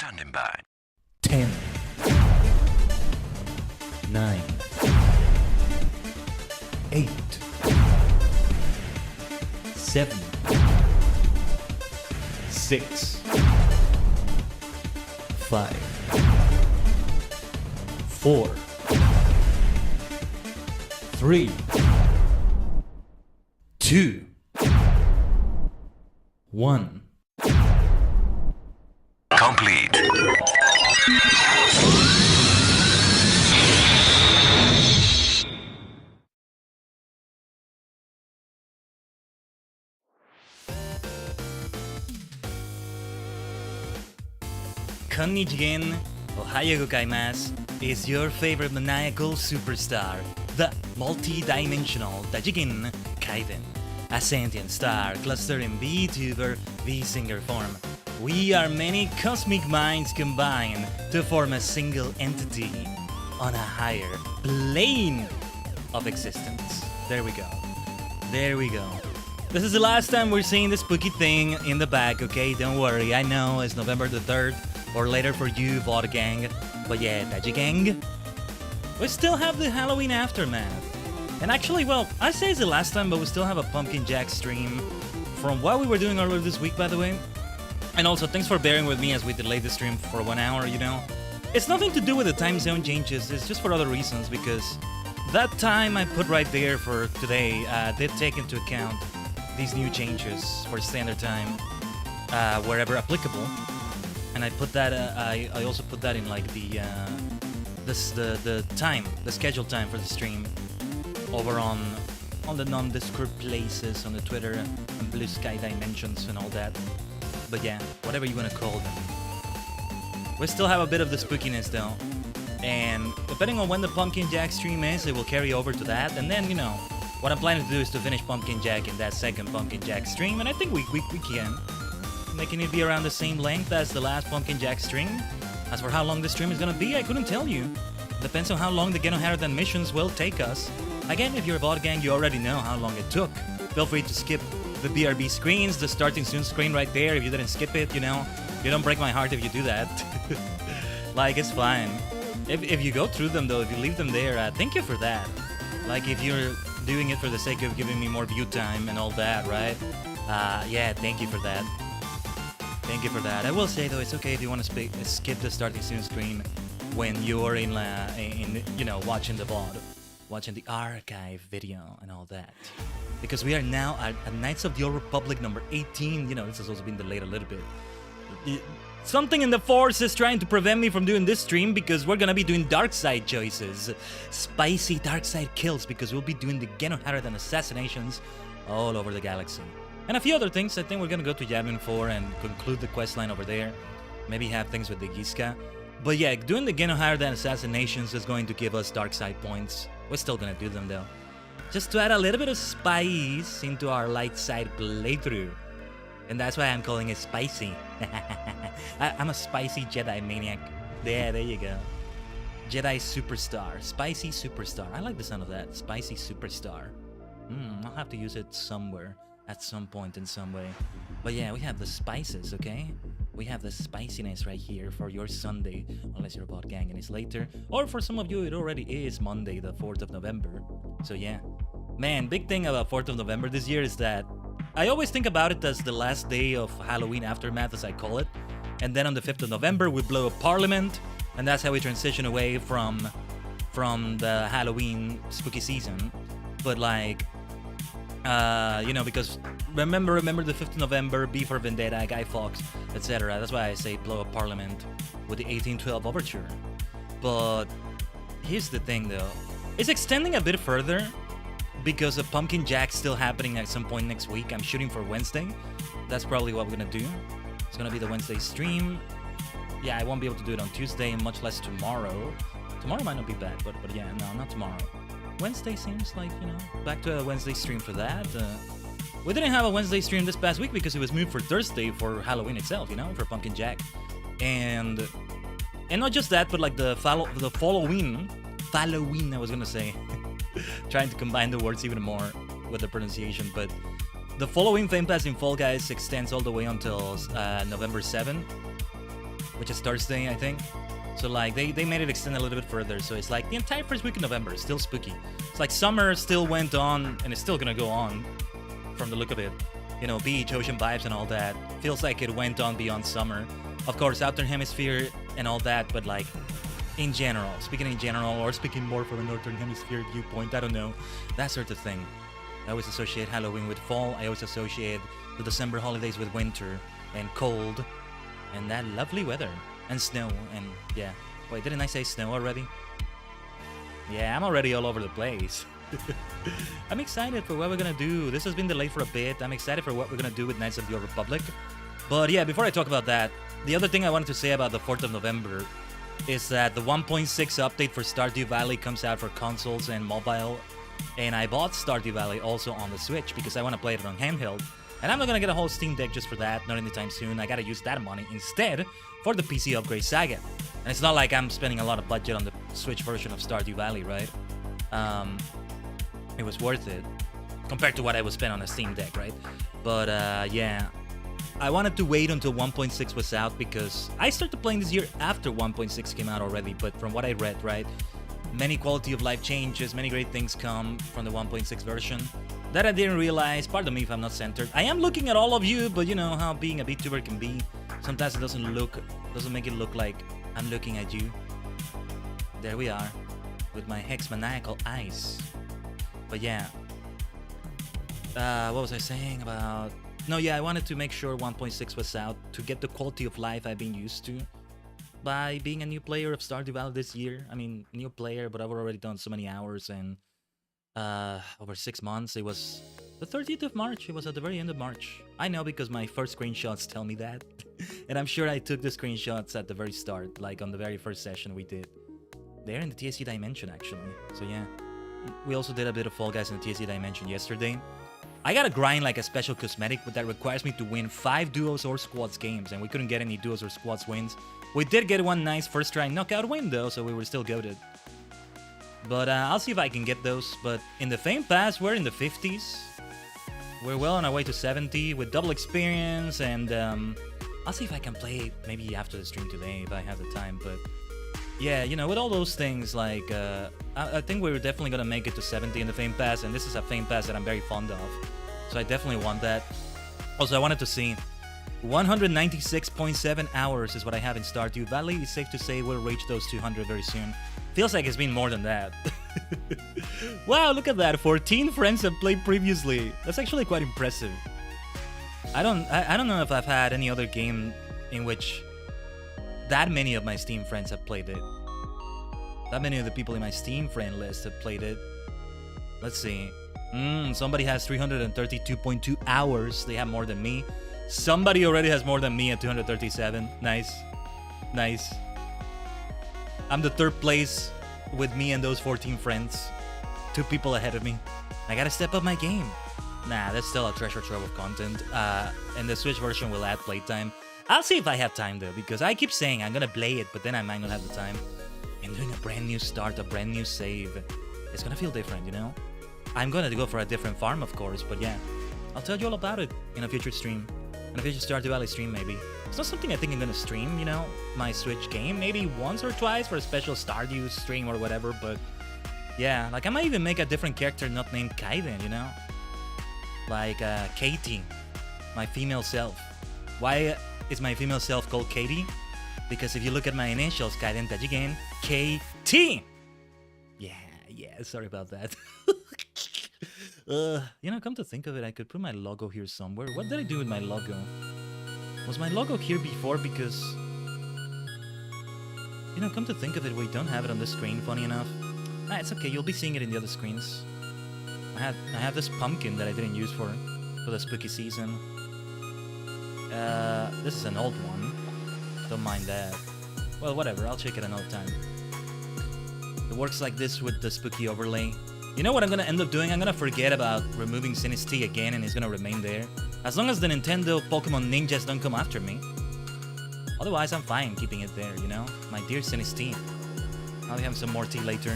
Standing by. 10, 9, 8, 7, 6, 5, 4, 3, 2, 1. Complete. Konnichigen, Ohayo gozaimasu, is your favorite maniacal superstar, the multi-dimensional Tajigen Khaiden, a sentient star clustered in VTuber VSinger form. We are many cosmic minds combined to form a single entity on a higher plane of existence. There we go. There we go. This is the last time we're seeing the spooky thing in the back, okay? Don't worry, I know it's November the 3rd, or later for you, VOD gang. But yeah, Tajigen, we still have the Halloween aftermath. And actually, well, I say it's the last time, but we still have a Pumpkin Jack stream from what we were doing earlier this week, by the way. And also, thanks for bearing with me as we delayed the stream for 1 hour, you know? It's nothing to do with the time zone changes, it's just for other reasons, because that time I put right there for today did take into account these new changes for standard time, wherever applicable. And I put that, I also put that in like the time, the scheduled time for the stream over on the nondescript places on the Twitter and Blue Sky dimensions and all that. But yeah, whatever you want to call them. We still have a bit of the spookiness though. And depending on when the Pumpkin Jack stream is, it will carry over to that. And then, you know, what I'm planning to do is to finish Pumpkin Jack in that second Pumpkin Jack stream. And I think we can. Making it be around the same length as the last Pumpkin Jack stream. As for how long the stream is gonna be, I couldn't tell you. Depends on how long the Genoharadan missions will take us. Again, if you're a bot gang, you already know how long it took. Feel free to skip the BRB screens, the starting soon screen right there. If you didn't skip it, you know, you don't break my heart if you do that. Like, it's fine. If you go through them though, if you leave them there, thank you for that. Like, if you're doing it for the sake of giving me more view time and all that, right? Yeah, thank you for that. Thank you for that. I will say though, it's okay if you want to skip the starting soon screen when you're in you know, watching the VOD, watching the archive video and all that. Because we are now at Knights of the Old Republic number 18. You know, this has also been delayed a little bit. Something in the Force is trying to prevent me from doing this stream because we're gonna be doing dark side choices. Spicy dark side kills because we'll be doing the Genoharadan assassinations all over the galaxy. And a few other things. I think we're gonna go to Yavin 4 and conclude the questline over there. Maybe have things with the Giska. But yeah, doing the Genoharadan assassinations is going to give us dark side points. We're still gonna do them though. Just to add a little bit of spice into our light side playthrough. And that's why I'm calling it spicy. I'm a spicy Jedi maniac. There you go. Jedi superstar. Spicy superstar. I like the sound of that. Spicy superstar. I'll have to use it somewhere. At some point in some way. But yeah, we have the spices, okay? We have the spiciness right here for your Sunday, unless you're a bot gang and it's later. Or for some of you, it already is Monday, the 4th of November. So yeah. Man, big thing about 4th of November this year is that I always think about it as the last day of Halloween aftermath, as I call it. And then on the 5th of November, we blow up Parliament. And that's how we transition away from the Halloween spooky season. But like, you know, because remember the 5th of November, B for Vendetta, Guy Fawkes, etc. That's why I say blow up Parliament with the 1812 Overture. But here's the thing though, it's extending a bit further because of Pumpkin Jack still happening at some point next week. I'm shooting for Wednesday. That's probably what we're gonna do. It's gonna be the Wednesday stream. Yeah, I won't be able to do it on Tuesday, much less tomorrow. Tomorrow might not be bad, but yeah, no, not tomorrow. Wednesday seems like, you know, back to a Wednesday stream for that. We didn't have a Wednesday stream this past week because it was moved for Thursday for Halloween itself, you know, for Pumpkin Jack. And not just that, but like the following, I was gonna say, trying to combine the words even more with the pronunciation, but the following Fame Pass in Fall Guys extends all the way until November 7. which is Thursday, I think. So like they made it extend a little bit further. So it's like the entire first week of November is still spooky. It's like summer still went on and it's still gonna go on from the look of it. You know, beach, ocean vibes and all that. Feels like it went on beyond summer. Of course, Southern Hemisphere and all that, but like in general, speaking in general or speaking more from a Northern Hemisphere viewpoint, I don't know, that sort of thing. I always associate Halloween with fall. I always associate the December holidays with winter and cold and that lovely weather and snow and yeah. Wait, didn't I say snow already? Yeah, I'm already all over the place. I'm excited for what we're gonna do. This has been delayed for a bit. I'm excited for what we're gonna do with Knights of the Old Republic. But yeah, before I talk about that, the other thing I wanted to say about the 4th of November is that the 1.6 update for Stardew Valley comes out for consoles and mobile. And I bought Stardew Valley also on the Switch because I want to play it on handheld. And I'm not gonna get a whole Steam Deck just for that, not anytime soon. I gotta use that money instead for the PC upgrade saga. And it's not like I'm spending a lot of budget on the Switch version of Stardew Valley, right? It was worth it compared to what I would spend on a Steam Deck, right? But yeah, I wanted to wait until 1.6 was out because I started playing this year after 1.6 came out already. But from what I read, right, many quality of life changes, many great things come from the 1.6 version that I didn't realize. Pardon me if I'm not centered. I am looking at all of you, but you know how being a VTuber can be. Sometimes it doesn't make it look like I'm looking at you. There we are, with my hex maniacal eyes. But yeah, what was I saying about? No, yeah, I wanted to make sure 1.6 was out to get the quality of life I've been used to by being a new player of Stardew Valley this year. I mean, new player, but I've already done so many hours and over 6 months. It was the 30th of March. It was at the very end of March. I know because my first screenshots tell me that. And I'm sure I took the screenshots at the very start, like on the very first session we did. They're in the TSC Dimension, actually. So yeah. We also did a bit of Fall Guys in the TSC Dimension yesterday. I gotta grind like a special cosmetic, but that requires me to win 5 duos or squads games, and we couldn't get any duos or squads wins. We did get one nice first try knockout win though, so we were still goated. But I'll see if I can get those. But in the Fame Pass, we're in the 50s. We're well on our way to 70 with double experience, and I'll see if I can play maybe after the stream today if I have the time. But yeah, you know, with all those things, like, I think we're definitely gonna make it to 70 in the Fame Pass, and this is a Fame Pass that I'm very fond of. So I definitely want that. Also, I wanted to see 196.7 hours is what I have in Stardew Valley. It's safe to say we'll reach those 200 very soon. Feels like it's been more than that. Wow, look at that. 14 friends have played previously. That's actually quite impressive. I don't know if I've had any other game in which that many of my Steam friends have played it. That many of the people in my Steam friend list have played it. Let's see. Somebody has 332.2 hours. They have more than me. Somebody already has more than me at 237. Nice. Nice. I'm the 3rd place with me and those 14 friends. 2 people ahead of me. I gotta step up my game. Nah, that's still a treasure trove of content. And the Switch version will add playtime. I'll see if I have time though, because I keep saying I'm gonna play it, but then I might not have the time. And doing a brand new start, a brand new save, it's gonna feel different, you know? I'm gonna go for a different farm, of course, but yeah. I'll tell you all about it in a future stream. In a future Stardew Valley stream, maybe. It's not something I think I'm gonna stream, you know? My Switch game, maybe once or twice for a special Stardew stream or whatever, but yeah, like I might even make a different character not named Khaiden, you know? Like Katie, my female self. Why is my female self called Katie? Because if you look at my initials, Khaiden, Tajigen, KT. Yeah, sorry about that. You know, come to think of it, I could put my logo here somewhere. What did I do with my logo? Was my logo here before? Because, you know, come to think of it, we don't have it on the screen, funny enough. Nah, it's okay, you'll be seeing it in the other screens. I have this pumpkin that I didn't use for the spooky season. This is an old one. Don't mind that. Well, whatever, I'll check it another time. It works like this with the spooky overlay. You know what I'm gonna end up doing? I'm gonna forget about removing Sinistee again and it's gonna remain there. As long as the Nintendo Pokemon ninjas don't come after me. Otherwise, I'm fine keeping it there, you know? My dear Sinistee. I'll have some more tea later.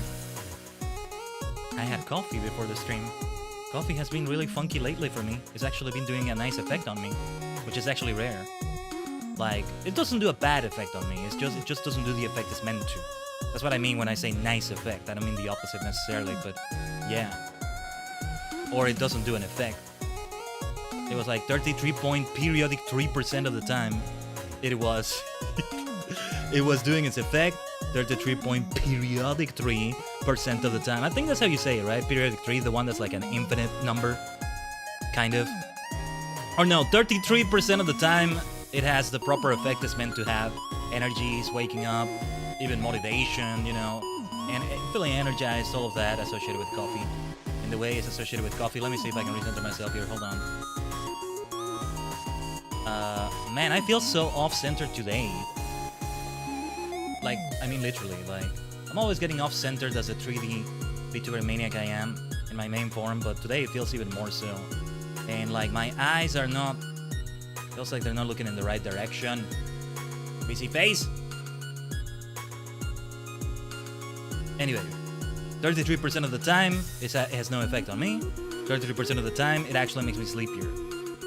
I had coffee before the stream. Coffee has been really funky lately for me. It's actually been doing a nice effect on me, which is actually rare. Like, it doesn't do a bad effect on me. It just doesn't do the effect it's meant to. That's what I mean when I say nice effect. I don't mean the opposite necessarily, but yeah. Or it doesn't do an effect. It was like 33.3% of the time it was it was doing its effect. 33.3% of the time. I think that's how you say it, right? Periodic 3, the one that's like an infinite number, kind of. Or no, 33% of the time it has the proper effect it's meant to have. Energies, waking up, even motivation, you know, and feeling energized, all of that associated with coffee. In the way it's associated with coffee. Let me see if I can recenter myself here. Hold on. Man, I feel so off-centered today. Like, I mean literally, like, I'm always getting off-centered as a 3D VTuber maniac I am in my main form, but today it feels even more so. And like, my eyes are not, feels like they're not looking in the right direction. Busy face. Anyway, 33% of the time it has no effect on me. 33% of the time it actually makes me sleepier.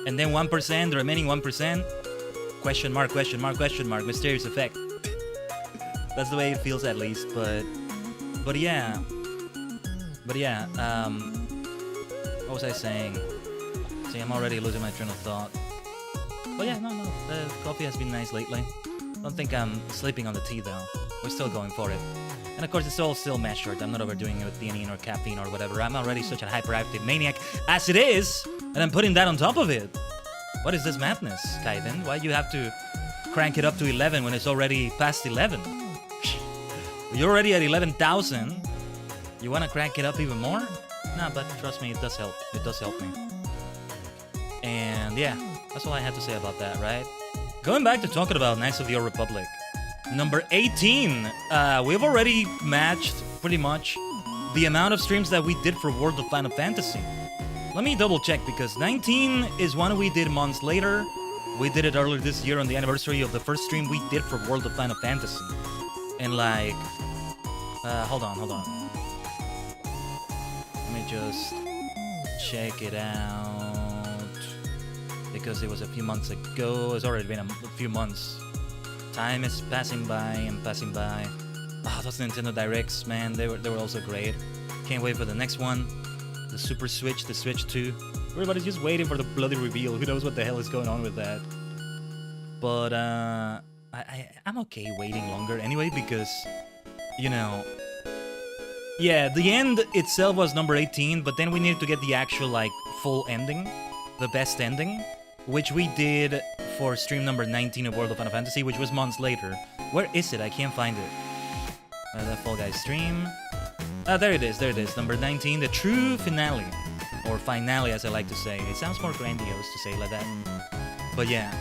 And then 1%, the remaining 1%, question mark, mysterious effect. That's the way it feels at least, but yeah. What was I saying? See, I'm already losing my train of thought. But yeah, no, the coffee has been nice lately. Don't think I'm sleeping on the tea though. We're still going for it. And of course, it's all still measured. I'm not overdoing it with theanine or caffeine or whatever. I'm already such a hyperactive maniac as it is, and I'm putting that on top of it. What is this madness, Khaiden? Why do you have to crank it up to 11 when it's already past 11? You're already at 11,000. You want to crank it up even more? Nah, but trust me, it does help. It does help me. And yeah, that's all I had to say about that, right? Going back to talking about Knights of the Old Republic. Number 18. We've already matched, pretty much, the amount of streams that we did for World of Final Fantasy. Let me double check, because 19 is one we did months later. We did it earlier this year on the anniversary of the first stream we did for World of Final Fantasy. And like... hold on. Let me just check it out. Because it was a few months ago. It's already been a few months. Time is passing by and passing by. Oh, those Nintendo Directs, man, they were also great. Can't wait for the next one. The Super Switch, the Switch 2. Everybody's just waiting for the bloody reveal. Who knows what the hell is going on with that? But I'm okay waiting longer anyway, because, you know, yeah, the end itself was number 18, but then we needed to get the actual, like, full ending, the best ending, which we did for stream number 19 of World of Final Fantasy, which was months later. Where is it? I can't find it. The Fall Guys stream. There it is, number 19, the true finale. Or finale, as I like to say. It sounds more grandiose to say it like that. But yeah.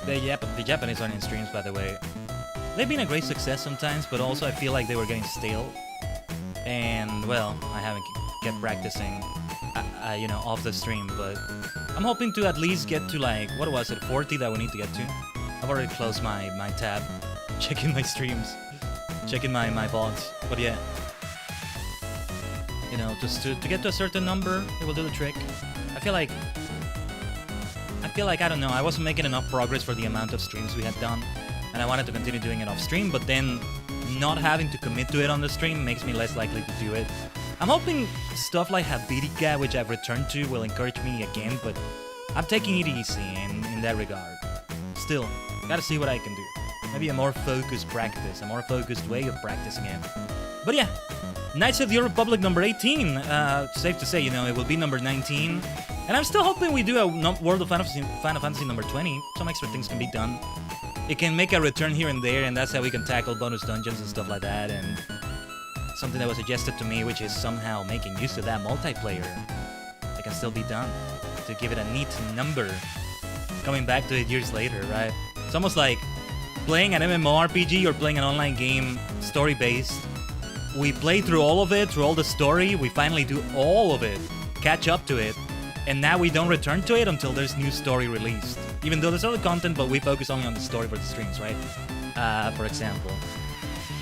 The Japanese Onion streams, by the way, they've been a great success sometimes, but also I feel like they were getting stale. And, well, I haven't kept practicing, you know, off the stream, but I'm hoping to at least get to, like, what was it, 40 that we need to get to? I've already closed my tab, checking my streams, checking my VODs, but yeah. You know, just to get to a certain number, it will do the trick. I feel like, I don't know, I wasn't making enough progress for the amount of streams we had done, and I wanted to continue doing it off stream, but then not having to commit to it on the stream makes me less likely to do it. I'm hoping stuff like Habitica, which I've returned to, will encourage me again, but I'm taking it easy in that regard. Still, gotta see what I can do. Maybe a more focused practice, a more focused way of practicing it. But yeah, Knights of the Old Republic number 18. Safe to say, you know, it will be number 19. And I'm still hoping we do a World of Final Fantasy number 20. Some extra things can be done. It can make a return here and there, and that's how we can tackle bonus dungeons and stuff like that. And something that was suggested to me, which is somehow making use of that multiplayer. It can still be done to give it a neat number. Coming back to it years later, right? It's almost like playing an MMORPG or playing an online game, story-based. We play through all of it, through all the story. We finally do all of it, catch up to it, and now we don't return to it until there's new story released. Even though there's other content, but we focus only on the story for the streams, right? For example.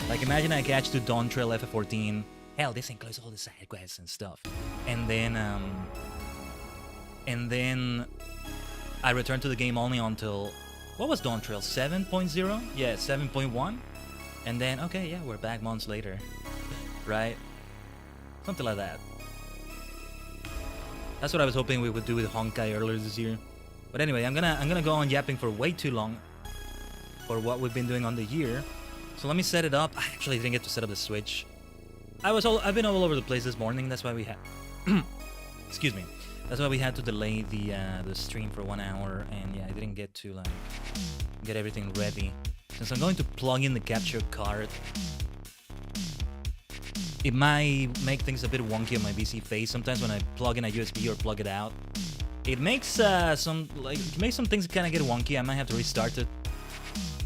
Like, imagine I catch to Dawn Trail FF14. Hell, this includes all the side quests and stuff. And then I returned to the game only until... What was Dawn Trail? 7.0? Yeah, 7.1? And then, okay, yeah, we're back months later. Right? Something like that. That's what I was hoping we would do with Honkai earlier this year. But anyway, I'm gonna go on yapping for way too long for what we've been doing on the year. So let me set it up. I actually didn't get to set up the Switch. I've been all over the place this morning. That's why we had excuse me. That's why we had to delay the stream for 1 hour, and yeah, I didn't get to like get everything ready. Since I'm going to plug in the capture card, it might make things a bit wonky on my PC face. Sometimes when I plug in a USB or plug it out, it makes some things kind of get wonky. I might have to restart it.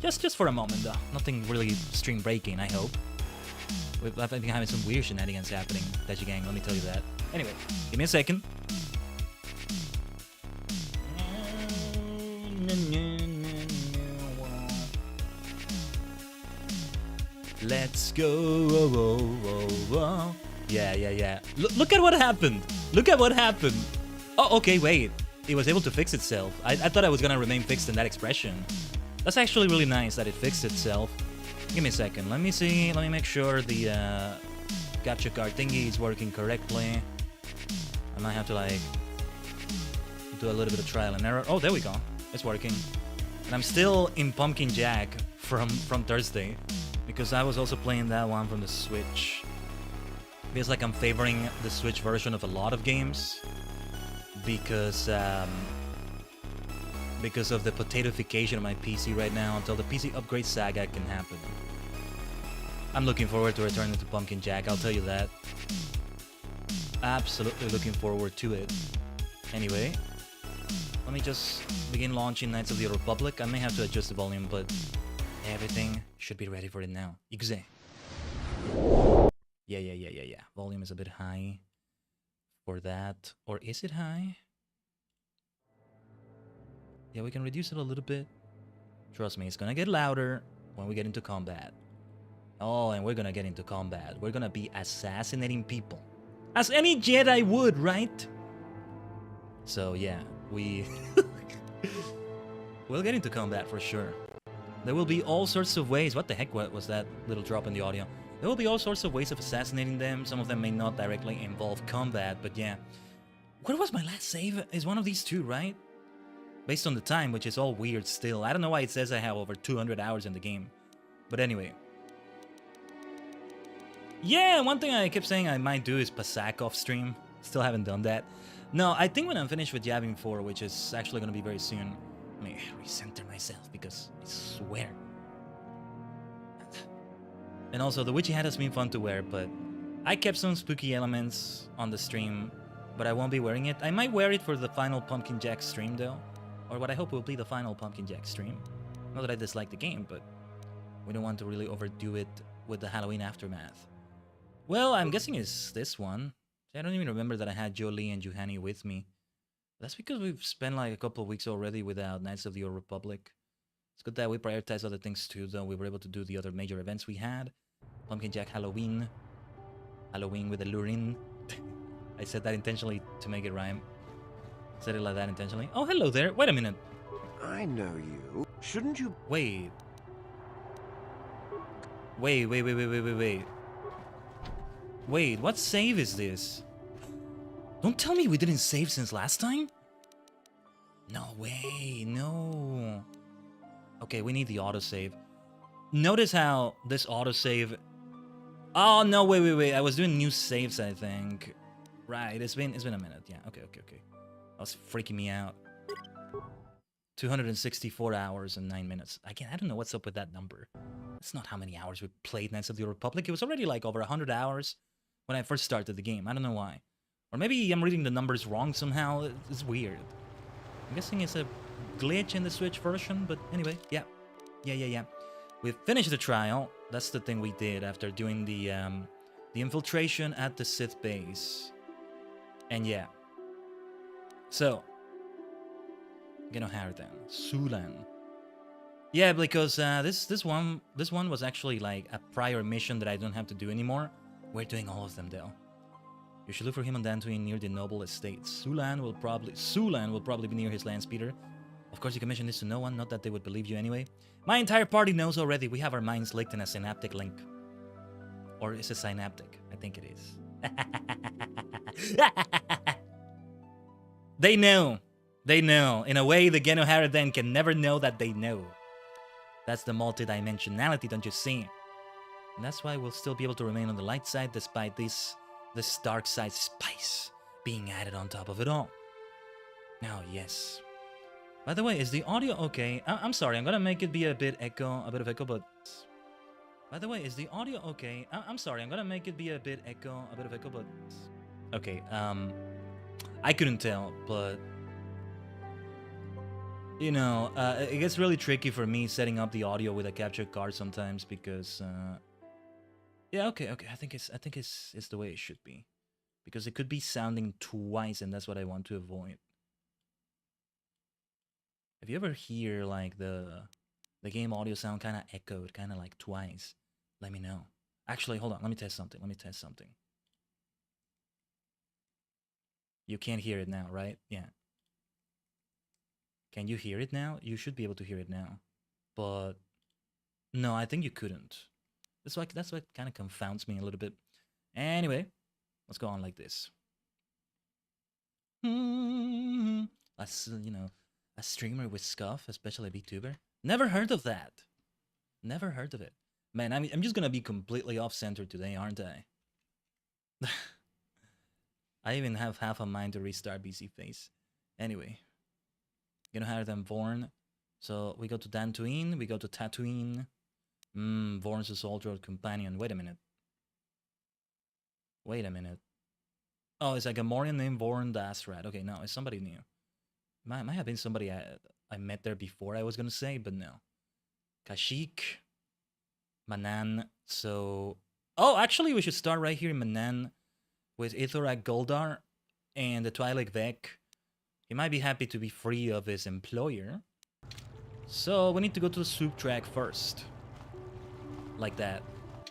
Just for a moment though. Nothing really stream breaking, I hope. I've been having some weird shenanigans happening, Tajigen, let me tell you that. Anyway, give me a second. Let's go. Yeah. Look at what happened. Look at what happened. Oh, okay, wait. It was able to fix itself. I thought I was gonna remain fixed in that expression. That's actually really nice that it fixed itself. Give me a second. Let me see. Let me make sure the capture card thingy is working correctly. I might have to like do a little bit of trial and error. Oh, there we go. It's working. And I'm still in Pumpkin Jack from Thursday because I was also playing that one from the Switch. Feels like I'm favoring the Switch version of a lot of games because of the potatoification of my PC right now until the PC upgrade saga can happen. I'm looking forward to returning to Pumpkin Jack, I'll tell you that. Absolutely looking forward to it. Anyway, let me just begin launching Knights of the Republic. I may have to adjust the volume, but everything should be ready for it now. Ikuze. Yeah. Volume is a bit high for that. Or is it high? Yeah, we can reduce it a little bit. Trust me, it's gonna get louder when we get into combat. Oh, and we're gonna get into combat. We're gonna be assassinating people. As any Jedi would, right? So yeah, we'll get into combat for sure. There will be all sorts of ways. What the heck was that little drop in the audio? There will be all sorts of ways of assassinating them. Some of them may not directly involve combat, but yeah. Where was my last save? Is one of these two, right? Based on the time, which is all weird still. I don't know why it says I have over 200 hours in the game. But anyway. Yeah, one thing I kept saying I might do is Pasak off stream. Still haven't done that. No, I think when I'm finished with Jabbing 4, which is actually going to be very soon, let me recenter myself because I swear. And also, the witchy hat has been fun to wear, but I kept some spooky elements on the stream, but I won't be wearing it. I might wear it for the final Pumpkin Jack stream though. Or what I hope will be the final Pumpkin Jack stream. Not that I dislike the game, but we don't want to really overdo it with the Halloween aftermath. Well, I'm guessing it's this one. I don't even remember that I had Jolie and Juhani with me. That's because we've spent like a couple of weeks already without Knights of the Old Republic. It's good that we prioritized other things too, though. We were able to do the other major events we had. Pumpkin Jack Halloween. Halloween with a Lurin. I said that intentionally to make it rhyme. Said it like that intentionally. Oh, hello there. Wait a minute. I know you. Shouldn't you? Wait. Wait, what save is this? Don't tell me we didn't save since last time? No way, no. Okay, we need the autosave. Notice how this autosave... Oh, no, wait. I was doing new saves, I think. Right, it's been a minute. Yeah, okay. That was freaking me out. 264 hours and 9 minutes. Again, I don't know what's up with that number. It's not how many hours we played Knights of the Republic. It was already like over 100 hours when I first started the game. I don't know why. Or maybe I'm reading the numbers wrong somehow. It's weird. I'm guessing it's a glitch in the Switch version, but anyway, yeah. We finished the trial. That's the thing we did after doing the infiltration at the Sith base. And yeah. So, Genoharden, Sulan. Yeah, because this one was actually like a prior mission that I don't have to do anymore. We're doing all of them though. You should look for him on Dantooine near the noble estate. Sulan will probably be near his land speeder. Of course, you can mention this to no one, not that they would believe you anyway. My entire party knows already. We have our minds linked in a synaptic link. Or is it synaptic? I think it is. They know. They know. In a way, the Geno Haraden can never know that they know. That's the multidimensionality, don't you see? And that's why we'll still be able to remain on the light side despite this dark side spice being added on top of it all. Now, yes. By the way, is the audio okay? I'm sorry, I'm gonna make it be a bit of echo, but... By the way, is the audio okay? I'm sorry, I'm gonna make it be a bit of echo, but... Okay, I couldn't tell, but... You know, it gets really tricky for me setting up the audio with a capture card sometimes because... Yeah, okay, I think it's the way it should be. Because it could be sounding twice, and that's what I want to avoid. If you ever hear like the game audio sound kind of echoed, kind of like twice, let me know. Actually, hold on, let me test something. You can't hear it now, right? Yeah. Can you hear it now? You should be able to hear it now. But no, I think you couldn't. That's what kind of confounds me a little bit. Anyway, let's go on like this. You know, a streamer with scuff, especially a VTuber. Never heard of that. Never heard of it. Man, I'm just gonna be completely off-center today, aren't I? I even have half a mind to restart BC Face. Anyway, gonna have them Vorn. So we go to Dantooine, we go to Tatooine. Vorn's a soldier or companion. Wait a minute. Oh, it's like a Morian named Vorn Dasrat. Okay, no, it's somebody new. Might have been somebody I met there before, I was gonna say, but no. Kashyyyk, Manaan. So, oh, actually, we should start right here in Manaan with Ithorak Goldar and the Twi'lek Vek. He might be happy to be free of his employer. So we need to go to the soup track first, like that.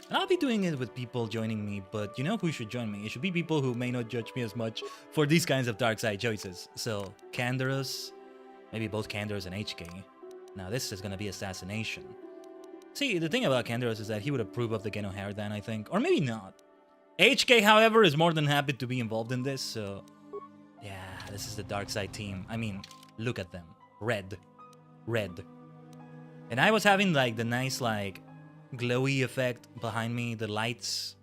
And I'll be doing it with people joining me, but you know who should join me? It should be people who may not judge me as much for these kinds of dark side choices. So, Canderous, maybe both Canderous and HK. Now this is gonna be assassination. See, the thing about Canderous is that he would approve of the Geno Haradan, I think. Or maybe not. HK, however, is more than happy to be involved in this, so... Yeah, this is the dark side team. I mean, look at them. Red. And I was having, like, the nice, like... glowy effect behind me, the lights,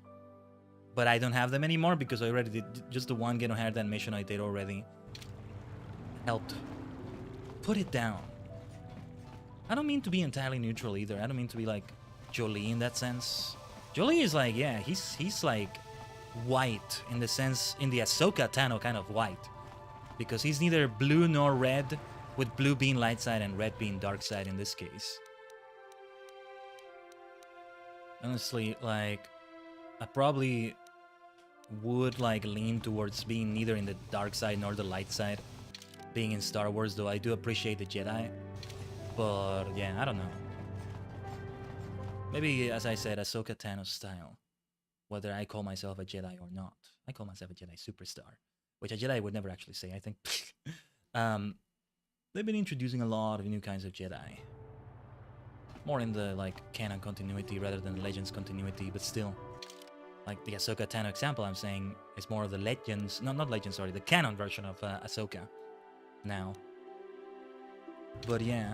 but I don't have them anymore because I already did just the one Geno Haradan mission I did already. Helped put it down. I don't mean to be entirely neutral either. I don't mean to be like Jolie in that sense. Jolie is like, yeah, he's like white in the sense, in the Ahsoka Tano kind of white, because he's neither blue nor red, with blue being light side and red being dark side in this case. Honestly, like, I probably would, like, lean towards being neither in the dark side nor the light side, being in Star Wars, though I do appreciate the Jedi. But, yeah, I don't know. Maybe, as I said, Ahsoka Tano style. Whether I call myself a Jedi or not. I call myself a Jedi superstar. Which a Jedi would never actually say, I think. They've been introducing a lot of new kinds of Jedi. More in the, like, canon continuity rather than Legends continuity, but still. Like, the Ahsoka Tano example I'm saying is more of the Legends... No, not Legends, sorry. The canon version of Ahsoka. Now. But yeah.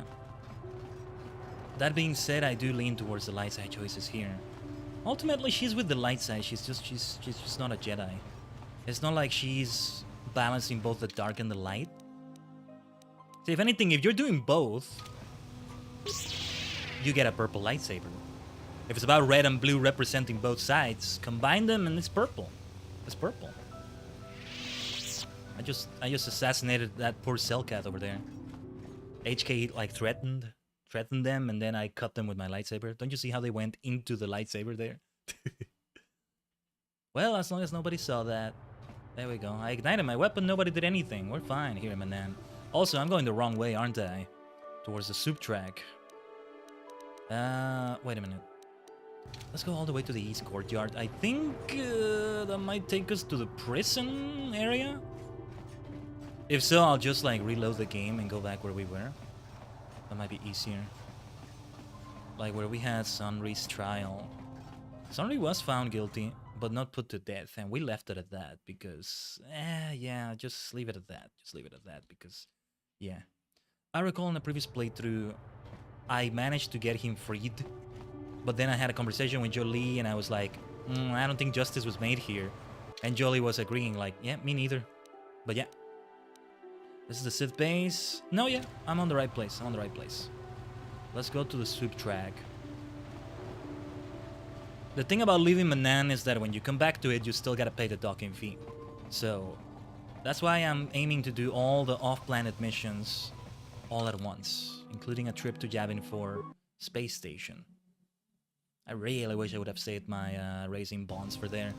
That being said, I do lean towards the light side choices here. Ultimately, she's with the light side. She's just not a Jedi. It's not like she's balancing both the dark and the light. So if anything, if you're doing both... you get a purple lightsaber. If it's about red and blue representing both sides, combine them and it's purple. It's purple. I just assassinated that poor Cellcat over there. HK like threatened them, and then I cut them with my lightsaber. Don't you see how they went into the lightsaber there? Well, as long as nobody saw that. There we go. I ignited my weapon, nobody did anything. We're fine here, Manaan. Also, I'm going the wrong way, aren't I? Towards the soup track. Wait a minute. Let's go all the way to the East Courtyard. I think that might take us to the prison area. If so, I'll just like reload the game and go back where we were. That might be easier. Like where we had Sunri's trial. Sunri was found guilty, but not put to death, and we left it at that because, yeah, just leave it at that. Just leave it at that because, yeah. I recall in the previous playthrough, I managed to get him freed, but then I had a conversation with Jolie, and I was like, I don't think justice was made here. And Jolie was agreeing, like, yeah, me neither. But yeah. This is the Sith base. No, yeah, I'm on the right place. I'm on the right place. Let's go to the soup track. The thing about leaving Manan is that when you come back to it, you still gotta pay the docking fee. So, that's why I'm aiming to do all the off-planet missions all at once, including a trip to Yavin 4 space station. I really wish I would have saved my raising bonds for there.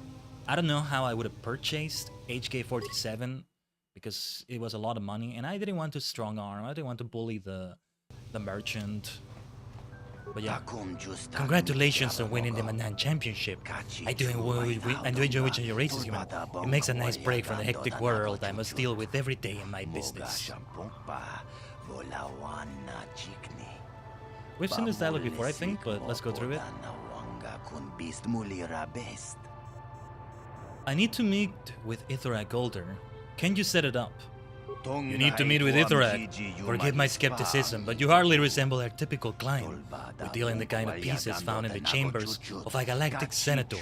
I don't know how I would have purchased HK-47 because it was a lot of money, and I didn't want to strong arm. I didn't want to bully the merchant. But yeah, congratulations on winning the Manan Championship. I do enjoy watching your races, human. It makes a nice break from the hectic world I must deal with every day in my business. We've seen this dialogue before, I think, but let's go through it. I need to meet with Ithrak Golder. Can you set it up? You need to meet with Ithrak. Forgive my skepticism, but you hardly resemble our typical client. We're dealing the kind of pieces found in the chambers of a galactic senator.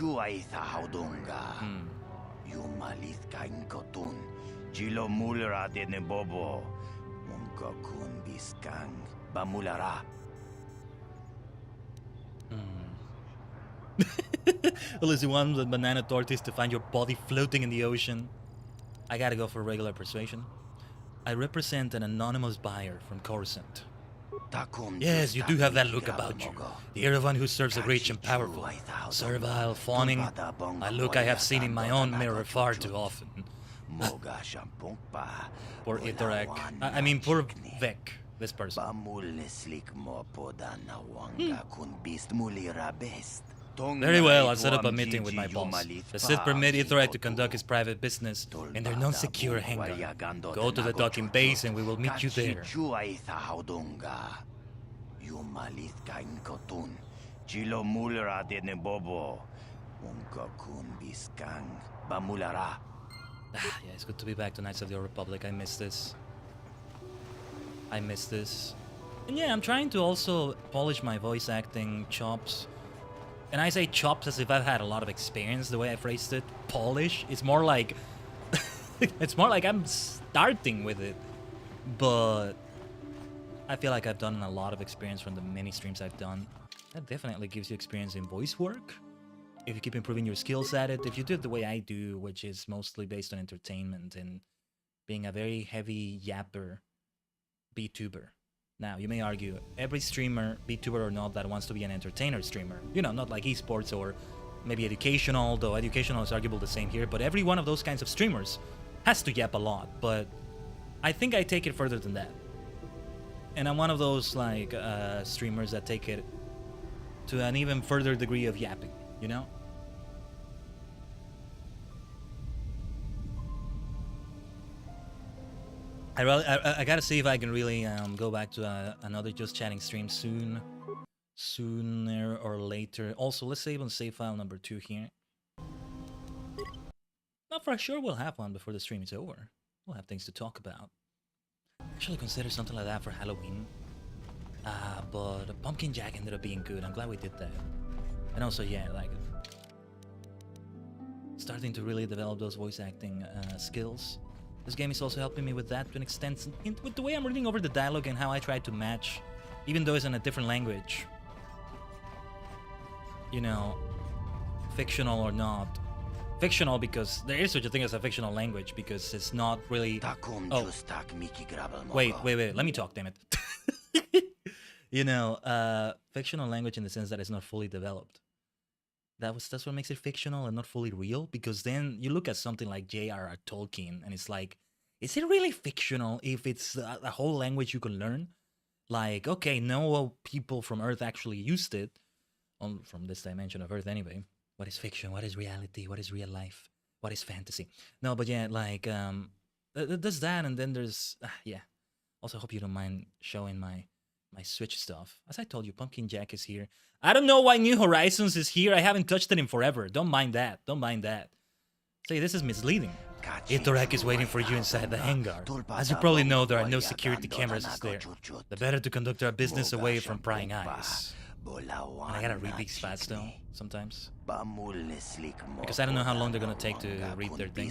Unless you want the banana tortoise to find your body floating in the ocean. I gotta go for regular persuasion. I represent an anonymous buyer from Coruscant. Yes, you do have that look about you. The air of one who serves the rich and powerful. Servile, fawning. A look I have seen in my own mirror far too often. Poor Ithrak. I mean, poor Vec, this person. Very well, I'll set up a meeting with my boss. The Sith permit Ithrak to conduct his private business in their non-secure hangar. Go to the docking base and we will meet you there. Yeah, it's good to be back to Knights of the Old Republic. I miss this. And yeah, I'm trying to also polish my voice acting chops. And I say chops as if I've had a lot of experience, the way I phrased it. Polish? It's more like... it's more like I'm starting with it. But I feel like I've done a lot of experience from the many streams I've done. That definitely gives you experience in voice work. If you keep improving your skills at it. If you do it the way I do, which is mostly based on entertainment and being a very heavy yapper VTuber. Now, you may argue, every streamer, VTuber or not, that wants to be an entertainer streamer, you know, not like esports or maybe educational, though educational is arguable the same here, but every one of those kinds of streamers has to yap a lot, but I think I take it further than that. And I'm one of those, like, streamers that take it to an even further degree of yapping, you know? I gotta see if I can really go back to another Just Chatting stream sooner or later. Also, let's save on save file number 2 here. Not for sure we'll have one before the stream is over. We'll have things to talk about. Actually consider something like that for Halloween. But a Pumpkin Jack ended up being good. I'm glad we did that. And also, yeah, like starting to really develop those voice acting skills. This game is also helping me with that to an extent, with the way I'm reading over the dialogue and how I try to match, even though it's in a different language. You know, fictional or not. Fictional because there is such a thing as a fictional language, because it's not really... Oh. Wait, let me talk, damn it. You know, fictional language in the sense that it's not fully developed. That's what makes it fictional and not fully real, because then you look at something like J.R.R. Tolkien and it's like, is it really fictional if it's a whole language you can learn? Like, okay, no people from Earth actually used it, from this dimension of Earth anyway. What is fiction? What is reality? What is real life? What is fantasy? No, but yeah, like, there's that, and then there's, yeah. Also, I hope you don't mind showing my my Switch stuff. As I told you, Pumpkin Jack is here. I don't know why New Horizons is here. I haven't touched it in forever. Don't mind that. Don't mind that. Say, this is misleading. Itorak is waiting for you inside the hangar. As you probably know, there are no security cameras there. The better to conduct our business away from prying eyes. And I gotta read these fast though, sometimes. Because I don't know how long they're gonna take to read their thing.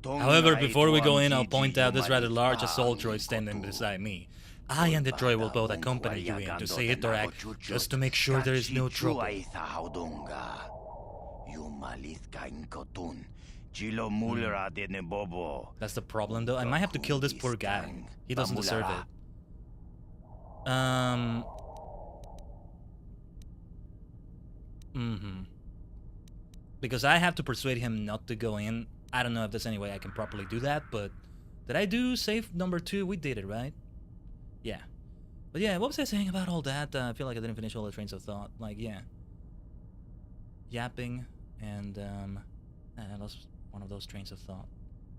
However, before we go in, I'll point out this rather large assault droid standing beside me. I and the droid will both accompany you in to say Itorak, just to make sure there is no trouble. That's the problem though. I might have to kill this poor guy. He doesn't deserve it. Because I have to persuade him not to go in. I don't know if there's any way I can properly do that, but did I do save number 2? We did it, right? Yeah. But yeah, what was I saying about all that? I feel like I didn't finish all the trains of thought. Like, yeah. Yapping and that was one of those trains of thought.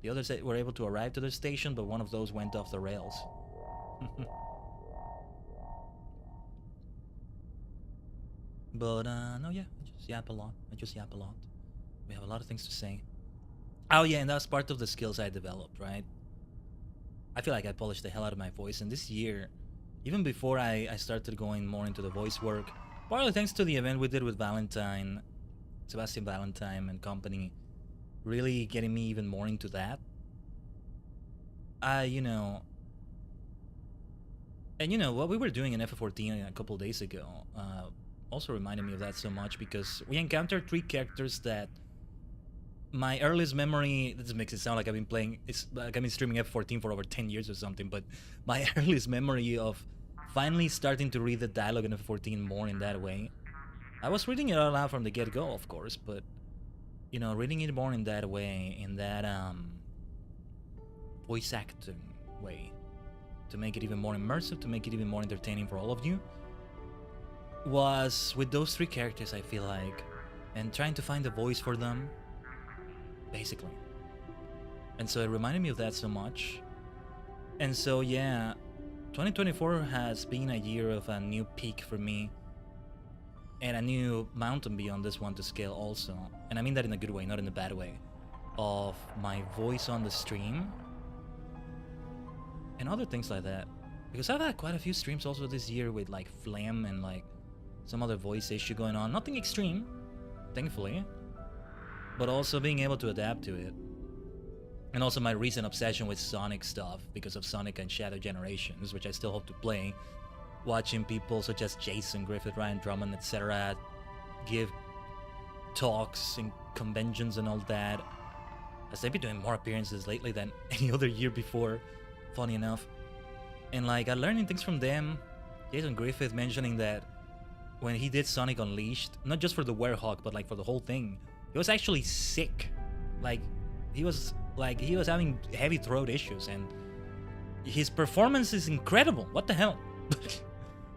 The others were able to arrive to the station, but one of those went off the rails. But no, yeah, I just yap a lot. We have a lot of things to say. Oh yeah, and that's part of the skills I developed, right? I feel like I polished the hell out of my voice, and this year, even before I started going more into the voice work, partly thanks to the event we did with Sebastian Valentine and company, really getting me even more into that. You know, and you know what we were doing in FF14 a couple of days ago also reminded me of that so much, because we encountered 3 characters that my earliest memory, this makes it sound like I've been playing, it's like I've been streaming F14 for over 10 years or something, but my earliest memory of finally starting to read the dialogue in F14 more in that way. I was reading it all out from the get-go, of course, but, you know, reading it more in that way, in that voice acting way, to make it even more immersive, to make it even more entertaining for all of you, was with those 3 characters, I feel like, and trying to find a voice for them, basically. And so it reminded me of that so much. And so yeah, 2024 has been a year of a new peak for me, and a new mountain beyond this one to scale also. And I mean that in a good way, not in a bad way, of my voice on the stream and other things like that. Because I've had quite a few streams also this year with like Phlegm and like some other voice issue going on. Nothing extreme, thankfully, but also being able to adapt to it. And also my recent obsession with Sonic stuff because of Sonic and Shadow Generations, which I still hope to play. Watching people such as Jason Griffith, Ryan Drummond, etc. give talks and conventions and all that, as they've been doing more appearances lately than any other year before, funny enough. And like, I'm learning things from them. Jason Griffith mentioning that when he did Sonic Unleashed, not just for the Werehog, but like for the whole thing, he was actually sick. Like, he was having heavy throat issues, and his performance is incredible. What the hell?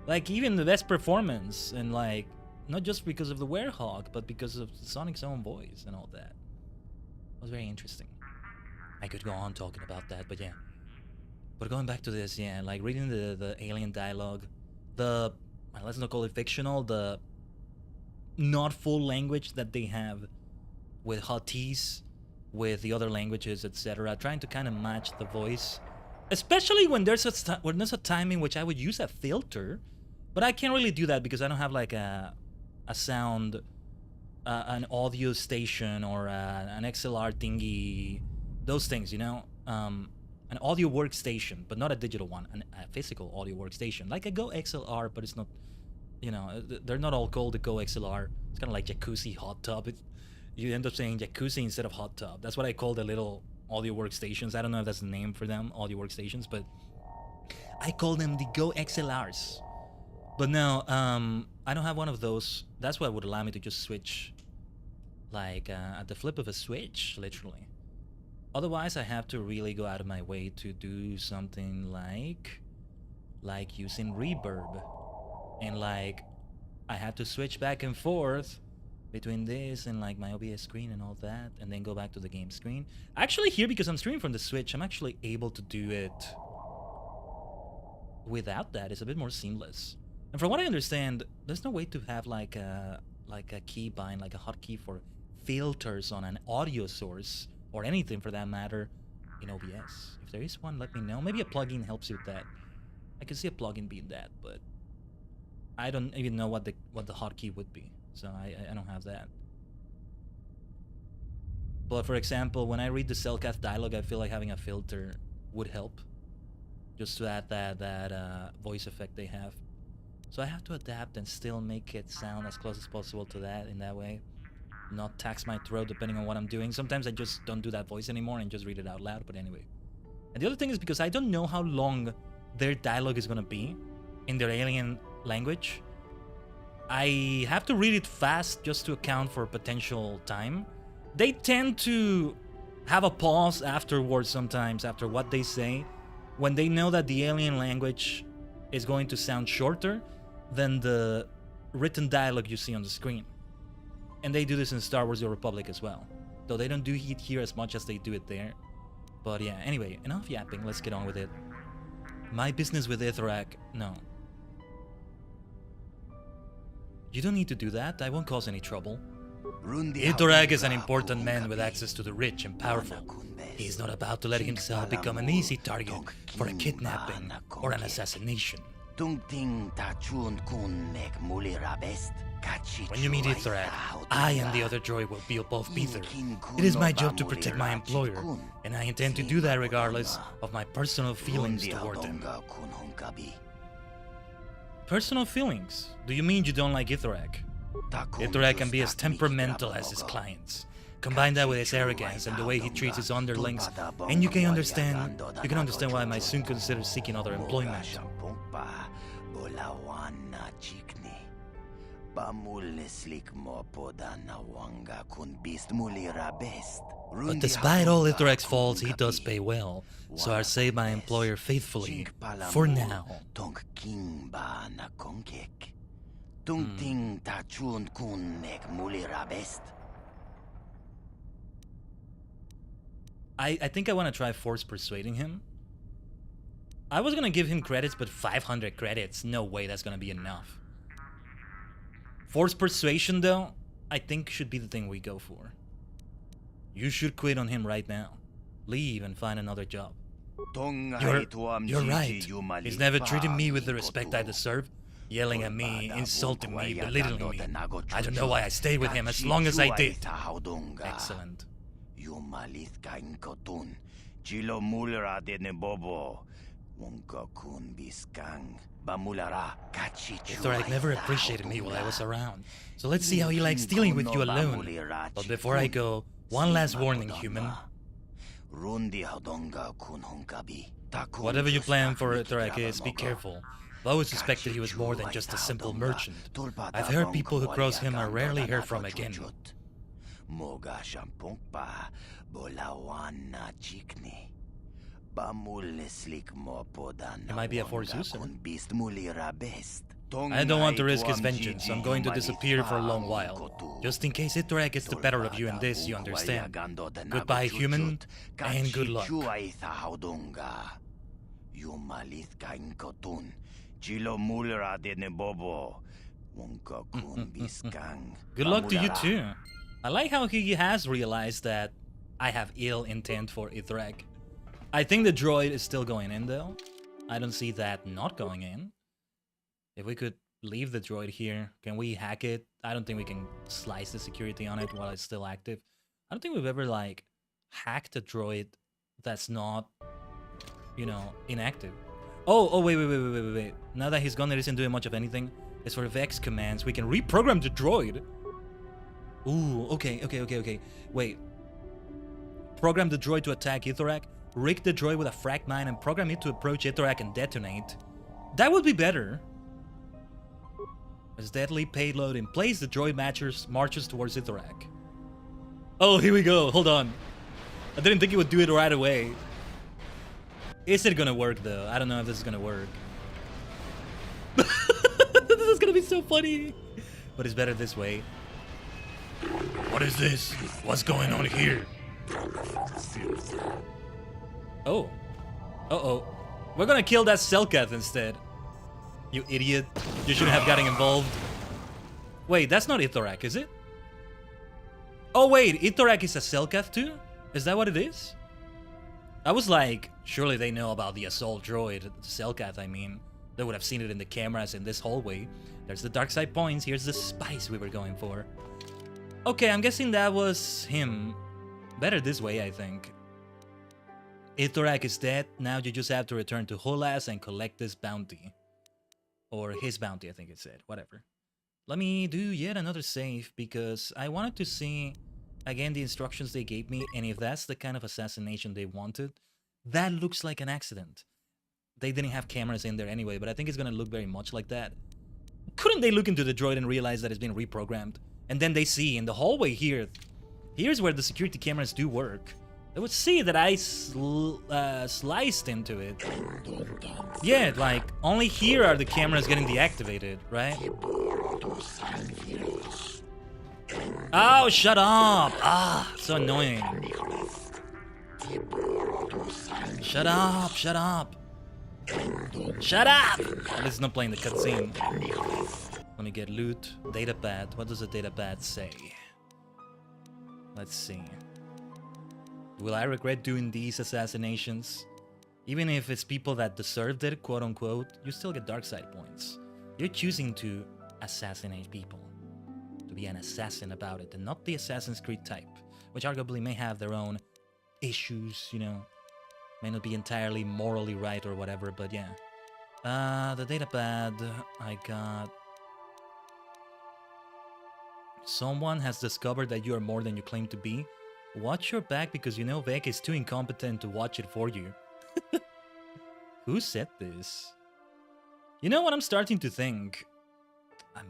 Like, even the best performance, and like, not just because of the Werehog, but because of Sonic's own voice and all that. It was very interesting. I could go on talking about that, but yeah. But going back to this, yeah, like reading the alien dialogue, well, let's not call it fictional, the not full language that they have with Huttese, with the other languages, etc., trying to kind of match the voice, especially when there's a time in which I would use a filter, but I can't really do that because I don't have like a sound, an audio station or an XLR thingy, those things, you know, an audio workstation, but not a digital one, a physical audio workstation, like a Go XLR, but it's not, you know, they're not all called the Go XLR. It's kind of like jacuzzi, hot tub. You end up saying jacuzzi instead of hot tub. That's what I call the little audio workstations. I don't know if that's the name for them, audio workstations, but I call them the Go XLRs. But no, I don't have one of those. That's what would allow me to just switch, like at the flip of a switch, literally. Otherwise, I have to really go out of my way to do something like using reverb, and like I have to switch back and forth between this and like my OBS screen and all that, and then go back to the game screen. Actually, here, because I'm streaming from the Switch, I'm actually able to do it without that, it's a bit more seamless. And from what I understand, there's no way to have like a keybind, like a hotkey for filters on an audio source or anything for that matter in OBS. If there is one, let me know. Maybe a plugin helps you with that. I can see a plugin being that, but I don't even know what the hotkey would be, so I don't have that. But for example, when I read the Cellcath dialogue, I feel like having a filter would help, just to add that voice effect they have. So I have to adapt and still make it sound as close as possible to that in that way. Not tax my throat depending on what I'm doing. Sometimes I just don't do that voice anymore and just read it out loud, but anyway. And the other thing is because I don't know how long their dialogue is gonna be in their alien language. I have to read it fast just to account for potential time. They tend to have a pause afterwards sometimes after what they say when they know that the alien language is going to sound shorter than the written dialogue you see on the screen. And they do this in Star Wars: The Old Republic as well, though they don't do it here as much as they do it there. But yeah, anyway, enough yapping, let's get on with it. My business with Ithrak, no. You don't need to do that, I won't cause any trouble. Ithrak is an important man with access to the rich and powerful. He is not about to let himself become an easy target for a kidnapping or an assassination. When you meet Ithrak, I and the other droid will both be there. It is my job to protect my employer, and I intend to do that regardless of my personal feelings toward him. Personal feelings? Do you mean you don't like Ithrak? Ithrak can be as temperamental as his clients. Combine that with his arrogance and the way he treats his underlings, and you can understand why I might soon consider seeking other employment. But despite all Ithrak's faults, he does pay well, so I'll say my employer faithfully, for now. I think I want to try force persuading him. I was gonna give him credits, but 500 credits, no way that's gonna be enough. Force persuasion though, I think should be the thing we go for. You should quit on him right now. Leave and find another job. You're right. He's never treated me with the respect I deserve. Yelling at me, insulting me, belittling me. I don't know why I stayed with him as long as I did. Excellent. Ithrak never appreciated me while I was around, so let's see how he likes dealing with you alone. But before I go, one last warning, human. Whatever you plan for Ithrak is, be careful. I've always suspected he was more than just a simple merchant. I've heard people who cross him are rarely heard from again. He might be a force user. I don't want to risk his vengeance, so I'm going to disappear for a long while. Just in case Ithrak gets the better of you in this, you understand. Goodbye, human, and good luck. Good luck to you too. I like how he has realized that I have ill intent for Ithrak. I think the droid is still going in though. I don't see that not going in. If we could leave the droid here, can we hack it? I don't think we can slice the security on it while it's still active. I don't think we've ever like hacked a droid that's not, you know, inactive. Oh, wait. Now that he's gone, there isn't doing much of anything. As for Vex commands, we can reprogram the droid. Ooh, okay. Wait. Program the droid to attack Ithrak, rig the droid with a frag mine, and program it to approach Ithrak and detonate. That would be better. As deadly payload in place, the droid marches towards Ithrak. Oh, here we go. Hold on. I didn't think it would do it right away. Is it gonna work though? I don't know if this is gonna work. This is gonna be so funny. But it's better this way. What is this? What's going on here? Oh. Uh-oh. We're gonna kill that Selkath instead. You idiot. You shouldn't have gotten involved. Wait, that's not Ithorak, is it? Oh wait, Ithorak is a Selkath too? Is that what it is? I was like, surely they know about the assault droid, the Selkath I mean. They would have seen it in the cameras in this hallway. There's the dark side points, here's the spice we were going for. Okay, I'm guessing that was him. Better this way, I think. Ithorak is dead, now you just have to return to Holas and collect this bounty. Or his bounty, I think it said, whatever. Let me do yet another save, because I wanted to see, again, the instructions they gave me, and if that's the kind of assassination they wanted, that looks like an accident. They didn't have cameras in there anyway, but I think it's gonna look very much like that. Couldn't they look into the droid and realize that it's been reprogrammed? And then they see in the hallway here, here's where the security cameras do work. They would see that I sliced into it. Yeah, like, only here are the cameras getting deactivated, right? Oh, shut up! Ah, so annoying. Shut up, shut up. Shut up! At least it's not playing the cutscene. Let me get loot. Datapad. What does the datapad say? Let's see. Will I regret doing these assassinations? Even if it's people that deserved it, quote unquote, you still get dark side points. You're choosing to assassinate people. To be an assassin about it, and not the Assassin's Creed type, which arguably may have their own issues, you know. May not be entirely morally right or whatever, but yeah. The datapad, I got... Someone has discovered that you are more than you claim to be. Watch your back because you know Vec is too incompetent to watch it for you. Who said this? You know what I'm starting to think?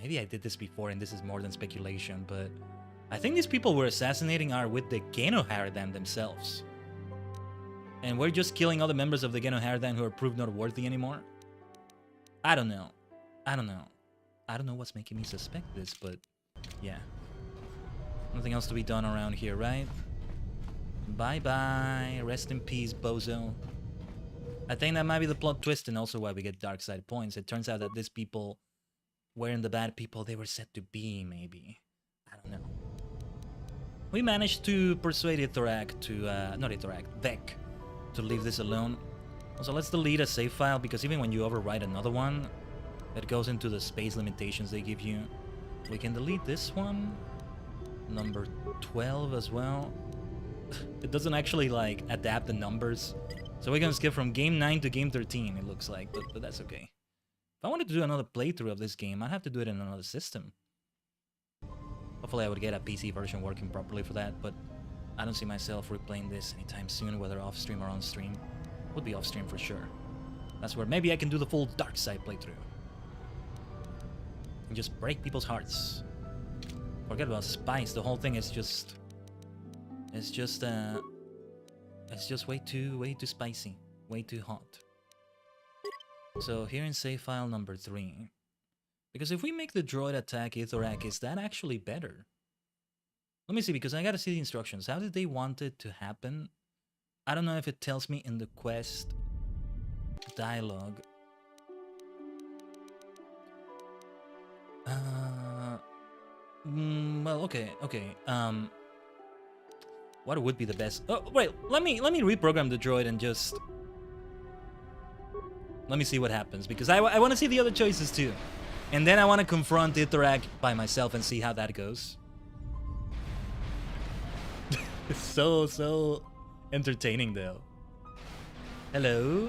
Maybe I did this before and this is more than speculation, but I think these people we're assassinating are with the Geno Haradan themselves. And we're just killing all the members of the Geno Haradan who are proved not worthy anymore. I don't know. I don't know. I don't know what's making me suspect this, but yeah. Nothing else to be done around here, right? Bye-bye. Rest in peace, bozo. I think that might be the plot twist and also why we get dark side points. It turns out that these people weren't the bad people they were said to be, maybe. I don't know. We managed to persuade Ithorak to, not Ithorak, Vec, to leave this alone. Also, let's delete a save file, because even when you overwrite another one, it goes into the space limitations they give you. We can delete this one. Number 12 as well. It doesn't actually, like, adapt the numbers. So we're gonna skip from game 9 to game 13, it looks like, but that's okay. If I wanted to do another playthrough of this game, I'd have to do it in another system. Hopefully I would get a PC version working properly for that, but I don't see myself replaying this anytime soon, whether off-stream or on-stream. Would be off-stream for sure. That's where maybe I can do the full dark side playthrough. And just break people's hearts. Forget about spice, the whole thing is just... It's just way too spicy. Way too hot. So here in save file number 3. Because if we make the droid attack Ithorak, is that actually better? Let me see, because I gotta see the instructions. How did they want it to happen? I don't know if it tells me in the quest dialogue. Well, okay. What would be the best? Oh, wait, let me reprogram the droid and just... Let me see what happens, because I want to see the other choices too. And then I want to confront Ithorak by myself and see how that goes. It's so entertaining though. Hello?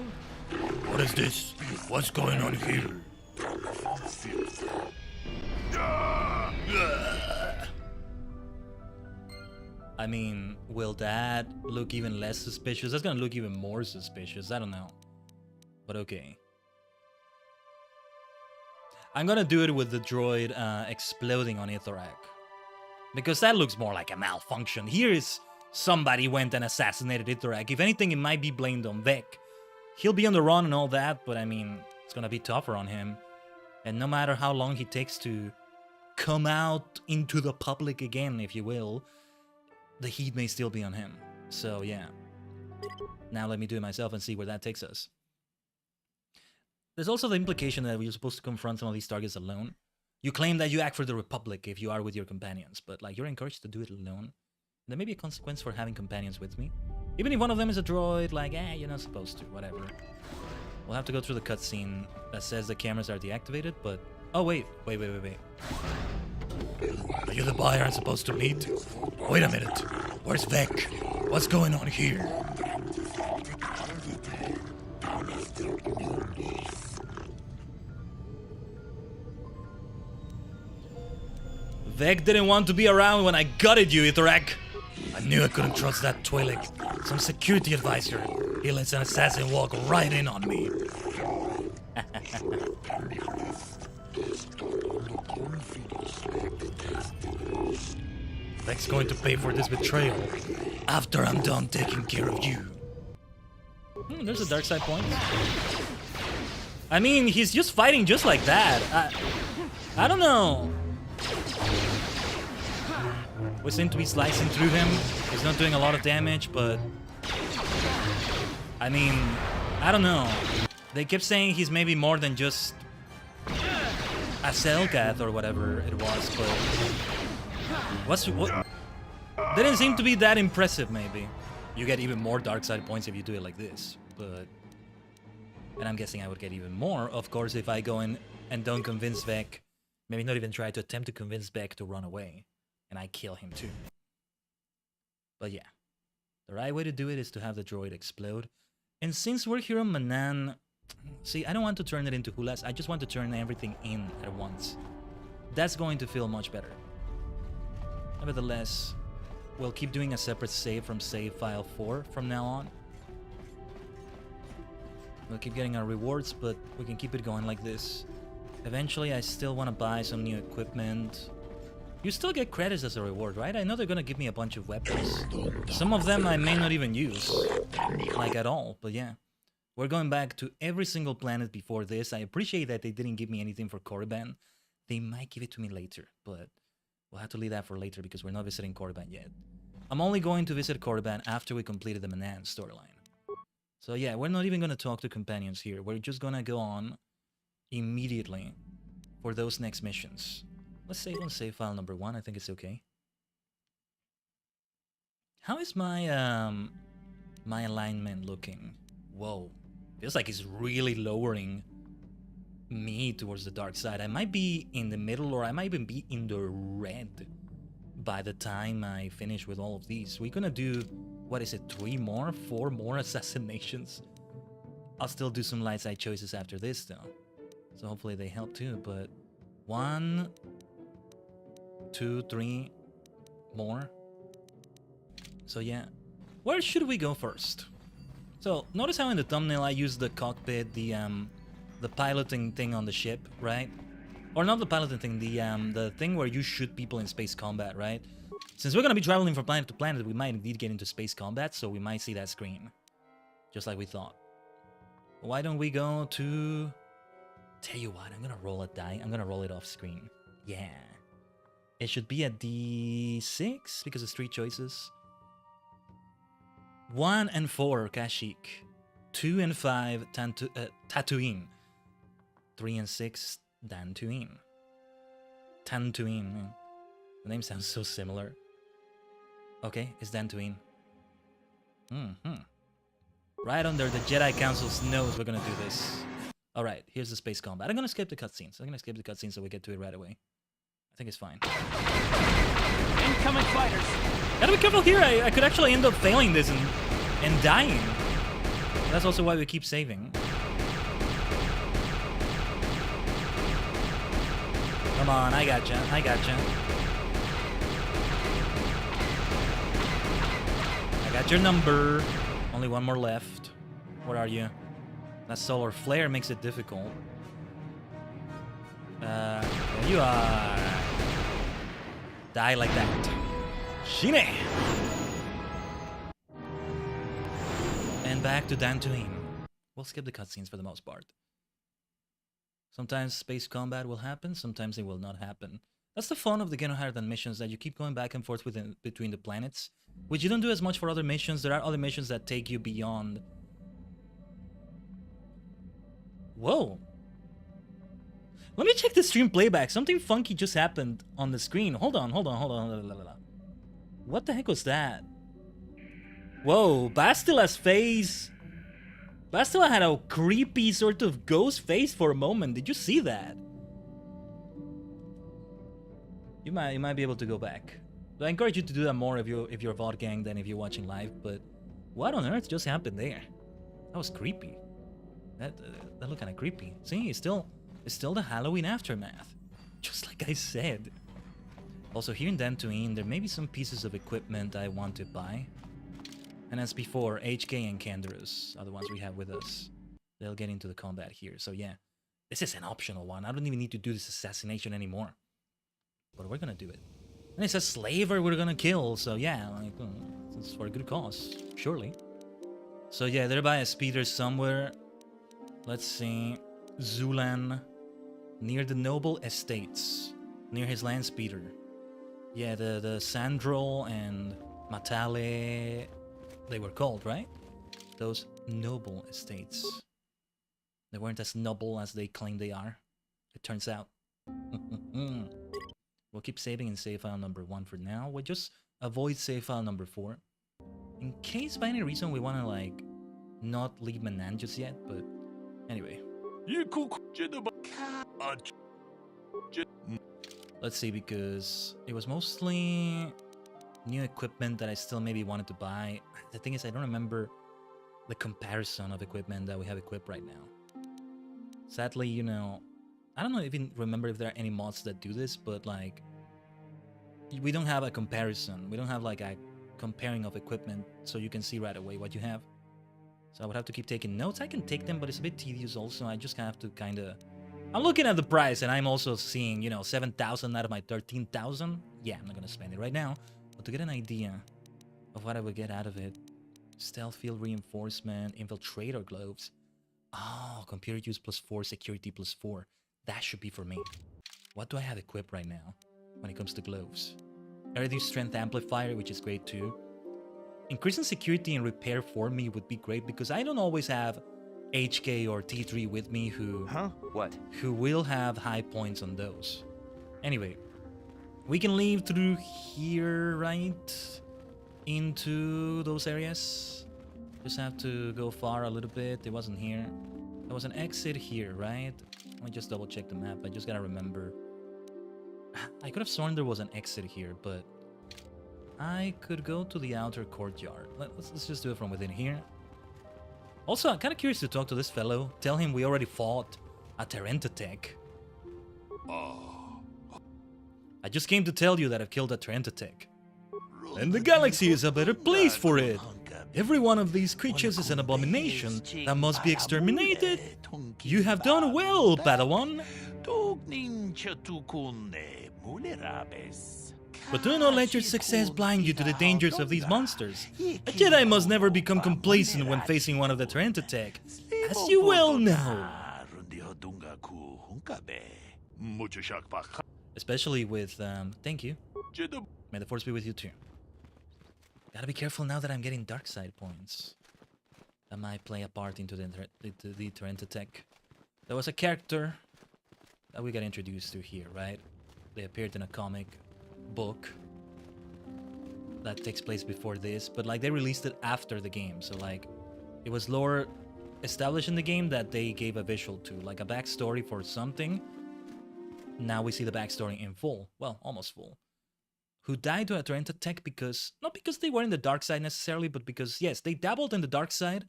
What is this? What's going on here? I mean, will that look even less suspicious? That's gonna look even more suspicious. I don't know. But okay. I'm gonna do it with the droid exploding on Ithorak. Because that looks more like a malfunction. Here is somebody went and assassinated Ithorak. If anything, it might be blamed on Vec. He'll be on the run and all that, but I mean, it's gonna be tougher on him. And no matter how long he takes to come out into the public again, if you will, the heat may still be on him. So yeah. Now let me do it myself and see where that takes us. There's also the implication that you're supposed to confront some of these targets alone. You claim that you act for the Republic if you are with your companions, but like you're encouraged to do it alone. There may be a consequence for having companions with me. Even if one of them is a droid, like, you're not supposed to, whatever. We'll have to go through the cutscene that says the cameras are deactivated, but... Oh, wait. Are you the buyer I'm supposed to meet? Wait a minute. Where's Vec? What's going on here? Vec didn't want to be around when I gutted you, Ithrak. I knew I couldn't trust that Twi'lek. Some security advisor. He lets an assassin walk right in on me. Vec's going to pay for this betrayal after I'm done taking care of you. There's a dark side point. I mean, he's just fighting just like that. I don't know. We seem to be slicing through him. He's not doing a lot of damage, but... I mean, I don't know. They kept saying he's maybe more than just a Cellcath or whatever it was, but... What? Didn't seem to be that impressive, maybe. You get even more dark side points if you do it like this, but... And I'm guessing I would get even more, of course, if I go in and don't convince Vec. Maybe not even try to attempt to convince Vec to run away. And I kill him too. But yeah. The right way to do it is to have the droid explode. And since we're here on Manan... See, I don't want to turn it into Hulas. I just want to turn everything in at once. That's going to feel much better. Nevertheless, we'll keep doing a separate save from save file 4 from now on. We'll keep getting our rewards, but we can keep it going like this. Eventually, I still want to buy some new equipment. You still get credits as a reward, right? I know they're gonna give me a bunch of weapons. Some of them I may not even use, like at all, but yeah. We're going back to every single planet before this. I appreciate that they didn't give me anything for Korriban. They might give it to me later, but we'll have to leave that for later because we're not visiting Korriban yet. I'm only going to visit Korriban after we completed the Manan storyline. So yeah, we're not even gonna talk to companions here. We're just gonna go on immediately for those next missions. Let's save on save file number 1. I think it's okay. How is my my alignment looking? Whoa, feels like it's really lowering me towards the dark side. I might be in the middle, or I might even be in the red by the time I finish with all of these. We're gonna do, what is it, 4 more assassinations? I'll still do some light side choices after this though, so hopefully they help too. But 1, 2, 3 more. So yeah, where should we go first? So notice how in the thumbnail I used the cockpit, the piloting thing on the ship, right? Or not the piloting thing, the thing where you shoot people in space combat, right? Since we're gonna be traveling from planet to planet, we might indeed get into space combat, so we might see that screen, just like we thought. Why don't we go to? Tell you what, I'm gonna roll a die. I'm gonna roll it off screen. Yeah. It should be a D6 because it's 3 choices. 1 and 4, Kashyyyk. 2 and 5, Tatooine. 3 and 6, Dantooine. Dantooine, man. The name sounds so similar. Okay, it's Dantooine. Right under the Jedi Council's nose, we're gonna do this. Alright, here's the space combat. I'm gonna skip the cutscenes. So we get to it right away. I think it's fine. Incoming fighters. Gotta be careful here. I could actually end up failing this and dying. That's also why we keep saving. Come on, I gotcha. I got your number. Only 1 more left. Where are you? That solar flare makes it difficult. There you are. Die like that. Shine! And back to Dantooine. We'll skip the cutscenes for the most part. Sometimes space combat will happen, sometimes it will not happen. That's the fun of the Genohardan missions, that you keep going back and forth between the planets, which you don't do as much for other missions. There are other missions that take you beyond Whoa. Let me check the stream playback. Something funky just happened on the screen. Hold on. What the heck was that? Whoa, Bastila's face. Bastila had a creepy sort of ghost face for a moment. Did you see that? You might be able to go back. So I encourage you to do that more if you're VOD gang than if you're watching live. But what on earth just happened there? That was creepy. That looked kind of creepy. See, it's still the Halloween aftermath, just like I said. Also, here in Dantooine, there may be some pieces of equipment I want to buy. And as before, HK and Canderous are the ones we have with us. They'll get into the combat here. So yeah, this is an optional one. I don't even need to do this assassination anymore. But we're gonna do it. And it's a slaver we're gonna kill. So yeah, like, it's for a good cause, surely. So yeah, they're by a speeder somewhere. Let's see. Zulan, near the Noble Estates, near his land speeder. Yeah, the Sandrol and Matale, they were called, right? Those Noble Estates. They weren't as noble as they claim they are, it turns out. We'll keep saving in save file number 1 for now. We'll just avoid save file number 4. In case by any reason we want to, like, not leave Manan just yet, but anyway. Let's see, because it was mostly new equipment that I still maybe wanted to buy. The thing is, I don't remember the comparison of equipment that we have equipped right now. Sadly, you know, I don't even remember if there are any mods that do this, but like, we don't have a comparison. We don't have like a comparing of equipment, so you can see right away what you have. So I would have to keep taking notes. I can take them, but it's a bit tedious also. I just have to kind of... I'm looking at the price, and I'm also seeing, you know, 7,000 out of my 13,000. Yeah, I'm not going to spend it right now. But to get an idea of what I would get out of it. Stealth field reinforcement, infiltrator gloves. Oh, computer use +4, security +4. That should be for me. What do I have equipped right now when it comes to gloves? I reduce strength amplifier, which is great too. Increasing security and repair for me would be great because I don't always have HK or T3 with me who will have high points on those. Anyway, we can leave through here, right? Into those areas. Just have to go far a little bit. It wasn't here. There was an exit here, right? Let me just double check the map. I just gotta remember. I could have sworn there was an exit here, but I could go to the outer courtyard. Let's just do it from within here. Also, I'm kind of curious to talk to this fellow. Tell him we already fought a Terentatek. I just came to tell you that I've killed a Terentatek. And the galaxy is a better place for it. Every one of these creatures is an abomination that must be exterminated. You have done well, Padawan. But do not let your success blind you to the dangers of these monsters. A Jedi must never become complacent when facing one of the Terentatek, as you well know. Especially with, thank you. May the Force be with you too. Gotta be careful now that I'm getting dark side points. That might play a part into the Terentatek. There was a character that we got introduced to here, right? They appeared in a comic book that takes place before this, but like they released it after the game, so like it was lore established in the game that they gave a visual to, like a backstory for something. Now we see the backstory in full, well, almost full. Who died to a Terentatek because, not because they were in the dark side necessarily, but because, yes, they dabbled in the dark side,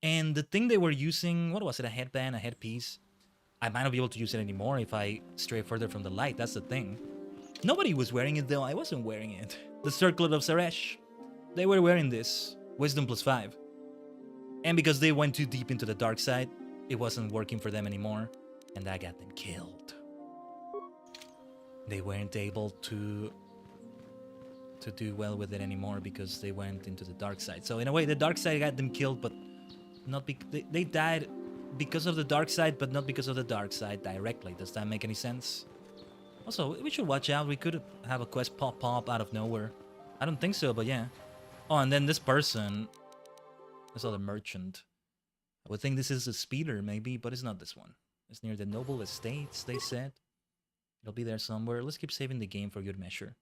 and the thing they were using, what was it, a headband, a headpiece? I might not be able to use it anymore if I stray further from the light, that's the thing. Nobody was wearing it though, I wasn't wearing it. The Circlet of Saresh, they were wearing this, Wisdom +5. And because they went too deep into the dark side, it wasn't working for them anymore, and that got them killed. They weren't able to do well with it anymore because they went into the dark side. So in a way, the dark side got them killed, but not they died because of the dark side, but not because of the dark side directly. Does that make any sense? Also, we should watch out. We could have a quest pop out of nowhere. I don't think so, but yeah. Oh, and then this person, this other merchant, would think this is a speeder, maybe, but it's not this one. It's near the Noble Estates, they said. It'll be there somewhere. Let's keep saving the game for good measure.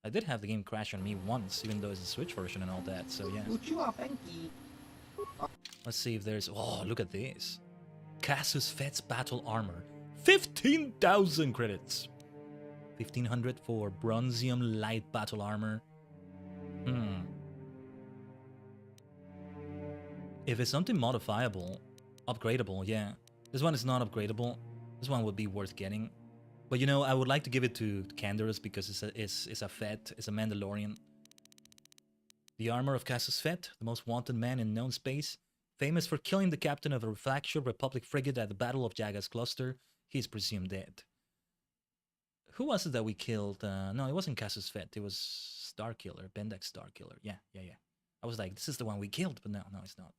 I did have the game crash on me once, even though it's a Switch version and all that, so yeah. Let's see if there's... Oh, look at this. Casus Fet's Battle Armor. 15,000 credits. 1,500 for Bronzium Light Battle Armor. If it's something modifiable, upgradable, yeah. This one is not upgradable. This one would be worth getting. But you know, I would like to give it to Canderous because it's a Fett, it's a Mandalorian. The armor of Casus Fett, the most wanted man in known space, famous for killing the captain of a fractured Republic frigate at the Battle of Jaga's Cluster, he is presumed dead. Who was it that we killed? No, it wasn't Casus Fett, it was Starkiller, Bendex Starkiller. Yeah. I was like, this is the one we killed, but no, it's not.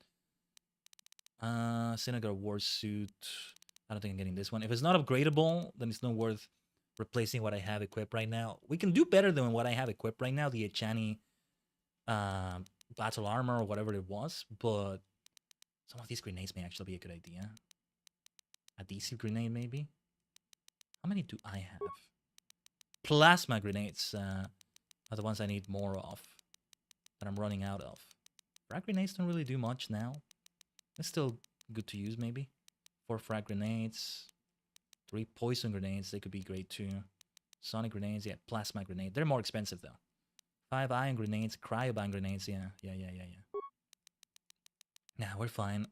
Synagogue War Suit. I don't think I'm getting this one. If it's not upgradable, then it's not worth replacing what I have equipped right now. We can do better than what I have equipped right now, the Echani Battle Armor or whatever it was, but some of these grenades may actually be a good idea. Adhesive grenade, maybe? How many do I have? Plasma grenades are the ones I need more of, that I'm running out of. Frag grenades don't really do much now. It's still good to use, maybe. 4 frag grenades. 3 poison grenades, they could be great too. Sonic grenades, yeah, plasma grenade. They're more expensive though. 5 ion grenades, cryoban grenades, yeah. Nah, we're fine.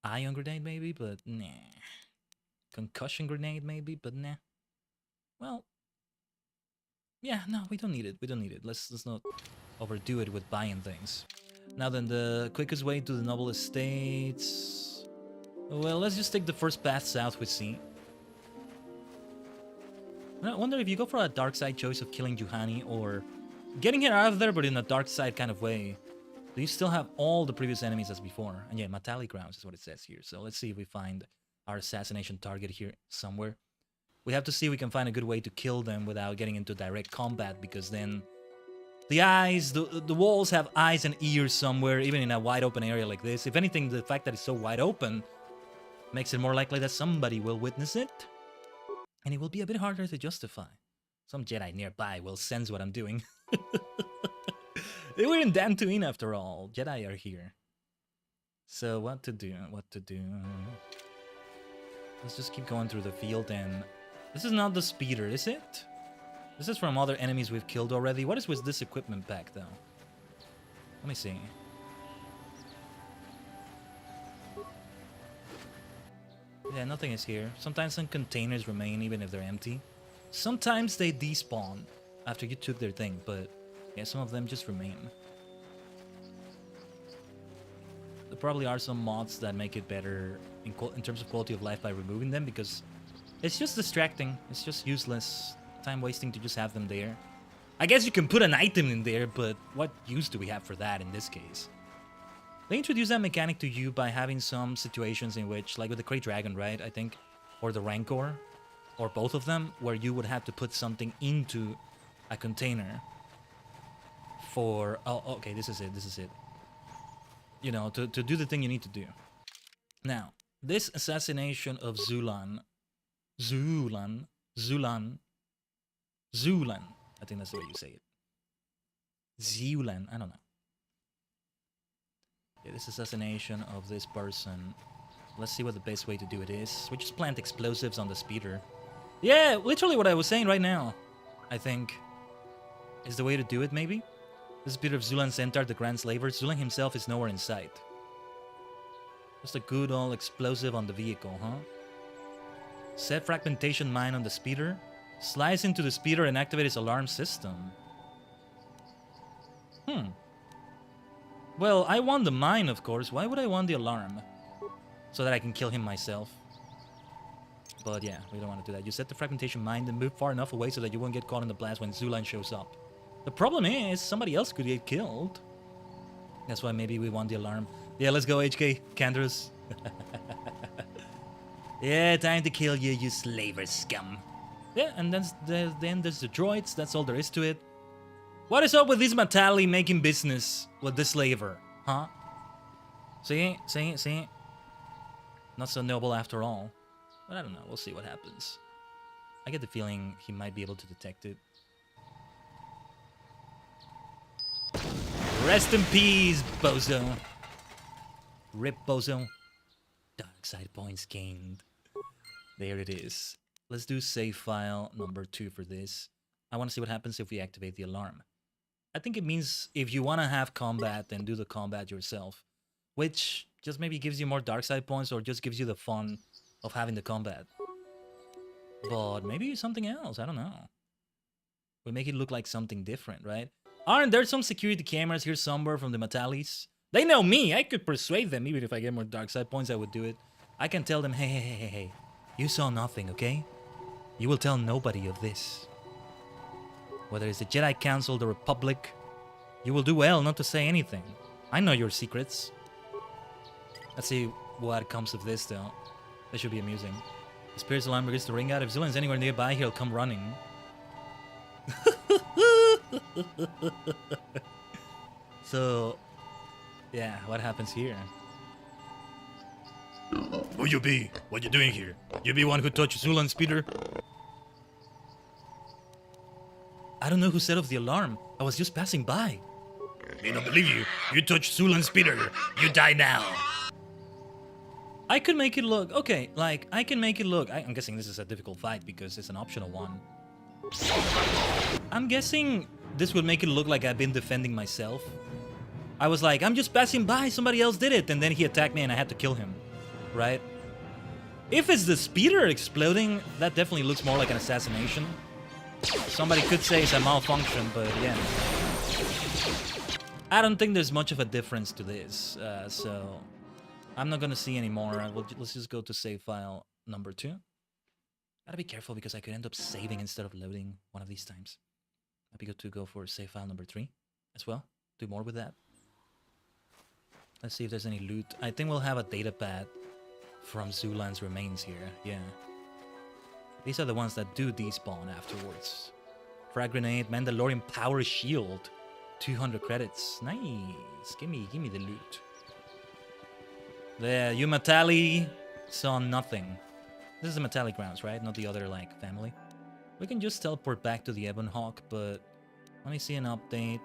Ion grenade maybe, but nah. Concussion grenade maybe, but nah. Well, yeah, no, we don't need it. Let's not overdo it with buying things. Now then, the quickest way to the Noble Estates... Well, let's just take the first path south we see. I wonder if you go for a dark side choice of killing Juhani or getting her out of there but in a dark side kind of way. Do you still have all the previous enemies as before? And yeah, metallic grounds is what it says here. So let's see if we find our assassination target here somewhere. We have to see if we can find a good way to kill them without getting into direct combat, because then the eyes, the walls have eyes and ears somewhere, even in a wide open area like this. If anything, the fact that it's so wide open makes it more likely that somebody will witness it. And it will be a bit harder to justify. Some Jedi nearby will sense what I'm doing. They were in Dantooine after all. Jedi are here. So what to do? Let's just keep going through the field, and... This is not the speeder, is it? This is from other enemies we've killed already. What is with this equipment pack, though? Let me see. Yeah, nothing is here. Sometimes some containers remain even if they're empty. Sometimes they despawn after you took their thing, but yeah, some of them just remain. There probably are some mods that make it better in terms of quality of life by removing them, because it's just distracting. It's just useless. Time wasting to just have them there. I guess you can put an item in there, but what use do we have for that in this case? They introduce that mechanic to you by having some situations in which, like with the Krayt Dragon, right, I think, or the Rancor, or both of them, where you would have to put something into a container for... Oh, okay, this is it. You know, to do the thing you need to do. Now, this assassination of Zulan, I think that's the way you say it. Zulan, I don't know. Yeah, this assassination of this person. Let's see what the best way to do it is. We just plant explosives on the speeder. Yeah, literally what I was saying right now, I think, is the way to do it, maybe? The speeder of Zulan Centaur, the Grand Slaver. Zulan himself is nowhere in sight. Just a good old explosive on the vehicle, huh? Set fragmentation mine on the speeder. Slice into the speeder and activate its alarm system. Well, I want the mine, of course. Why would I want the alarm? So that I can kill him myself. But yeah, we don't want to do that. You set the fragmentation mine, then move far enough away so that you won't get caught in the blast when Zulan shows up. The problem is, somebody else could get killed. That's why maybe we want the alarm. Yeah, let's go, HK. Canderous. Yeah, time to kill you, you slaver scum. Yeah, and then there's the droids. That's all there is to it. What is up with this Matali making business with the slaver? Huh? See? Not so noble after all. But I don't know, we'll see what happens. I get the feeling he might be able to detect it. Rest in peace, bozo. Rip, bozo. Dark side points gained. There it is. Let's do save file number 2 for this. I want to see what happens if we activate the alarm. I think it means if you want to have combat, then do the combat yourself. Which just maybe gives you more dark side points or just gives you the fun of having the combat. But maybe something else, I don't know. We make it look like something different, right? Aren't there some security cameras here somewhere from the Metalis? They know me, I could persuade them. Even if I get more dark side points, I would do it. I can tell them, hey, you saw nothing, okay? You will tell nobody of this. Whether it's the Jedi Council, the Republic, you will do well not to say anything. I know your secrets. Let's see what comes of this, though. That should be amusing. The spirit's alarm begins to ring out. If Zulan's anywhere nearby, he'll come running. So, yeah, what happens here? Who you be? What you doing here? You be one who touched Zulan's speeder? I don't know who set off the alarm. I was just passing by. Me don't believe you. You touched Zulan's speeder. You die now. I could make it look... Okay, like, I can make it look... I'm guessing this is a difficult fight because it's an optional one. I'm guessing this would make it look like I've been defending myself. I was like, I'm just passing by, somebody else did it, and then he attacked me and I had to kill him. Right? If it's the speeder exploding, that definitely looks more like an assassination. Somebody could say it's a malfunction, but again... I don't think there's much of a difference to this, so... I'm not gonna see anymore. Let's just go to save file number 2. Gotta be careful because I could end up saving instead of loading one of these times. Might be good to go for save file number 3 as well. Do more with that. Let's see if there's any loot. I think we'll have a data pad from Zulan's remains here. Yeah. These are the ones that do despawn afterwards. Frag grenade, Mandalorian power shield. 200 credits. Nice. Give me the loot. The Umatali saw nothing. This is the Metallic grounds, right? Not the other, like, family. We can just teleport back to the Ebon Hawk, but let me see an update.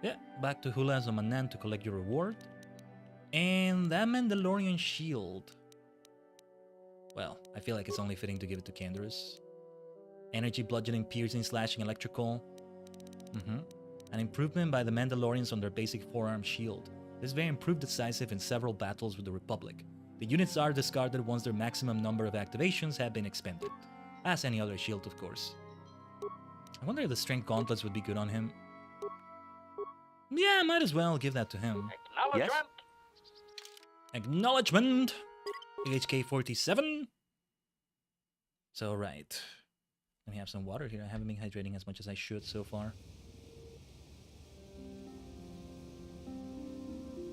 Yeah, back to Hula's on Manan to collect your reward. And that Mandalorian shield. Well, I feel like it's only fitting to give it to Canderous. Energy, bludgeoning, piercing, slashing, electrical. An improvement by the Mandalorians on their basic forearm shield. This very improved decisive in several battles with the Republic. The units are discarded once their maximum number of activations have been expended. As any other shield, of course. I wonder if the strength gauntlets would be good on him. Yeah, might as well give that to him. Acknowledgement. Yes. Acknowledgement. HK 47. So, right. Let me have some water here. I haven't been hydrating as much as I should so far.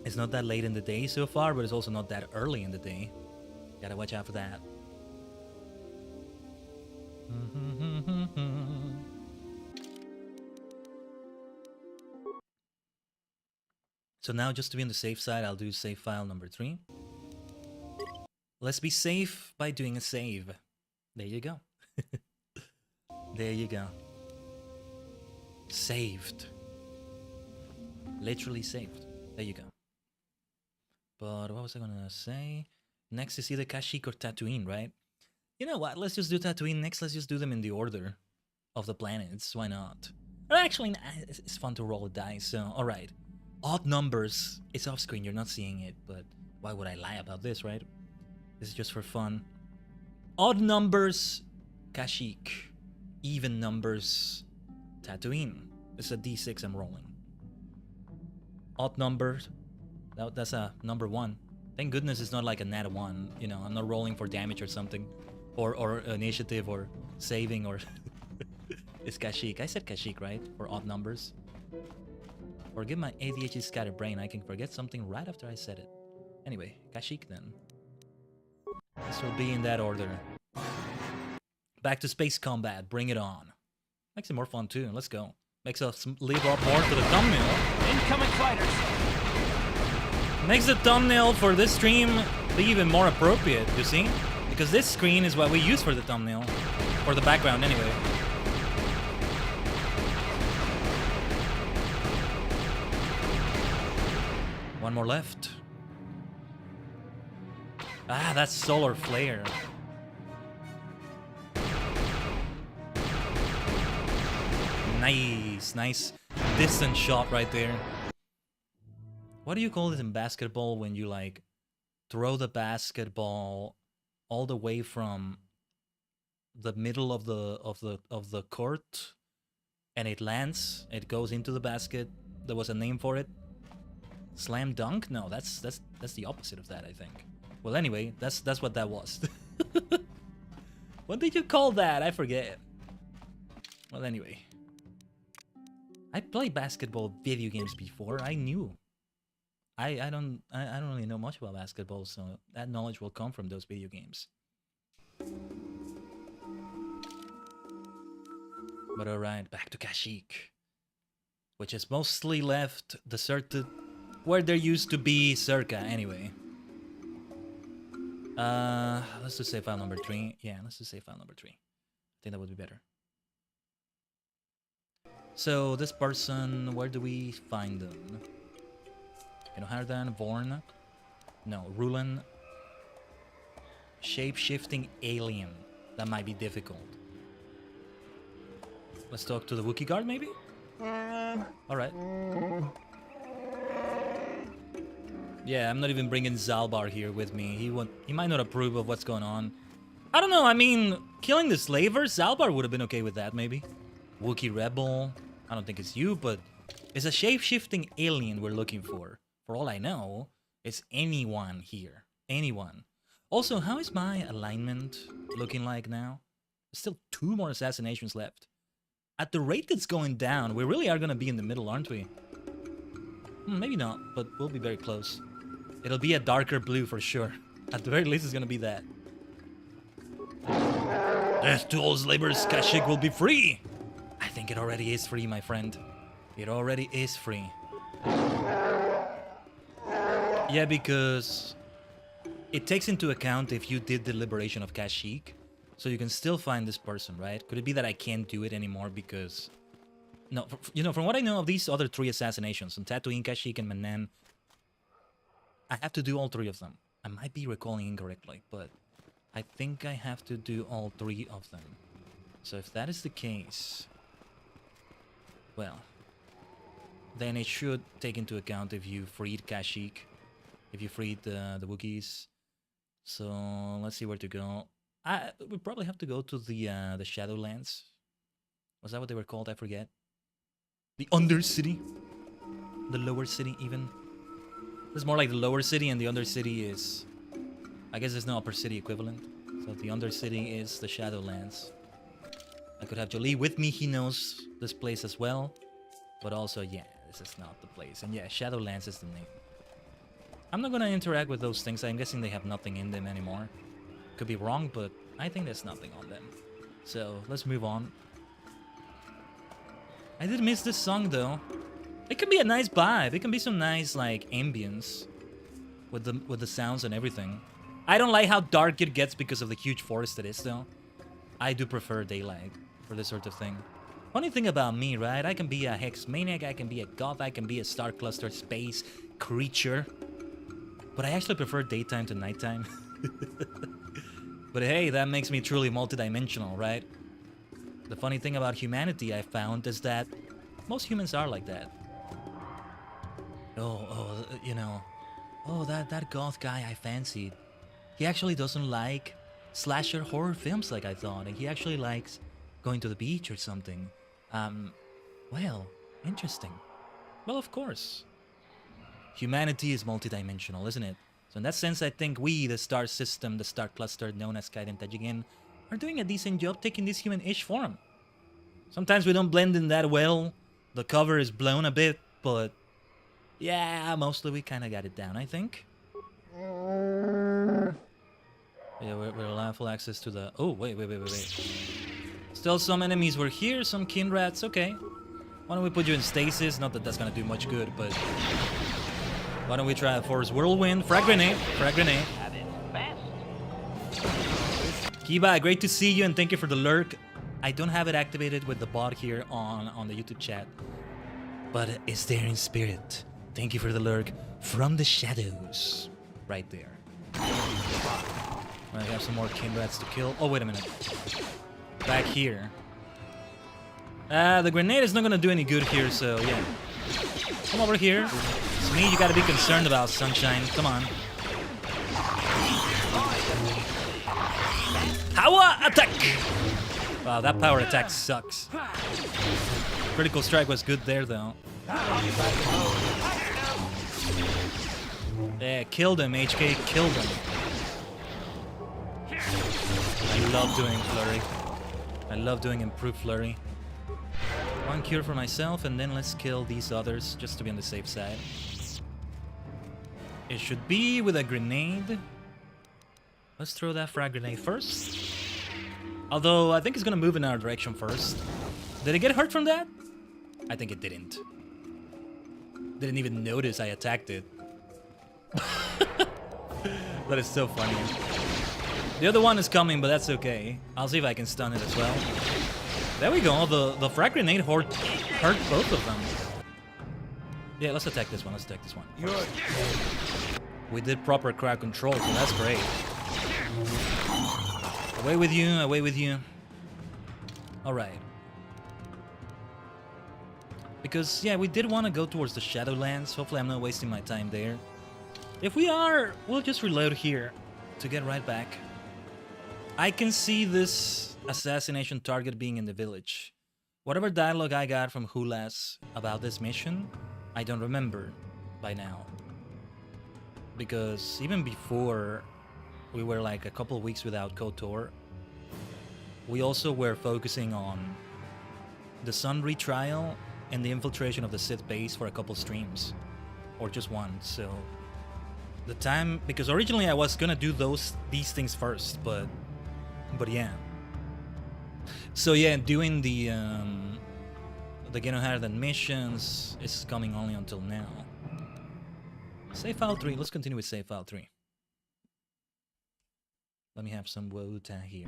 It's not that late in the day so far, but it's also not that early in the day. Gotta watch out for that. So now, just to be on the safe side, I'll do save file number 3. Let's be safe by doing a save. There you go. There you go. Saved. Literally saved. There you go. But what was I gonna say? Next is either Kashyyyk or Tatooine, right? You know what? Let's just do Tatooine next. Let's just do them in the order of the planets. Why not? Or actually, it's fun to roll a dice, so alright. Odd numbers. It's off screen, you're not seeing it, but why would I lie about this, right? This is just for fun. Odd numbers, Kashyyyk. Even numbers, Tatooine. This is a D6 I'm rolling. Odd numbers. That's a number 1. Thank goodness it's not like a nat 1. You know, I'm not rolling for damage or something. Or initiative or saving or... It's Kashyyyk. I said Kashyyyk, right? For odd numbers. Forgive my ADHD scattered brain. I can forget something right after I said it. Anyway, Kashyyyk then. This will be in that order. Back to space combat. Bring it on. Makes it more fun too. Let's go. Makes us live up more to the thumbnail. Incoming fighters. Makes the thumbnail for this stream be even more appropriate, you see? Because this screen is what we use for the thumbnail. Or the background, anyway. One more left. Ah, that's solar flare. Nice, nice distant shot right there. What do you call it in basketball when you like throw the basketball all the way from the middle of the court and it lands, it goes into the basket? There was a name for it. Slam dunk? No, that's the opposite of that, I think. Well, anyway, that's what that was. What did you call that? I forget. Well, anyway. I played basketball video games before. I knew. I don't really know much about basketball, so that knowledge will come from those video games. But alright, back to Kashyyyk, which is mostly left deserted, where there used to be Circa anyway. Let's just say file number 3. Yeah, let's just say file number 3. I think that would be better. So this person, where do we find them? Hardan, Vorn? No, Rulan. Shape-shifting alien. That might be difficult. Let's talk to the Wookiee guard, maybe? Alright. Yeah, I'm not even bringing Zalbar here with me. He might not approve of what's going on. I don't know, I mean, killing the slavers? Zalbar would have been okay with that, maybe. Wookiee rebel. I don't think it's you, but it's a shape-shifting alien we're looking for. For all I know, it's anyone here. Anyone. Also, how is my alignment looking like now? There's still 2 more assassinations left. At the rate that's going down, we really are going to be in the middle, aren't we? Maybe not, but we'll be very close. It'll be a darker blue for sure. At the very least, it's going to be that. Death to all slavers, Kashyyyk will be free! I think it already is free, my friend. It already is free. Yeah, because it takes into account if you did the liberation of Kashyyyk, so you can still find this person, right? Could it be that I can't do it anymore because... No, from what I know of these other 3 assassinations, on Tatooine, Kashyyyk, and Mannan, I have to do all 3 of them. I might be recalling incorrectly, but I think I have to do all 3 of them. So if that is the case... Well... Then it should take into account if you freed Kashyyyk. If you freed the Wookiees. So let's see where to go. We probably have to go to the Shadowlands. Was that what they were called? I forget. The Undercity. The Lower City, even. It's more like the Lower City, and the Undercity is... I guess there's no Upper City equivalent. So the Undercity is the Shadowlands. I could have Jolie with me. He knows this place as well. But also, yeah, this is not the place. And yeah, Shadowlands is the name. I'm not gonna interact with those things. I'm guessing they have nothing in them anymore. Could be wrong, but I think there's nothing on them. So, let's move on. I did miss this song, though. It can be a nice vibe. It can be some nice, like, ambience. With the sounds and everything. I don't like how dark it gets because of the huge forest it is, though. I do prefer daylight for this sort of thing. Funny thing about me, right? I can be a Hex Maniac, I can be a Goth, I can be a Star Cluster Space creature. But I actually prefer daytime to nighttime. But hey, that makes me truly multidimensional, right? The funny thing about humanity I found is that most humans are like that. That Goth guy I fancied. He actually doesn't like slasher horror films like I thought, and he actually likes going to the beach or something. Well, interesting. Well, of course. Humanity is multidimensional, isn't it? So in that sense, I think we, the star system, the star cluster known as Khaiden Tajigen, are doing a decent job taking this human-ish form. Sometimes we don't blend in that well. The cover is blown a bit, but yeah, mostly we kind of got it down, I think. Yeah, we're allowed full access to the... Oh, wait. Still some enemies were here, some kin rats, okay. Why don't we put you in stasis? Not that that's gonna do much good, but... Why don't we try a Force Whirlwind? Frag grenade. Kiba, great to see you and thank you for the lurk. I don't have it activated with the bot here on the YouTube chat, but it's there in spirit. Thank you for the lurk from the shadows. Right there. I have some more Kimbrats to kill. Oh, wait a minute. Back here. The grenade is not gonna do any good here, so yeah. Come over here. It's me you gotta be concerned about, Sunshine. Come on. Power attack! Wow, that power attack sucks. Critical strike was good there, though. Yeah, killed him, HK, killed him. I love doing flurry. I love doing improved flurry. One cure for myself, and then let's kill these others, just to be on the safe side. It should be with a grenade. Let's throw that frag grenade first. Although, I think it's gonna move in our direction first. Did it get hurt from that? I think it didn't. Didn't even notice I attacked it. That is so funny. The other one is coming, but that's okay. I'll see if I can stun it as well. There we go. The frag grenade hurt both of them. Yeah, let's attack this one. Let's attack this one. We did proper crowd control, so that's great. Away with you, away with you. Alright. Because, yeah, we did want to go towards the Shadowlands. Hopefully I'm not wasting my time there. If we are, we'll just reload here to get right back. I can see this assassination target being in the village. Whatever dialogue I got from Hulas about this mission, I don't remember by now. Because even before we were like a couple weeks without KOTOR, we also were focusing on the Sun retrial and the infiltration of the Sith base for a couple streams. Or just one, so... The time... Because originally I was gonna do these things first, but yeah. So yeah, doing the Genoharden missions is coming only until now. Save file 3. Let's continue with save file 3. Let me have some Wota here.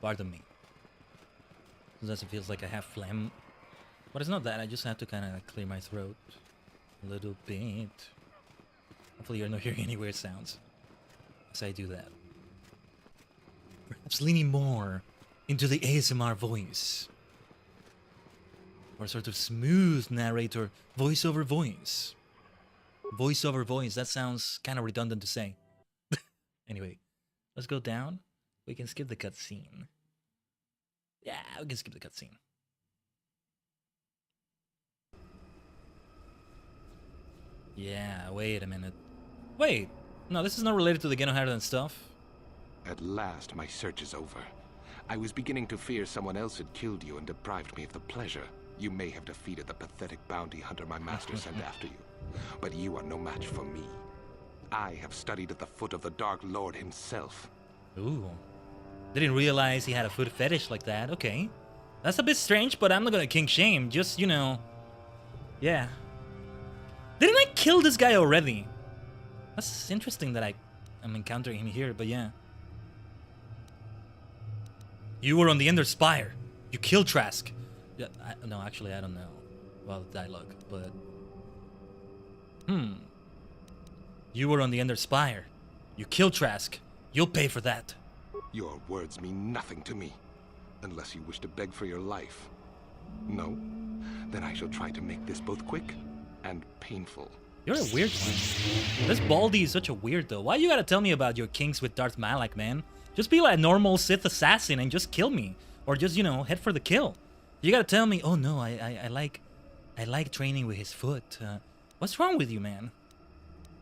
Pardon me. Sometimes it feels like I have phlegm. But it's not that, I just have to kind of clear my throat a little bit. Hopefully you're not hearing any weird sounds as I do that. Perhaps leaning more into the ASMR voice. Or sort of smooth narrator, voice-over voice. Voice-over voice, that sounds kind of redundant to say. Anyway, let's go down. We can skip the cutscene. Yeah, we can skip the cutscene. Yeah, wait a minute. Wait, no, this is not related to the Genoharden stuff. At last, my search is over. I was beginning to fear someone else had killed you and deprived me of the pleasure. You may have defeated the pathetic bounty hunter my master sent after you, but you are no match for me. I have studied at the foot of the Dark Lord himself. Ooh. Didn't realize he had a foot fetish like that. Okay. That's a bit strange, but I'm not gonna kink shame. Just, you know... Yeah. Didn't I kill this guy already? That's interesting that I'm encountering him here, but yeah. You were on the Ender Spire. You killed Trask. Yeah, no, actually, I don't know about the dialogue, but... You were on the Ender Spire. You killed Trask. You'll pay for that. Your words mean nothing to me, unless you wish to beg for your life. No? Then I shall try to make this both quick and painful. You're a weird one. This Baldy is such a weirdo. Why you gotta tell me about your kinks with Darth Malak, man? Just be like a normal Sith assassin and just kill me. Or just, you know, head for the kill. You gotta tell me, oh no, I like training with his foot. What's wrong with you, man?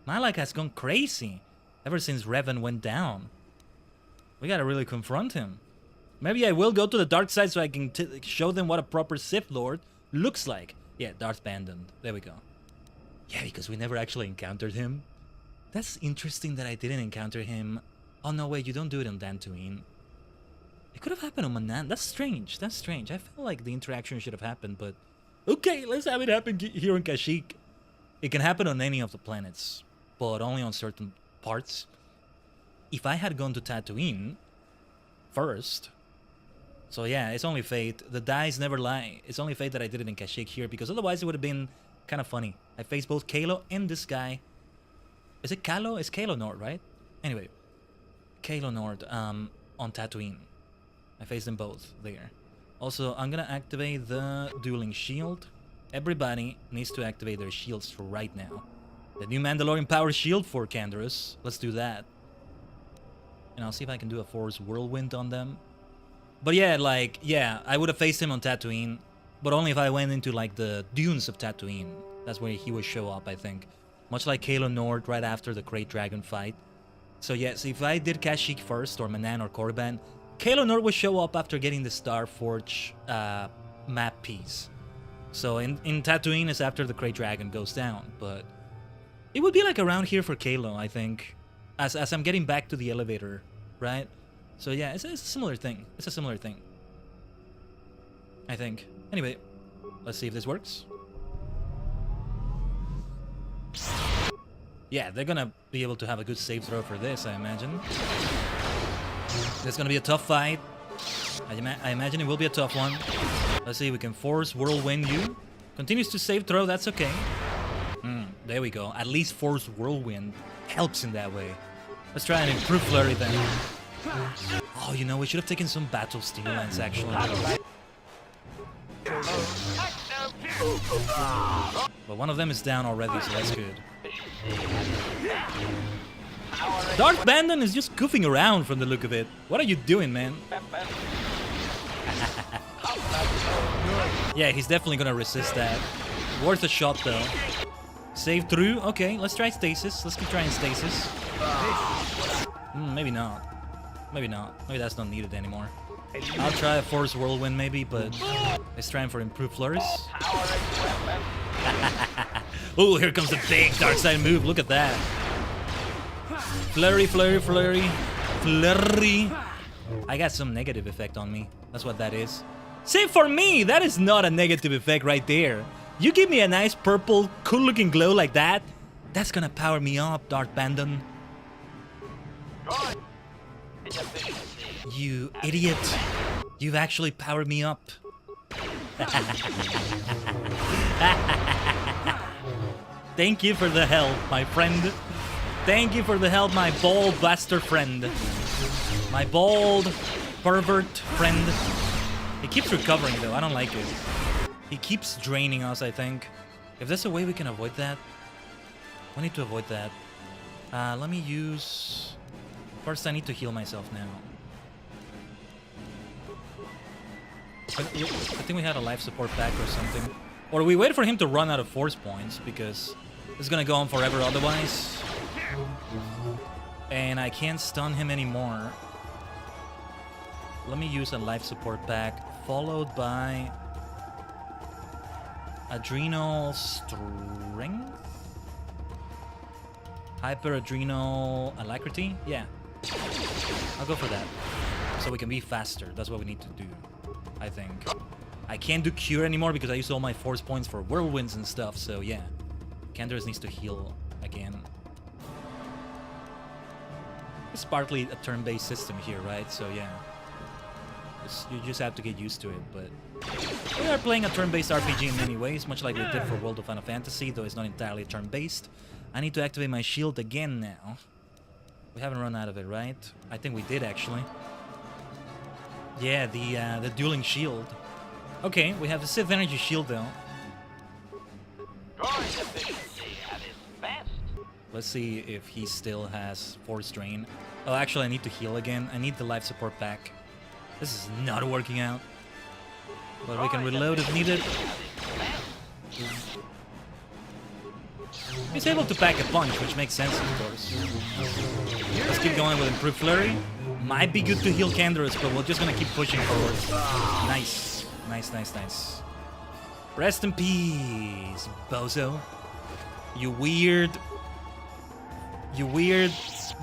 Malak has gone crazy ever since Revan went down. We gotta really confront him. Maybe I will go to the dark side so I can show them what a proper Sith Lord looks like. Yeah, Darth Bandon. There we go. Yeah, because we never actually encountered him. That's interesting that I didn't encounter him. Oh no, wait, you don't do it on Dantooine. It could have happened on Manan. That's strange. That's strange. I feel like the interaction should have happened, but Okay, let's have it happen here in Kashyyyk. It can happen on any of the planets, but only on certain parts. If I had gone to Tatooine first, so yeah, it's only fate. The dice never lie. It's only fate that I did it in Kashyyyk here, because otherwise it would have been kind of funny. I faced both Kalo and this guy. Is it Kalo? It's Kalo Nord, right? Anyway, Kalo Nord on Tatooine. I faced them both there. Also, I'm gonna activate the dueling shield. Everybody needs to activate their shields right now. The new Mandalorian power shield for Canderous. Let's do that. And I'll see if I can do a Force Whirlwind on them. But yeah, like, yeah, I would have faced him on Tatooine, but only if I went into, like, the dunes of Tatooine. That's where he would show up, I think. Much like Kalo Nord right after the Great Dragon fight. So yes, if I did Kashyyyk first, or Manan or Korriban, Kalo Nord would show up after getting the Starforge map piece. So in Tatooine is after the Great Dragon goes down, but it would be like around here for Kalo, I think. As I'm getting back to the elevator, right? So yeah, it's a similar thing. It's a similar thing, I think. Anyway, let's see if this works. Yeah, they're gonna be able to have a good save throw for this, I imagine. It's gonna be a tough fight. I imagine it will be a tough one. Let's see if we can Force Whirlwind you. Continues to save throw, that's okay. There we go. At least Force Whirlwind helps in that way. Let's try and improve Flurry then. Oh, you know, we should have taken some Battle Steel Lance actually. But one of them is down already, so that's good. Darth Bandon is just goofing around from the look of it. What are you doing, man? Yeah, he's definitely gonna resist that. Worth a shot, though. Save through. Okay, let's try stasis. Let's keep trying stasis. Maybe not. Maybe not. Maybe that's not needed anymore. I'll try a Force Whirlwind maybe, but let's try for improved flurries. Oh, here comes the big dark side move. Look at that. Flurry, flurry, flurry. Flurry. I got some negative effect on me. That's what that is. Save for me! That is not a negative effect right there. You give me a nice purple, cool-looking glow like that, that's gonna power me up, Darth Bandon. You idiot. You've actually powered me up. Thank you for the help, my friend. Thank you for the help, my bald blaster friend. My bald pervert friend. He keeps recovering though, I don't like it. He keeps draining us, I think. If there's a way we can avoid that, we need to avoid that. Let me use... First I need to heal myself now. I think we had a life support pack or something. Or we wait for him to run out of force points, because it's gonna go on forever otherwise. And I can't stun him anymore. Let me use a life support pack, followed by Adrenal Strength? Hyper Adrenal Alacrity? Yeah. I'll go for that. So we can be faster. That's what we need to do, I think. I can't do Cure anymore because I used all my force points for whirlwinds and stuff, so yeah. Canderous needs to heal again. It's partly a turn-based system here, right? So yeah. You just have to get used to it, but... We are playing a turn-based RPG in many ways, much like we did for World of Final Fantasy, though it's not entirely turn-based. I need to activate my shield again now. We haven't run out of it, right? I think we did, actually. Yeah, the dueling shield. Okay, we have the Sith Energy Shield, though. Let's see if he still has Force Drain. Oh, actually, I need to heal again. I need the life support pack. This is not working out. But we can reload if needed. He's able to pack a punch, which makes sense, of course. Let's keep going with Improved Flurry. Might be good to heal Canderous, but we're just gonna keep pushing forward. Nice. Nice, nice, nice. Rest in peace, bozo. You weird,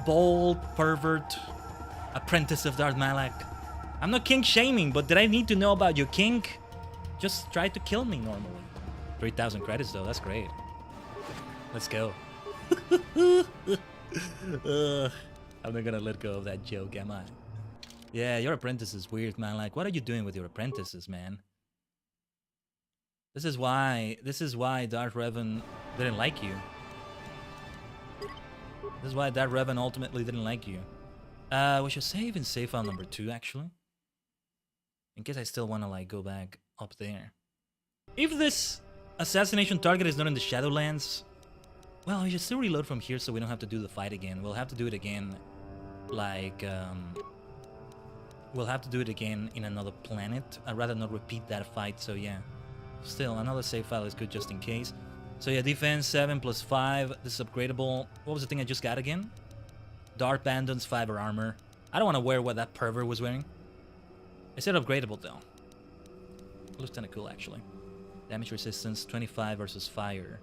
bold, pervert, apprentice of Darth Malak. I'm not kink shaming, but did I need to know about your kink? Just try to kill me normally. 3,000 credits though, that's great. Let's go. I'm not gonna let go of that joke, am I? Yeah, your apprentice is weird, man. Like, what are you doing with your apprentices, man? This is why Darth Revan didn't like you. This is why Darth Revan ultimately didn't like you. We should save in save file number 2, actually. In case I still want to, like, go back up there. If this assassination target is not in the Shadowlands, well, we should still reload from here so we don't have to do the fight again. We'll have to do it again, like, we'll have to do it again in another planet. I'd rather not repeat that fight, so yeah. Still, another save file is good just in case. So yeah, defense 7 plus 5. This is upgradable. What was the thing I just got again? Dark Bandits, fiber armor. I don't want to wear what that pervert was wearing. It's not upgradable though. It looks kind of cool actually. Damage resistance 25 versus fire.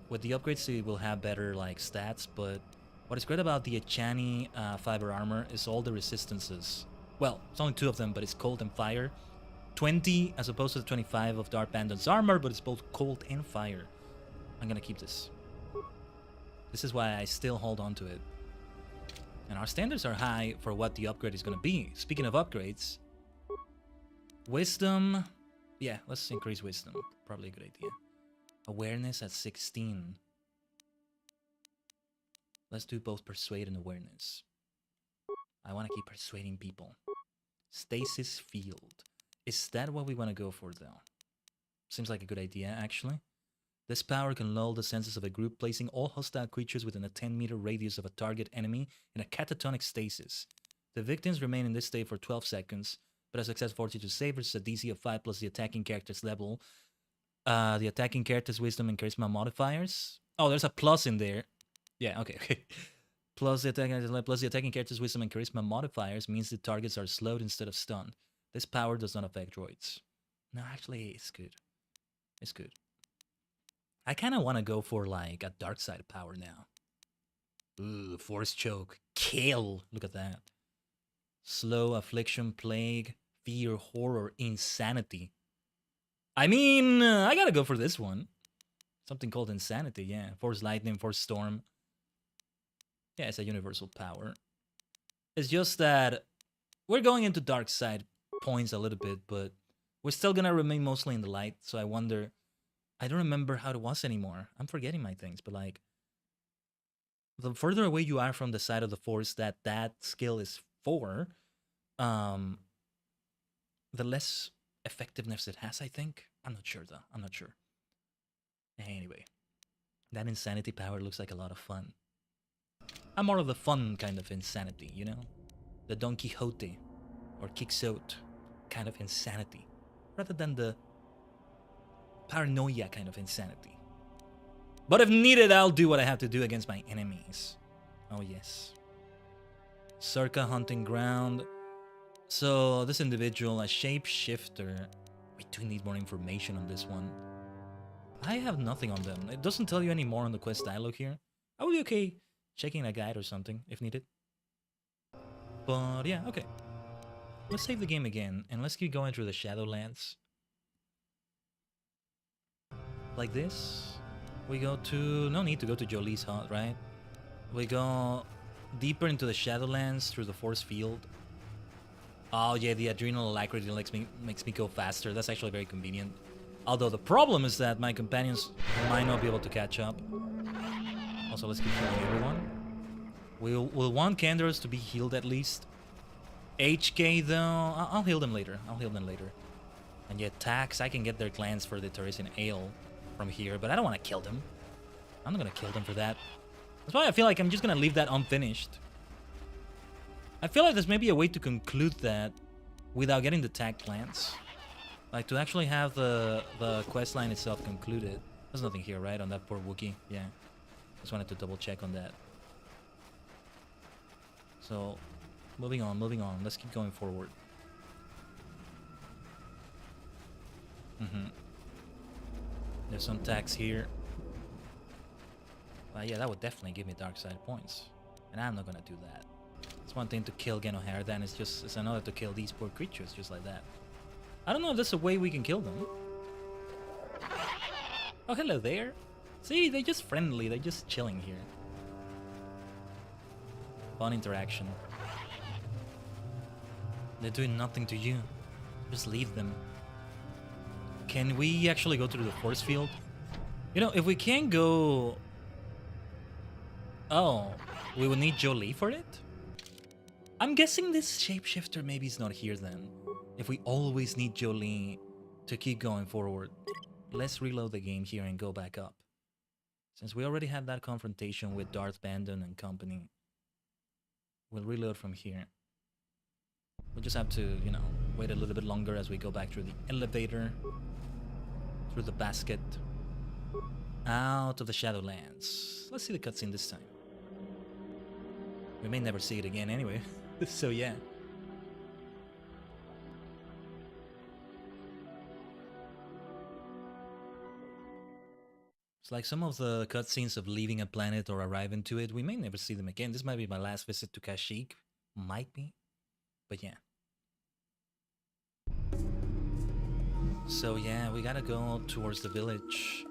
With the upgrades, it will have better like stats. But what is great about the Echani fiber armor is all the resistances. Well, it's only 2 of them, but it's cold and fire. 20 as opposed to the 25 of Dark Bandit's armor, but it's both cold and fire. I'm gonna keep this. This is why I still hold on to it. And our standards are high for what the upgrade is gonna be. Speaking of upgrades, wisdom. Yeah, let's increase wisdom. Probably a good idea. Awareness at 16. Let's do both persuade and awareness. I want to keep persuading people. Stasis field. Is that what we want to go for though? Seems like a good idea actually. This power can lull the senses of a group, placing all hostile creatures within a 10-meter radius of a target enemy in a catatonic stasis. The victims remain in this state for 12 seconds, but a success fortitude save versus a DC of 5 plus the attacking character's level. The attacking character's wisdom and charisma modifiers. Oh, there's a plus in there. Yeah, okay. Plus the attacking character's wisdom and charisma modifiers means the targets are slowed instead of stunned. This power does not affect droids. No, actually, it's good. It's good. I kind of want to go for like a dark side power now. Ooh, force choke. Kill. Look at that. Slow, affliction, plague, fear, horror, insanity. I mean, I gotta go for this one. Something called insanity, yeah. Force lightning, force storm. Yeah, it's a universal power. It's just that we're going into dark side points a little bit, but we're still gonna remain mostly in the light, so I wonder... I don't remember how it was anymore. I'm forgetting my things, but like... the further away you are from the side of the force that skill is for, the less effectiveness it has, I think. I'm not sure, though. I'm not sure. Anyway. That insanity power looks like a lot of fun. I'm more of the fun kind of insanity, you know? The Don Quixote or Quixote kind of insanity. Rather than the paranoia kind of insanity. But if needed, I'll do what I have to do against my enemies. Oh yes. Circa hunting ground. So this individual, a shapeshifter. We do need more information on this one. I have nothing on them. It doesn't tell you any more on the quest dialogue here. I would be okay checking a guide or something if needed. But yeah, okay. Let's save the game again and let's keep going through the Shadowlands. Like this. We go to... no need to go to Jolie's hut, right? We go deeper into the Shadowlands through the force field. Oh yeah, the adrenal alacrity makes me go faster. That's actually very convenient. Although the problem is that my companions might not be able to catch up. Also, let's keep killing everyone. We'll want Candaros to be healed at least. HK though, I'll heal them later. I'll heal them later. And yet Tax, I can get their clans for the Teresian Ale from here, but I don't want to kill them. I'm not gonna kill them for that. That's why I feel like I'm just gonna leave that unfinished. I feel like there's maybe a way to conclude that without getting the tag clans. Like to actually have the quest line itself concluded. There's nothing here, right? On that poor Wookiee. Yeah. Just wanted to double check on that. So, moving on. Let's keep going forward. There's some tags here. But yeah, that would definitely give me dark side points. And I'm not gonna do that. It's one thing to kill Geno Haradan, it's another to kill these poor creatures just like that. I don't know if there's a way we can kill them. Oh, hello there. See, they're just friendly. They're just chilling here. Fun interaction. They're doing nothing to you. Just leave them. Can we actually go through the force field? You know, if we can't go... Oh, we would need Jolie for it? I'm guessing this shapeshifter maybe is not here then. If we always need Jolie to keep going forward. Let's reload the game here and go back up. Since we already had that confrontation with Darth Bandon and company, we'll reload from here. We'll just have to, you know, wait a little bit longer as we go back through the elevator, through the basket, out of the Shadowlands. Let's see the cutscene this time. We may never see it again anyway, so yeah. It's like some of the cutscenes of leaving a planet or arriving to it, we may never see them again. This might be my last visit to Kashyyyk. Might be. But yeah. So yeah, we gotta go towards the village.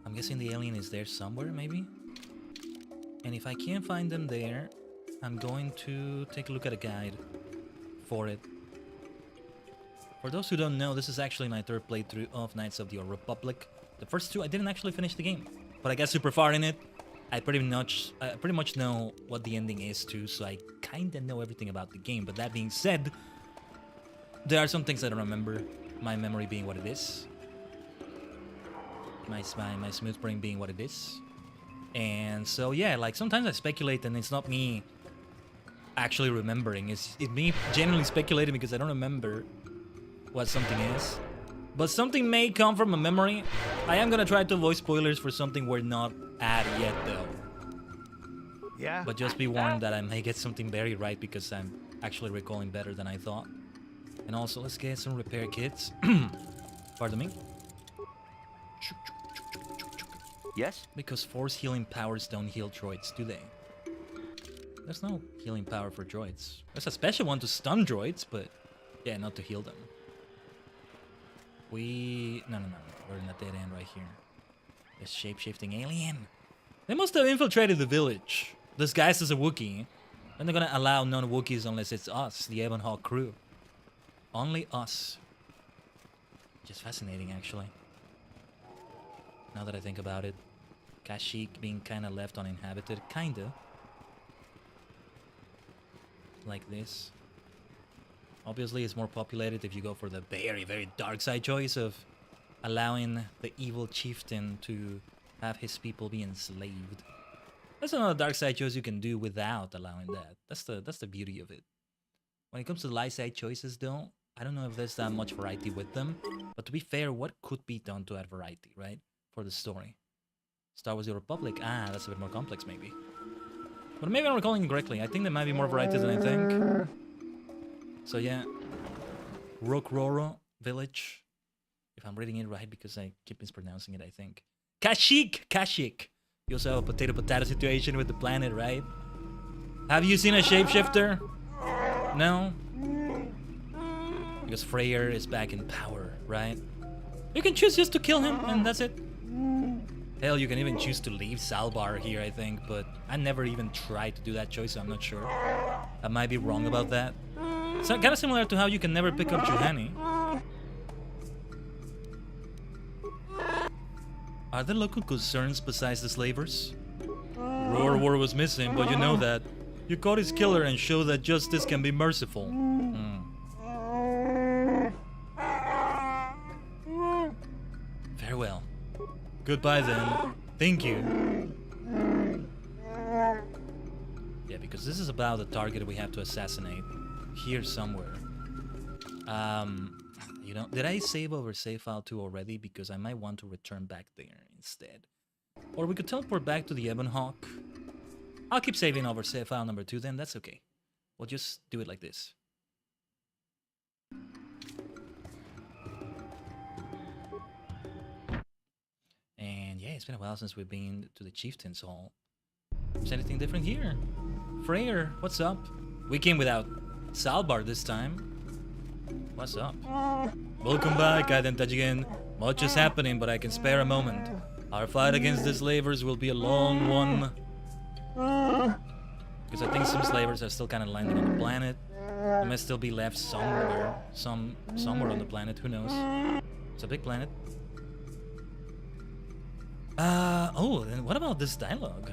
I'm guessing the alien is there somewhere, maybe? And if I can't find them there, I'm going to take a look at a guide for it. For those who don't know, this is actually my third playthrough of Knights of the Old Republic. The first two, I didn't actually finish the game, but I got super far in it. I pretty much know what the ending is too, so I kinda know everything about the game. But that being said, there are some things I don't remember. My memory being what it is. My smooth brain being what it is. And so yeah, like sometimes I speculate and it's not me actually remembering. It's me genuinely speculating because I don't remember what something is. But something may come from a memory. I am gonna try to avoid spoilers for something we're not at yet though. Yeah. But just be warned that I may get something very right because I'm actually recalling better than I thought. And also, let's get some repair kits. Pardon me. Yes? Because force healing powers don't heal droids, do they? There's no healing power for droids. There's a special one to stun droids, but yeah, not to heal them. No, we're in a dead end right here. The shape-shifting alien. They must have infiltrated the village, disguised as a Wookiee. And they're gonna allow non-Wookiees unless it's us, the Ebon Hawk crew. Only us. Just fascinating, actually. Now that I think about it. Kashyyyk being kinda left uninhabited. Kinda. Like this. Obviously, it's more populated if you go for the very, very dark side choice of allowing the evil chieftain to have his people be enslaved. That's another dark side choice you can do without allowing that. That's the beauty of it. When it comes to the light side choices, though, I don't know if there's that much variety with them. But to be fair, what could be done to add variety, right? For the story. Star Wars: The Republic. Ah, that's a bit more complex, maybe. But maybe I'm recalling incorrectly. I think there might be more variety than I think. So yeah, Rokroro village, if I'm reading it right, because I keep mispronouncing it, I think. Kashyyyk! You also have a potato-potato situation with the planet, right? Have you seen a shapeshifter? No? Because Freyr is back in power, right? You can choose just to kill him, and that's it. Hell, you can even choose to leave Salbar here, I think, but I never even tried to do that choice, so I'm not sure. I might be wrong about that. It's kind of similar to how you can never pick up Juhani. Are there local concerns besides the slavers? Roar War was missing, but you know that. You caught his killer and show that justice can be merciful. Farewell. Goodbye then. Thank you. Yeah, because this is about the target we have to assassinate. Here somewhere. You know, did I save over save file 2 already? Because I might want to return back there instead. Or we could teleport back to the Ebon Hawk. I'll keep saving over save file number 2 then, that's okay. We'll just do it like this. And yeah, it's been a while since we've been to the Chieftain's Hall. Is anything different here? Freyr, what's up? We came without Salbar this time. What's up? Welcome back, Khaiden Tajigen. Much is happening, but I can spare a moment. Our fight against the slavers will be a long one. Because I think some slavers are still kind of landing on the planet. They may still be left somewhere. Somewhere on the planet, who knows? It's a big planet. Oh, then what about this dialogue?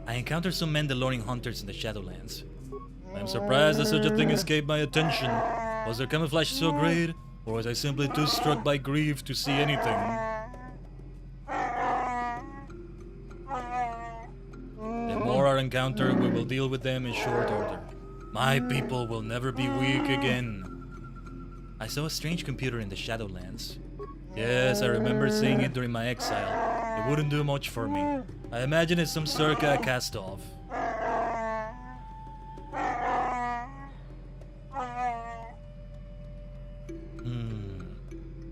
I encountered some Mandalorian hunters in the Shadowlands. I am surprised that such a thing escaped my attention. Was their camouflage so great, or was I simply too struck by grief to see anything? The more our encounter, we will deal with them in short order. My people will never be weak again. I saw a strange computer in the Shadowlands. Yes, I remember seeing it during my exile. It wouldn't do much for me. I imagine it's some circa cast-off.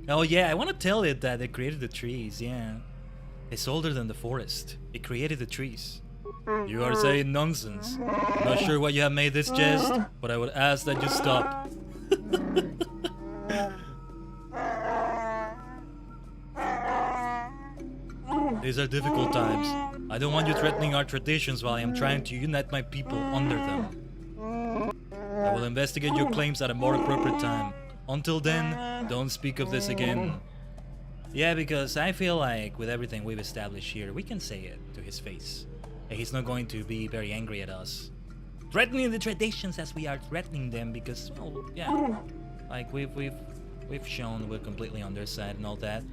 Oh yeah, I want to tell it that it created the trees, yeah. It's older than the forest. It created the trees. You are saying nonsense. I'm not sure why you have made this jest, but I would ask that you stop. These are difficult times. I don't want you threatening our traditions while I am trying to unite my people under them. I will investigate your claims at a more appropriate time. Until then, don't speak of this again. Yeah, because I feel like with everything we've established here, we can say it to his face. And he's not going to be very angry at us. Threatening the traditions as we are threatening them because, well, yeah. Like, we've shown we're completely on their side and all that.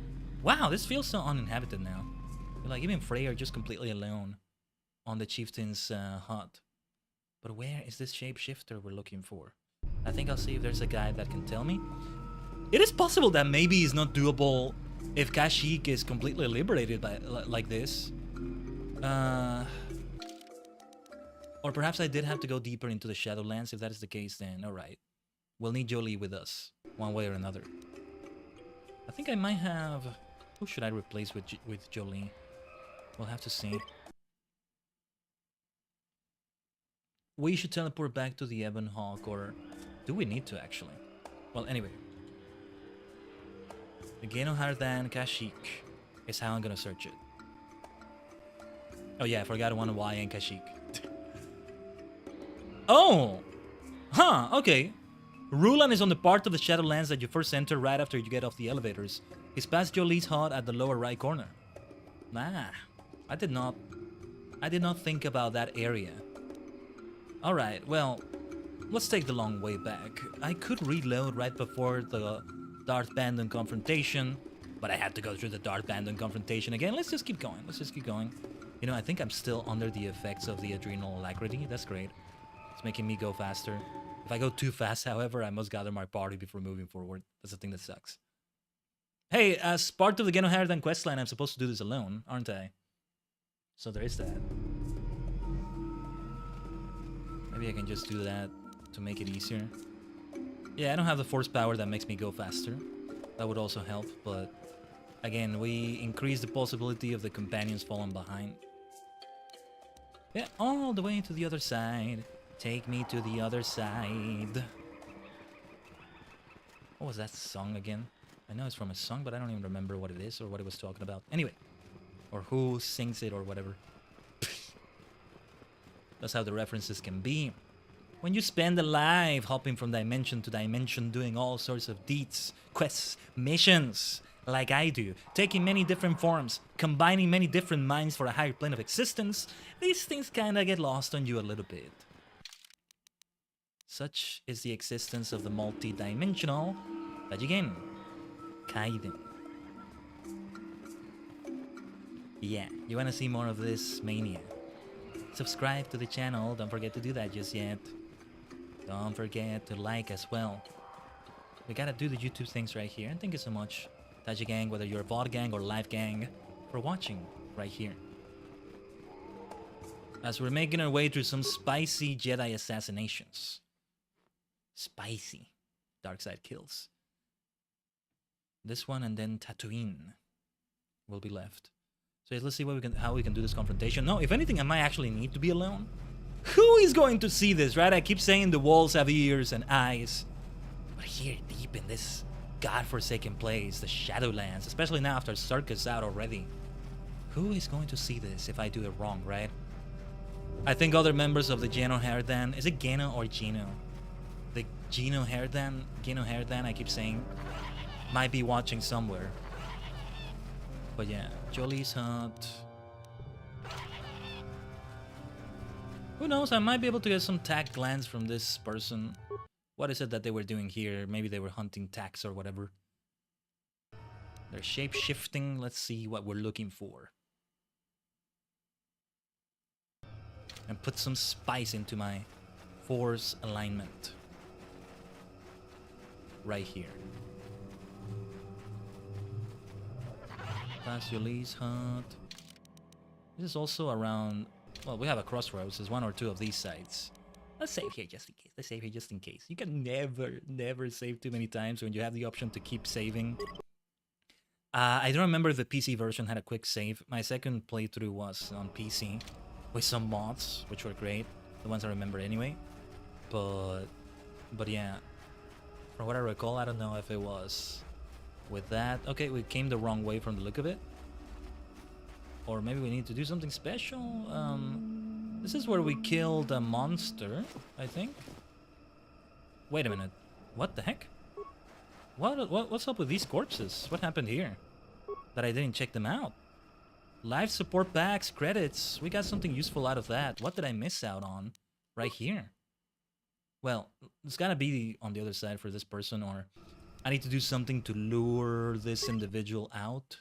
Wow, this feels so uninhabited now. Like, even Frey are just completely alone on the chieftain's hut. But where is this shapeshifter we're looking for? I think I'll see if there's a guy that can tell me. It is possible that maybe it's not doable if Kashyyyk is completely liberated by like this. Or perhaps I did have to go deeper into the Shadowlands. If that is the case, then alright. We'll need Jolie with us, one way or another. I think I might have... Who should I replace with Jolie? We'll have to see. We should teleport back to the Ebon Hawk, or do we need to actually? Well, anyway. The Geno Hardan Kashyyyk is how I'm gonna search it. Oh yeah, I forgot one Y and Kashyyyk. Oh! Huh, okay. Rulan is on the part of the Shadowlands that you first enter right after you get off the elevators. He's past Jolie's hut at the lower right corner. Nah, I did not think about that area. Alright, well, let's take the long way back. I could reload right before the Darth Bandon confrontation, but I had to go through the Darth Bandon confrontation again. Let's just keep going. You know, I think I'm still under the effects of the adrenal alacrity. That's great. It's making me go faster. If I go too fast, however, I must gather my party before moving forward. That's the thing that sucks. Hey, as part of the Geno Hardan questline, I'm supposed to do this alone, aren't I? So there is that. Maybe I can just do that to make it easier. Yeah, I don't have the force power that makes me go faster. That would also help, but again, we increase the possibility of the companions falling behind. Yeah, all the way to the other side. Take me to the other side. What was that song again? I know it's from a song, but I don't even remember what it is or what it was talking about. Anyway, or who sings it or whatever. That's how the references can be. When you spend a life hopping from dimension to dimension, doing all sorts of deeds, quests, missions, like I do, taking many different forms, combining many different minds for a higher plane of existence, these things kinda get lost on you a little bit. Such is the existence of the multi-dimensional Tajigen, Khaiden. Yeah, you wanna see more of this mania? Subscribe to the channel, don't forget to do that just yet. Don't forget to like as well. We gotta do the YouTube things right here, and thank you so much, Tajigen, whether you're a VOD gang or live gang, for watching right here. As we're making our way through some spicy Jedi assassinations. Spicy. Dark side kills. This one and then Tatooine will be left. So let's see what how we can do this confrontation. No, if anything, I might actually need to be alone. Who is going to see this, right? I keep saying the walls have ears and eyes. But here, deep in this godforsaken place, the Shadowlands, especially now after Circus out already. Who is going to see this if I do it wrong, right? I think other members of the Geno Herdan, is it Geno or Geno? The Geno Herdan, I keep saying, might be watching somewhere. But yeah, Jolie's hut. Who knows, I might be able to get some tag glance from this person. What is it that they were doing here? Maybe they were hunting tags or whatever. They're shape-shifting. Let's see what we're looking for. And put some spice into my force alignment. Right here. Past Jolie's hut. This is also around... Well, we have a crossroads. There's one or two of these sites. Let's save here just in case. Let's save here just in case. You can never save too many times when you have the option to keep saving. I don't remember if the PC version had a quick save. My second playthrough was on PC with some mods, which were great. The ones I remember anyway. But yeah. From what I recall, I don't know if it was with that. Okay, we came the wrong way from the look of it. Or maybe we need to do something special. This is where we killed a monster, I think. Wait a minute. What the heck? What's up with these corpses? What happened here? That I didn't check them out. Life support packs, credits. We got something useful out of that. What did I miss out on? Right here. Well, it's gotta be on the other side for this person, or I need to do something to lure this individual out.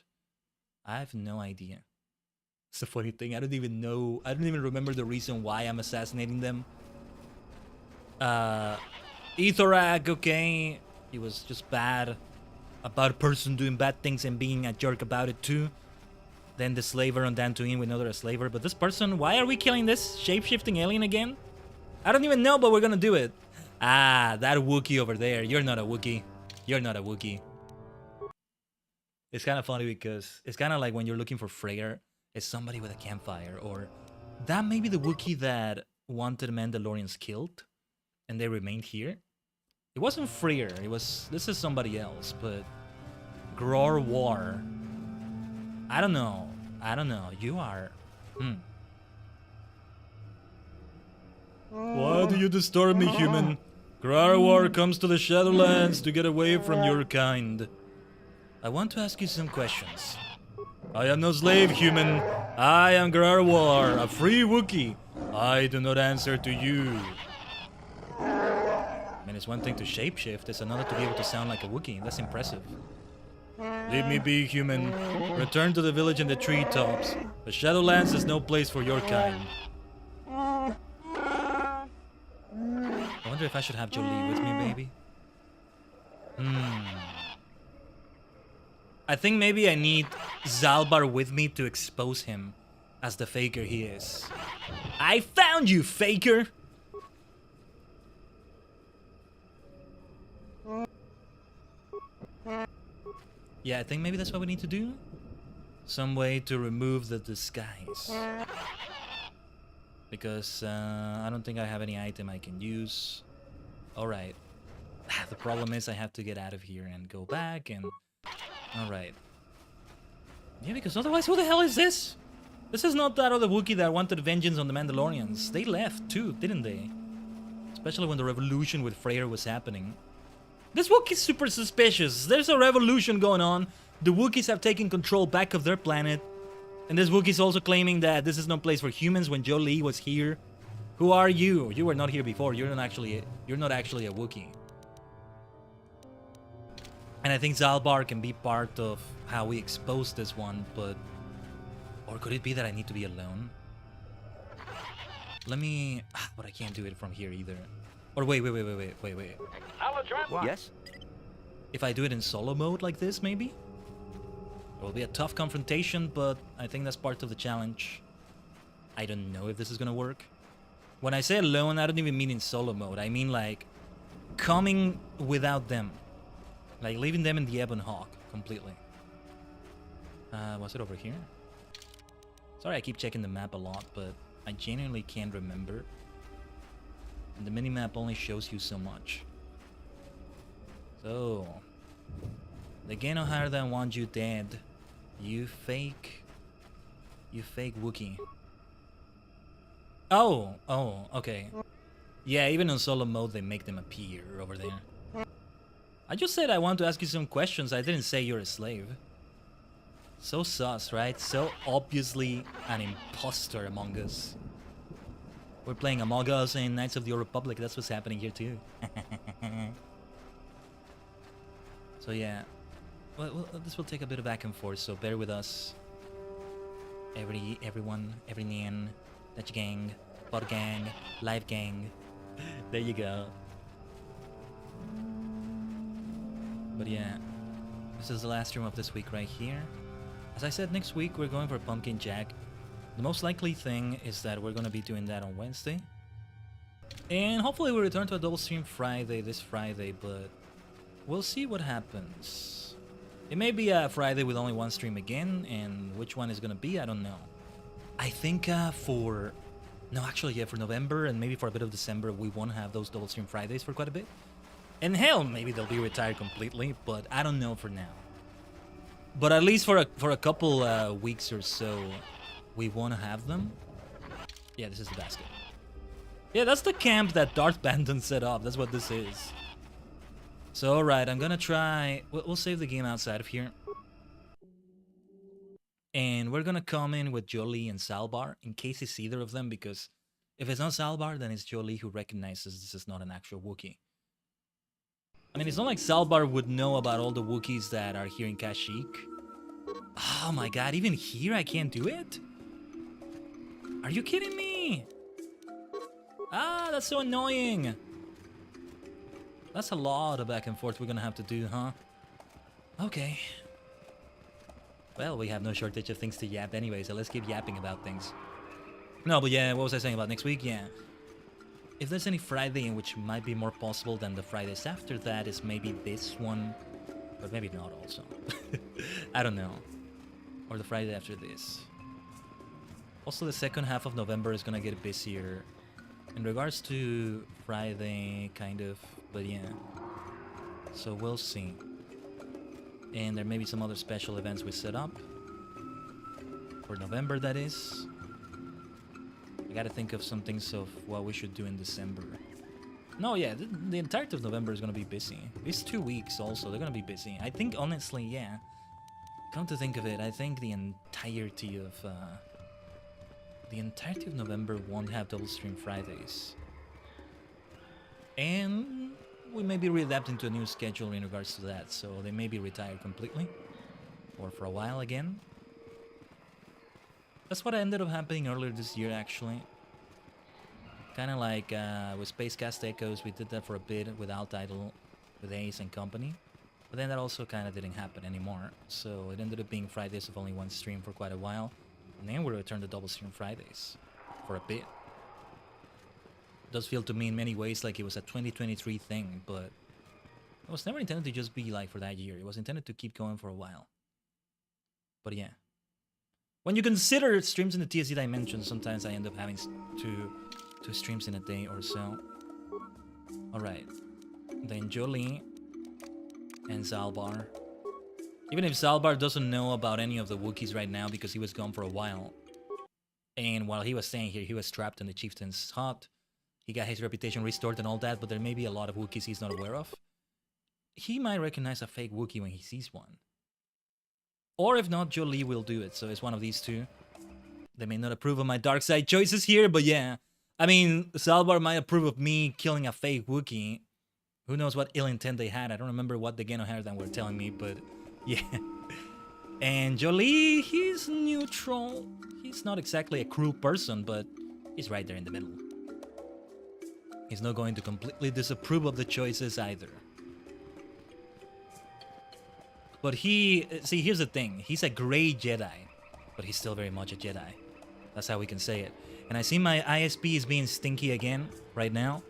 I have no idea. It's a funny thing. I don't even know. I don't even remember the reason why I'm assassinating them. Ethorak, okay. He was just bad. About a person doing bad things and being a jerk about it too. Then the slaver on Dantooine, we know they're a slaver. But this person, why are we killing this shape-shifting alien again? I don't even know, but we're gonna do it. Ah, that Wookiee over there. You're not a Wookiee. You're not a Wookiee. It's kind of funny because it's kind of like when you're looking for Freyr. It's somebody with a campfire, or that may be the Wookiee that wanted Mandalorians killed, and they remained here. It wasn't Freyr. It was. This is somebody else, but Gror War. I don't know. I don't know. You are. Why do you disturb me, human? Gror War comes to the Shadowlands to get away from your kind. I want to ask you some questions. I am no slave, human. I am Gror War, a free Wookiee. I do not answer to you. I mean, it's one thing to shapeshift, it's another to be able to sound like a Wookiee. That's impressive. Leave me be, human. Return to the village in the treetops. The Shadowlands is no place for your kind. I wonder if I should have Jolie with me, baby. I think maybe I need Zalbar with me to expose him as the faker he is. I found you, faker! Yeah, I think maybe that's what we need to do. Some way to remove the disguise. Because I don't think I have any item I can use. Alright. The problem is I have to get out of here and go back and... Alright. Yeah, because otherwise, who the hell is this? This is not that other Wookiee that wanted vengeance on the Mandalorians. They left too, didn't they? Especially when the revolution with Freyr was happening. This Wookiee's super suspicious. There's a revolution going on. The Wookiees have taken control back of their planet. And this Wookiee's also claiming that this is no place for humans when Jolie was here. Who are you? You were not here before. You're not actually a Wookiee. And I think Zalbar can be part of how we expose this one, but... Or could it be that I need to be alone? Let me... But I can't do it from here either. Or wait. What? Yes? If I do it in solo mode like this, maybe? It will be a tough confrontation, but I think that's part of the challenge. I don't know if this is gonna work. When I say alone, I don't even mean in solo mode. I mean like... coming without them. Like leaving them in the Ebon Hawk completely. Was it over here? Sorry, I keep checking the map a lot, but I genuinely can't remember. And the minimap only shows you so much. So, They gain no higher than want you dead. You fake Wookiee. Oh, okay. Yeah, even in solo mode they make them appear over there. I just said I want to ask you some questions. I didn't say you're a slave. So sus, right? So obviously an imposter among us. We're playing Among Us in Knights of the Old Republic. That's what's happening here too. So yeah. Well, this will take a bit of back and forth, so bear with us. Everyone, every Nian, Tajigen, Bot Gang, Live Gang. There you go. But yeah, this is the last stream of this week right here. As I said, next week we're going for Pumpkin Jack. The most likely thing is that we're going to be doing that on Wednesday. And hopefully we'll return to a double stream this Friday, but we'll see what happens. It may be a Friday with only one stream again, and which one is going to be, I don't know. I think for November and maybe for a bit of December, we won't have those double stream Fridays for quite a bit. And hell, maybe they'll be retired completely, but I don't know for now. But at least for a couple weeks or so, we want to have them. Yeah, this is the basket. Yeah, that's the camp that Darth Bandon set up. That's what this is. So, alright, I'm gonna try... We'll save the game outside of here. And we're gonna come in with Jolie and Salbar, in case it's either of them, because if it's not Salbar, then it's Jolie who recognizes this is not an actual Wookiee. I mean, it's not like Salbar would know about all the Wookiees that are here in Kashyyyk. Oh my god, even here I can't do it? Are you kidding me? Ah, that's so annoying. That's a lot of back and forth we're gonna have to do, huh? Okay. Well, we have no shortage of things to yap anyway, so let's keep yapping about things. No, but yeah, what was I saying about next week? Yeah. If there's any Friday in which might be more possible than the Fridays after that is maybe this one, but maybe not also. I don't know. Or the Friday after this. Also, the second half of November is gonna get busier. In regards to Friday, kind of, but yeah. So we'll see. And there may be some other special events we set up. For November, that is. I gotta think of some things of what we should do in December. No, yeah, the entirety of November is gonna be busy. These 2 weeks also, they're gonna be busy. I think, honestly, yeah. Come to think of it, I think the entirety of November won't have double stream Fridays. And we may be readapting to a new schedule in regards to that, so they may be retired completely. Or for a while again. That's what ended up happening earlier this year, actually. Kind of like with Spacecast Echoes, we did that for a bit with Alt Idol, with Ace and company. But then that also kind of didn't happen anymore. So it ended up being Fridays of only one stream for quite a while. And then we returned to double stream Fridays for a bit. It does feel to me in many ways like it was a 2023 thing, but it was never intended to just be like for that year. It was intended to keep going for a while. But yeah. When you consider streams in the TSD dimension, sometimes I end up having two streams in a day or so. Alright. Then Jolie and Zalbar. Even if Zalbar doesn't know about any of the Wookiees right now because he was gone for a while. And while he was staying here, he was trapped in the chieftain's hut. He got his reputation restored and all that, but there may be a lot of Wookiees he's not aware of. He might recognize a fake Wookiee when he sees one. Or if not, Jolie will do it, so it's one of these two. They may not approve of my dark side choices here, but yeah. I mean, Zalbar might approve of me killing a fake Wookiee. Who knows what ill intent they had. I don't remember what the Geno Herdan were telling me, but yeah. And Jolie, he's neutral. He's not exactly a cruel person, but he's right there in the middle. He's not going to completely disapprove of the choices either. But see, here's the thing. He's a gray Jedi, but he's still very much a Jedi. That's how we can say it. And I see my ISP is being stinky again right now.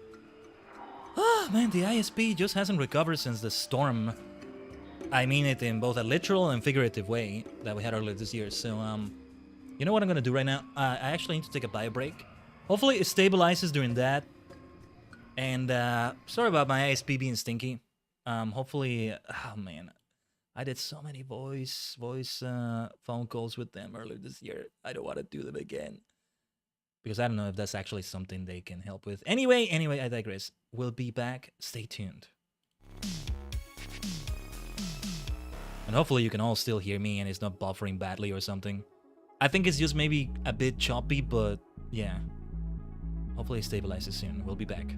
Ah, man, the ISP just hasn't recovered since the storm. I mean it in both a literal and figurative way that we had earlier this year. So, you know what I'm gonna do right now? I actually need to take a bio break. Hopefully it stabilizes during that. And sorry about my ISP being stinky. Hopefully, oh man, I did so many voice phone calls with them earlier this year. I don't want to do them again because I don't know if that's actually something they can help with. Anyway, I digress. We'll be back. Stay tuned. And hopefully you can all still hear me and it's not buffering badly or something. I think it's just maybe a bit choppy, but yeah. Hopefully it stabilizes soon. We'll be back.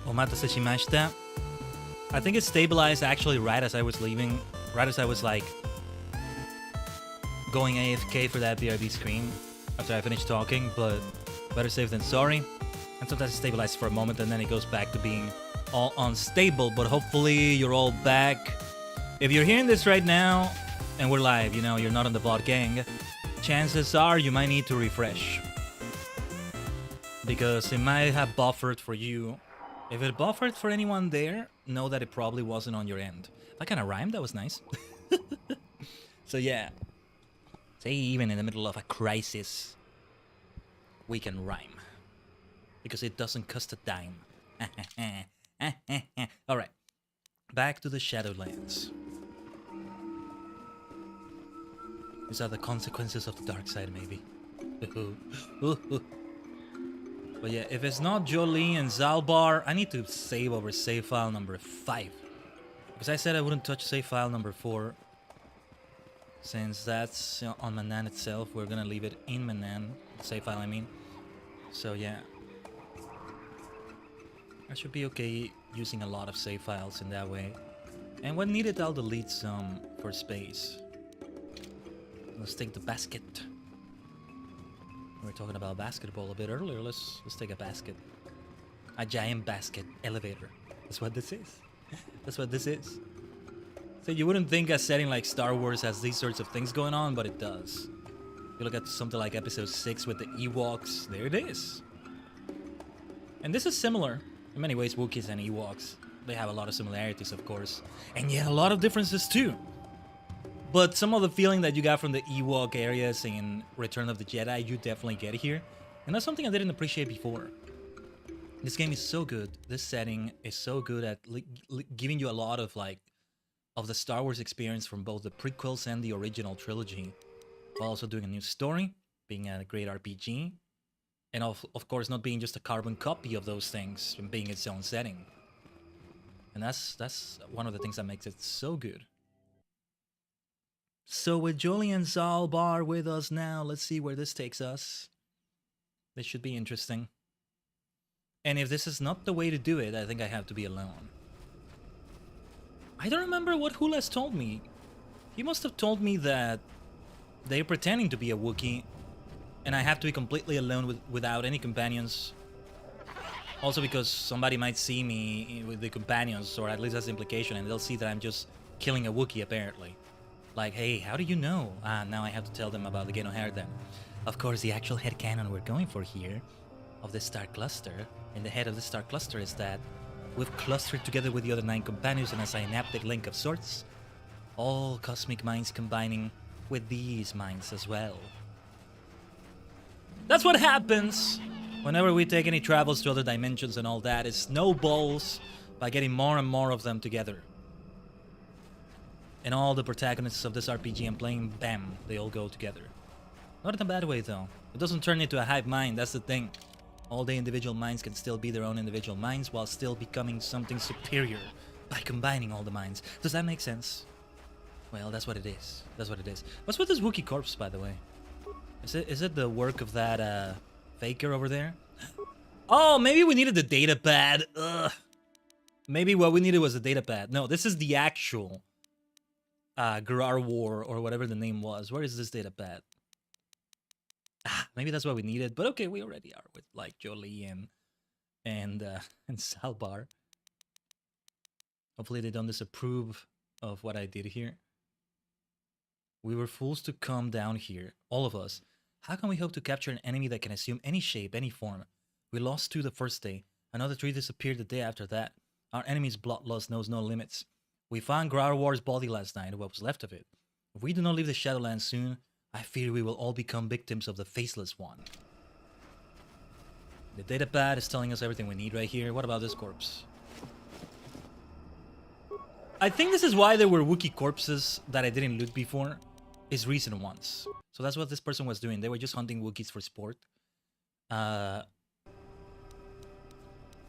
Omatase shimashita. I think it stabilized actually right as I was leaving, right as I was like going AFK for that BRB screen after I finished talking, but better safe than sorry. And sometimes it stabilizes for a moment and then it goes back to being all unstable, but hopefully you're all back. If you're hearing this right now and we're live, you know, you're not on the VOD gang, chances are you might need to refresh. Because it might have buffered for you. If it buffered for anyone there, know that it probably wasn't on your end. That kind of rhymed, that was nice. So yeah. Say even in the middle of a crisis, we can rhyme. Because it doesn't cost a dime. Alright. Back to the Shadowlands. These are the consequences of the dark side, maybe. But yeah, if it's not Jolie and Zalbar, I need to save over save file number 5. Because I said I wouldn't touch save file number 4. Since that's on Manan itself, we're gonna leave it in Manan. Save file, I mean. So yeah. I should be okay using a lot of save files in that way. And when needed, I'll delete some for space. Let's take the basket. We were talking about basketball a bit earlier. Let's take a basket. A giant basket elevator. That's what this is. That's what this is. So you wouldn't think a setting like Star Wars has these sorts of things going on, but it does. You look at something like episode 6 with the Ewoks, there it is. And this is similar. In many ways, Wookiees and Ewoks, they have a lot of similarities, of course. And yet a lot of differences too. But some of the feeling that you got from the Ewok areas in Return of the Jedi, you definitely get here. And that's something I didn't appreciate before. This game is so good. This setting is so good at giving you a lot of of the Star Wars experience from both the prequels and the original trilogy, while also doing a new story, being a great RPG, and of course not being just a carbon copy of those things and being its own setting. And that's one of the things that makes it so good. So with Jolie and Zalbar with us now, let's see where this takes us. This should be interesting. And if this is not the way to do it, I think I have to be alone. I don't remember what Hulas told me. He must have told me that they're pretending to be a Wookiee, and I have to be completely alone without any companions. Also because somebody might see me with the companions, or at least that's the implication, and they'll see that I'm just killing a Wookiee apparently. Like, hey, how do you know? Now I have to tell them about the Geno Hair then. Of course, the actual headcanon we're going for here, of the Star Cluster, and the head of the Star Cluster is that we've clustered together with the other 9 companions in a synaptic link of sorts. All cosmic minds combining with these minds as well. That's what happens whenever we take any travels to other dimensions and all that. It snowballs by getting more and more of them together. And all the protagonists of this RPG I'm playing, bam, they all go together. Not in a bad way though. It doesn't turn into a hive mind, that's the thing. All the individual minds can still be their own individual minds while still becoming something superior by combining all the minds. Does that make sense? Well, that's what it is. That's what it is. What's with this Wookiee corpse, by the way? Is it the work of that faker over there? Oh, maybe we needed the data pad. Ugh. Maybe what we needed was the data pad. No, this is the actual Grar War or whatever the name was. Where is this data pad? Maybe that's what we needed, but okay, we already are with like Jolie and Zalbar. Hopefully they don't disapprove of what I did here. We were fools to come down here, all of us. How can we hope to capture an enemy that can assume any shape, any form? We lost 2 the first day. Another 3 disappeared the day after that. Our enemy's bloodlust knows no limits. We found Grar War's body last night, what was left of it. If we do not leave the Shadowlands soon, I fear we will all become victims of the Faceless One. The datapad is telling us everything we need right here. What about this corpse? I think this is why there were Wookiee corpses that I didn't loot before. Is recent ones. So that's what this person was doing. They were just hunting Wookiees for sport.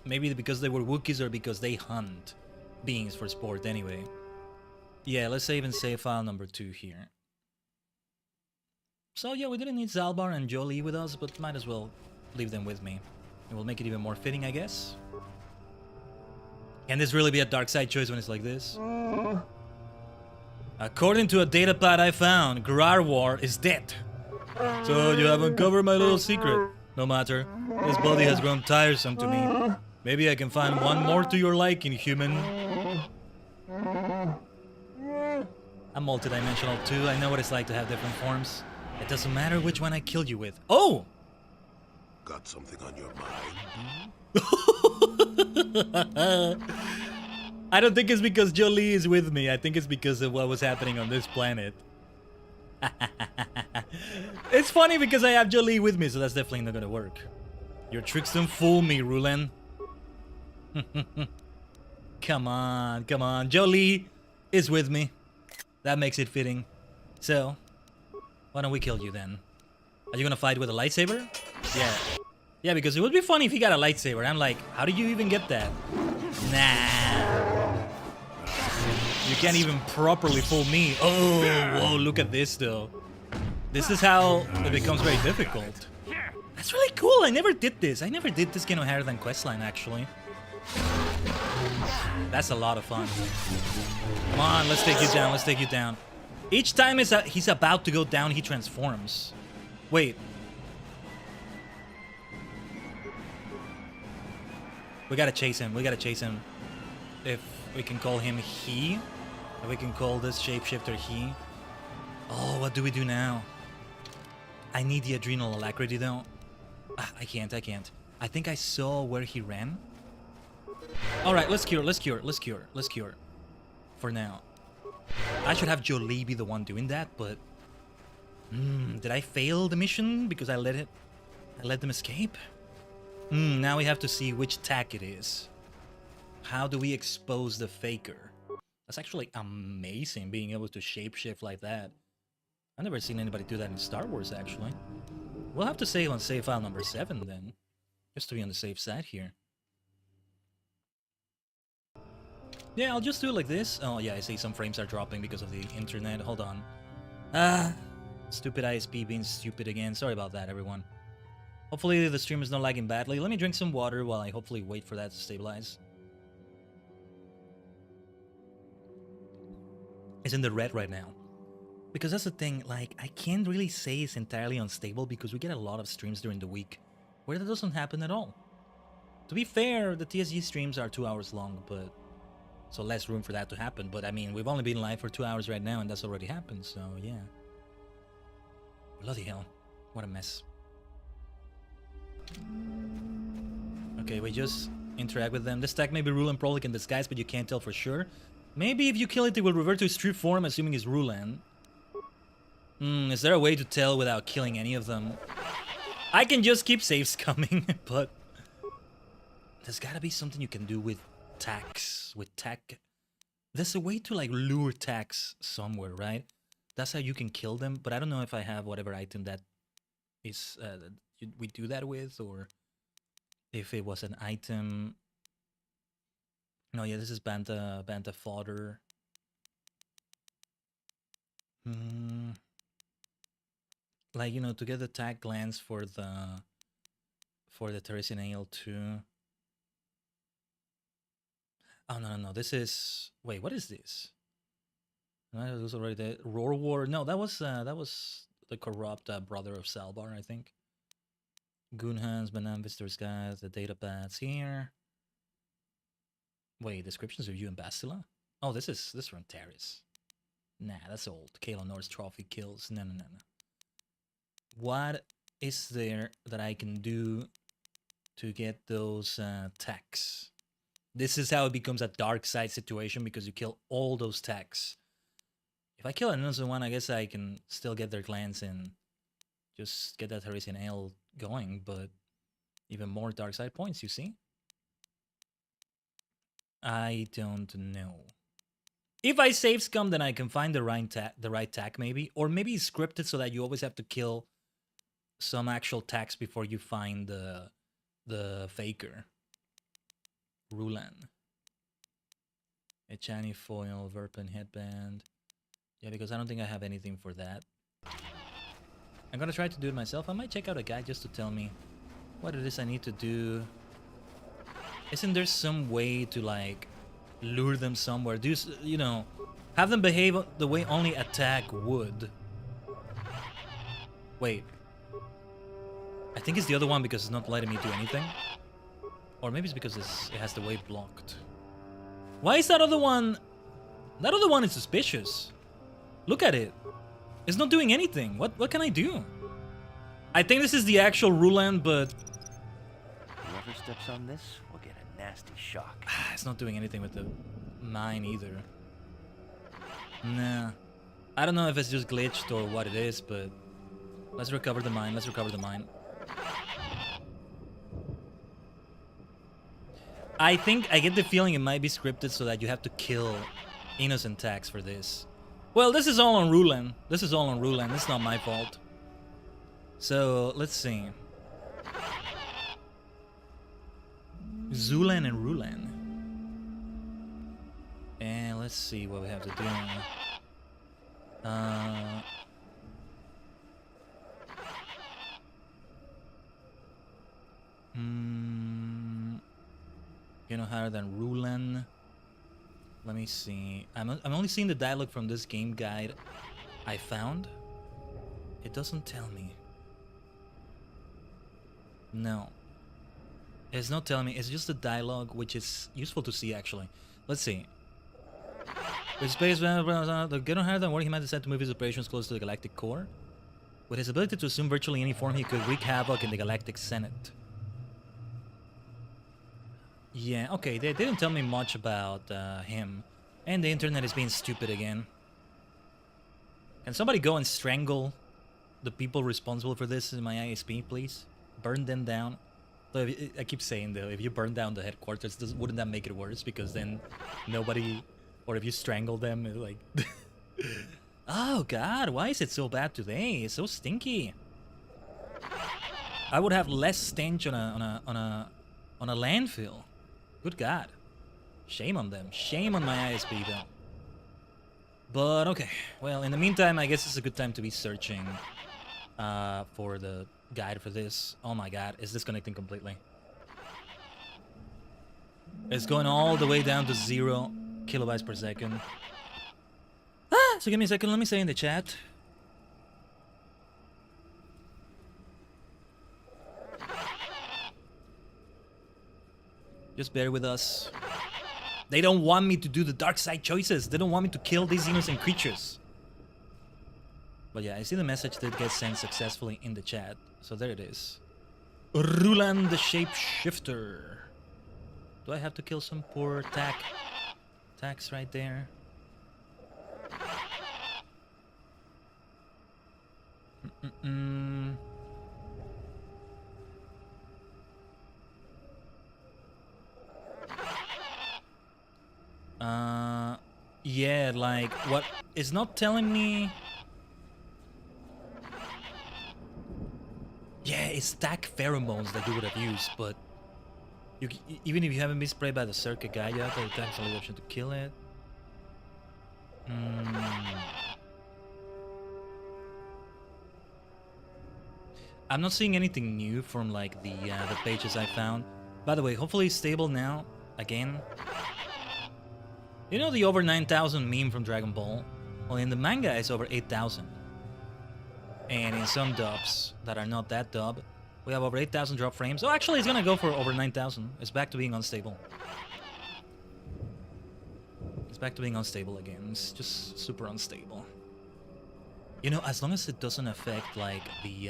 Maybe because they were Wookiees or because they hunt beings for sport anyway. Yeah, let's save and save file number 2 here. So yeah, we didn't need Zalbar and Jolie with us, but might as well leave them with me. It will make it even more fitting, I guess. Can this really be a dark side choice when it's like this? According to a data pad I found, War is dead. So you have uncovered my little secret. No matter, this body has grown tiresome to me. Maybe I can find one more to your liking, human. I'm multidimensional too. I know what it's like to have different forms. It doesn't matter which one I killed you with. Oh! Got something on your mind? I don't think it's because Jolie is with me. I think it's because of what was happening on this planet. It's funny because I have Jolie with me, so that's definitely not gonna work. Your tricks don't fool me, Rulen. Come on, come on. Jolie is with me. That makes it fitting. So, why don't we kill you then? Are you gonna fight with a lightsaber? Yeah. Yeah, because it would be funny if he got a lightsaber. I'm like, how do you even get that? Nah. You can't even properly fool me. Oh, whoa, look at this though. This is how it becomes very difficult. That's really cool. I never did this. I never did this Kingdom Hearts than questline actually. That's a lot of fun. Come on, let's take you down. Let's take you down. Each time he's about to go down, he transforms. Wait. We gotta chase him. We gotta chase him. If we can call him he. If we can call this shapeshifter he. Oh, what do we do now? I need the adrenal alacrity though. I can't. I think I saw where he ran. Alright, let's cure. For now. I should have Jolie be the one doing that, but... did I fail the mission because I let them escape? Now we have to see which tack it is. How do we expose the faker? That's actually amazing, being able to shapeshift like that. I've never seen anybody do that in Star Wars, actually. We'll have to save on save file number 7, then. Just to be on the safe side here. Yeah, I'll just do it like this. Oh, yeah, I see some frames are dropping because of the internet. Hold on. Stupid ISP being stupid again. Sorry about that, everyone. Hopefully the stream is not lagging badly. Let me drink some water while I hopefully wait for that to stabilize. It's in the red right now. Because that's the thing, like, I can't really say it's entirely unstable because we get a lot of streams during the week where that doesn't happen at all. To be fair, the TSG streams are 2 hours long, but... so less room for that to happen. But I mean, we've only been live for 2 hours right now and that's already happened, so yeah. Bloody hell. What a mess. Okay, we just interact with them. This tag may be Rulan Prolic in disguise, but you can't tell for sure. Maybe if you kill it, it will revert to its true form, assuming it's Rulan. Is there a way to tell without killing any of them? I can just keep saves coming, but... there's gotta be something you can do with tags. With tag... there's a way to, like, lure tags somewhere, right? That's how you can kill them, but I don't know if I have whatever item that is... we do that with, or... if it was an item... no, yeah, this is Banta fodder. Like, you know, to get the tag glands for the Teresian Ale too. Oh no, this is... wait, what is this? No, it was already the Roar War. No, that was the corrupt brother of Salbar, I think. Goonhans, Banam, Visitors Guys, the data pads here. Wait, descriptions of you and Bastila? Oh, this is from Terrace. Nah, that's old. Kayla North's trophy kills. No. What is there that I can do to get those tags? This is how it becomes a dark side situation because you kill all those tags. If I kill an innocent one, I guess I can still get their clans and just get that Teresian Ale going, but even more dark side points, you see? I don't know. If I save scum, then I can find the right tag maybe, or maybe it's scripted so that you always have to kill some actual tags before you find the faker. Rulan. Echani foil, Verpen headband. Yeah, because I don't think I have anything for that. I'm gonna try to do it myself. I might check out a guide just to tell me what it is I need to do. Isn't there some way to, like, lure them somewhere. Do you know, have them behave the way only attack would. Wait. I think it's the other one because it's not letting me do anything. Or maybe it's because it has the way blocked. Why is that other one... That other one is suspicious. Look at it. It's not doing anything. What can I do? I think this is the actual Ruland, but... Whoever steps on this will get a nasty shock. It's not doing anything with the mine either. Nah. I don't know if it's just glitched or what it is, but... Let's recover the mine. Let's recover the mine. I think I get the feeling it might be scripted so that you have to kill innocent tags for this. Well, this is all on Ruland. This is all on Ruland. It's not my fault. So, let's see. Zulan and Ruland. And let's see what we have to do. You know, higher than Ruland. Let me see. I'm only seeing the dialogue from this game guide I found. It doesn't tell me. No. It's not telling me. It's just the dialogue, which is useful to see, actually. Let's see. With space, the Ghetto higher than what he might decide to move his operations close to the galactic core. With his ability to assume virtually any form, he could wreak havoc in the galactic senate. Yeah, okay, they didn't tell me much about him. And the internet is being stupid again. Can somebody go and strangle the people responsible for this in my ISP, please? Burn them down. So I keep saying, though, if you burn down the headquarters, wouldn't that make it worse? Because then nobody... Or if you strangle them, it's like... Oh, God, why is it so bad today? It's so stinky. I would have less stench on a landfill. Good God. Shame on them. Shame on my ISP, though. But, okay. Well, in the meantime, I guess it's a good time to be searching for the guide for this. Oh my God, it's disconnecting completely. It's going all the way down to 0 kilobytes per second. So give me a second, let me say in the chat. Just bear with us. They don't want me to do the dark side choices. They don't want me to kill these innocent creatures. But yeah, I see the message that gets sent successfully in the chat. So there it is. Ruland the Shapeshifter. Do I have to kill some poor tax right there? Yeah, like, what? It's not telling me... Yeah, it's tag pheromones that you would have used, but... even if you haven't been sprayed by the circuit guy, you have to attack the option to kill it. I'm not seeing anything new from, like, the pages I found. By the way, hopefully it's stable now, again. You know the over 9,000 meme from Dragon Ball? Well, in the manga it's over 8,000. And in some dubs that are not that dub, we have over 8,000 drop frames. Oh, actually it's gonna go for over 9,000. It's back to being unstable. It's back to being unstable again. It's just super unstable. You know, as long as it doesn't affect, like, the...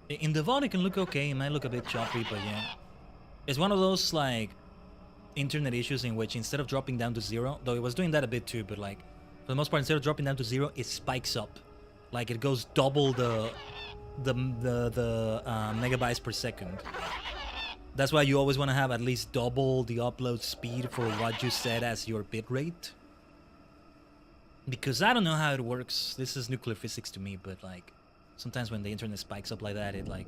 In the VOD it can look okay, it might look a bit choppy, but yeah. It's one of those, like... internet issues in which instead of dropping down to 0, though it was doing that a bit too, but like for the most part, instead of dropping down to 0, it spikes up, like it goes double the megabytes per second. That's why you always want to have at least double the upload speed for what you set as your bitrate. Because I don't know how it works. This is nuclear physics to me, but like sometimes when the internet spikes up like that, it like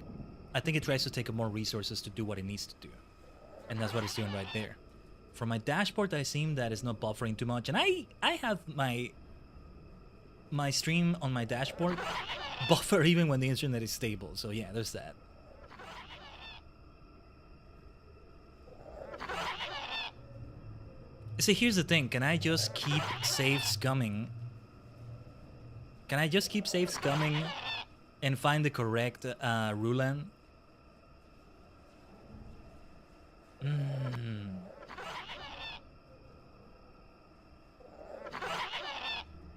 I think it tries to take more resources to do what it needs to do, and that's what it's doing right there. From my dashboard, I seem that it's not buffering too much, and I have my stream on my dashboard buffer even when the internet is stable. So yeah, there's that. See, here's the thing. Can I just keep saves coming? Can I just keep saves coming and find the correct Rulan?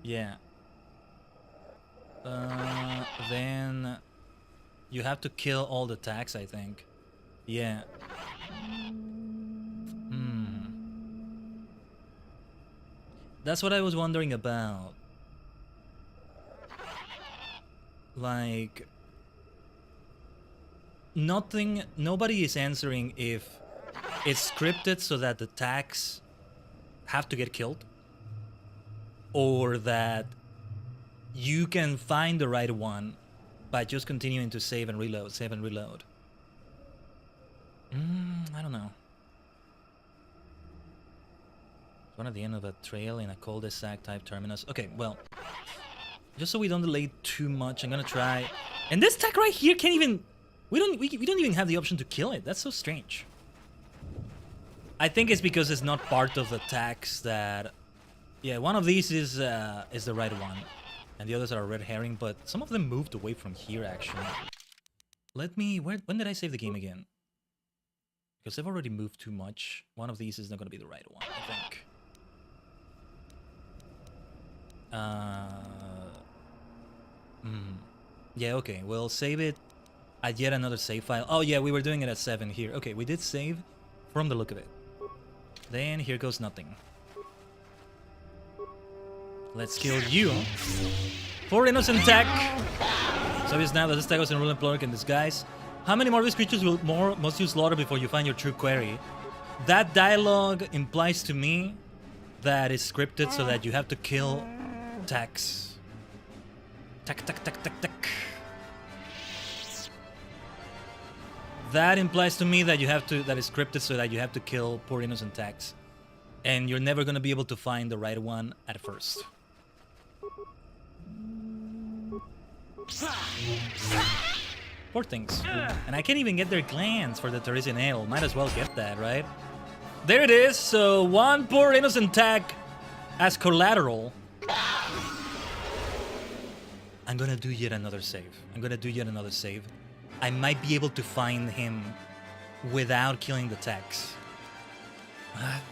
Yeah. Then you have to kill all the tags, I think. Yeah. That's what I was wondering about. Like, nobody is answering if it's scripted so that the tags have to get killed, or that you can find the right one by just continuing to save and reload, save and reload. I don't know. One at the end of a trail in a cul-de-sac type terminus. Okay, well, just so we don't delay too much, I'm gonna try. And this tag right here can't even. We don't even have the option to kill it. That's so strange. I think it's because it's not part of the tags that. Yeah, one of these is the right one, and the others are a red herring. But some of them moved away from here actually. Let me. When did I save the game again? Because they've already moved too much. One of these is not gonna be the right one, I think. Yeah, okay, we'll save it at yet another save file. Oh yeah, we were doing it at 7 here. Okay, we did save from the look of it. Then here goes nothing. Let's kill you. For innocent tag. So obvious now that this tag was in Rulan Pluric in disguise. How many more of these creatures must you slaughter before you find your true query? That dialogue implies to me that it's scripted so that you have to kill tags. Tack, tack, tack, tack, tack. That implies to me that that is scripted so that you have to kill poor innocent tags. And you're never gonna be able to find the right one at first. Poor things. And I can't even get their glands for the Tajigen ale. Might as well get that, right? There it is. So one poor innocent tag as collateral. I'm gonna do yet another save. I might be able to find him without killing the tags.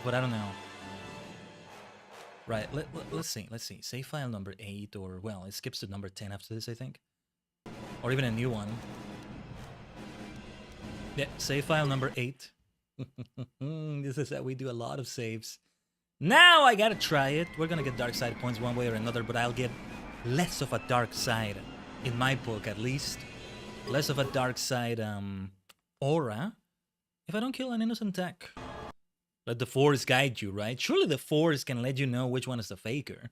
But I don't know. Right, let's see. Save file number 8, or, well, it skips to number 10 after this, I think. Or even a new one. Yeah, save file number 8. This is how we do a lot of saves. Now I gotta try it. We're gonna get dark side points one way or another, but I'll get less of a dark side, in my book at least. Less of a dark side aura if I don't kill an innocent tag. Let the Force guide you, right? Surely the Force can let you know which one is the faker.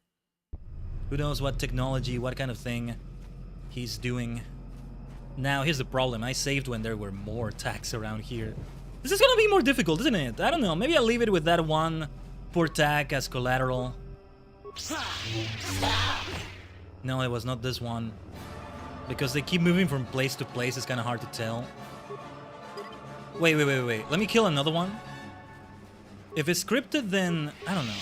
Who knows what technology, what kind of thing he's doing. Now, here's the problem. I saved when there were more tags around here. This is gonna be more difficult, isn't it? I don't know. Maybe I'll leave it with that one poor tag as collateral. No, it was not this one. Because they keep moving from place to place, it's kind of hard to tell. Wait. Let me kill another one. If it's scripted, then I don't know.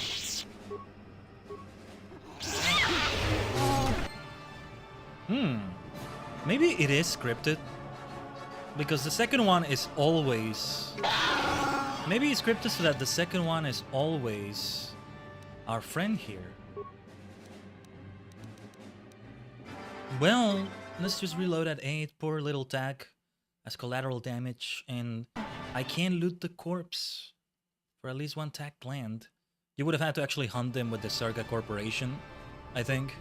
Maybe it is scripted. Because the second one is always... Maybe it's scripted so that the second one is always our friend here. Well, let's just reload at 8. Poor little tag as collateral damage. And I can't loot the corpse for at least one tag gland. You would have had to actually hunt them with the Circa Corporation, I think.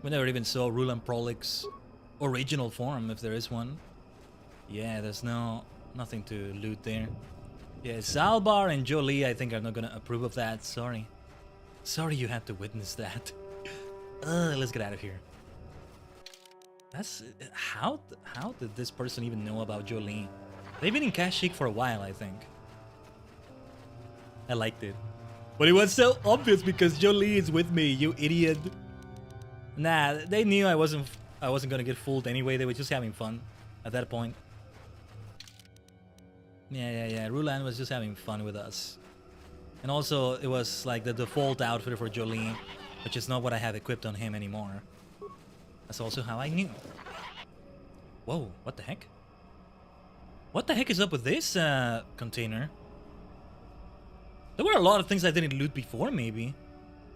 We never even saw Rulan Prolic's original form, if there is one. Yeah, there's nothing to loot there. Yeah, Zalbar and Jolie, I think, are not gonna approve of that. Sorry. Sorry you had to witness that. Let's get out of here. That's... How did this person even know about Jolie? They've been in Kashyyyk for a while, I think. I liked it. But it was so obvious because Jolie is with me, you idiot. Nah, they knew I wasn't gonna get fooled anyway. They were just having fun at that point. Yeah. Rulan was just having fun with us. And also, it was like the default outfit for Jolie, which is not what I have equipped on him anymore. That's also how I knew. Whoa, what the heck? What the heck is up with this container? There were a lot of things I didn't loot before, maybe.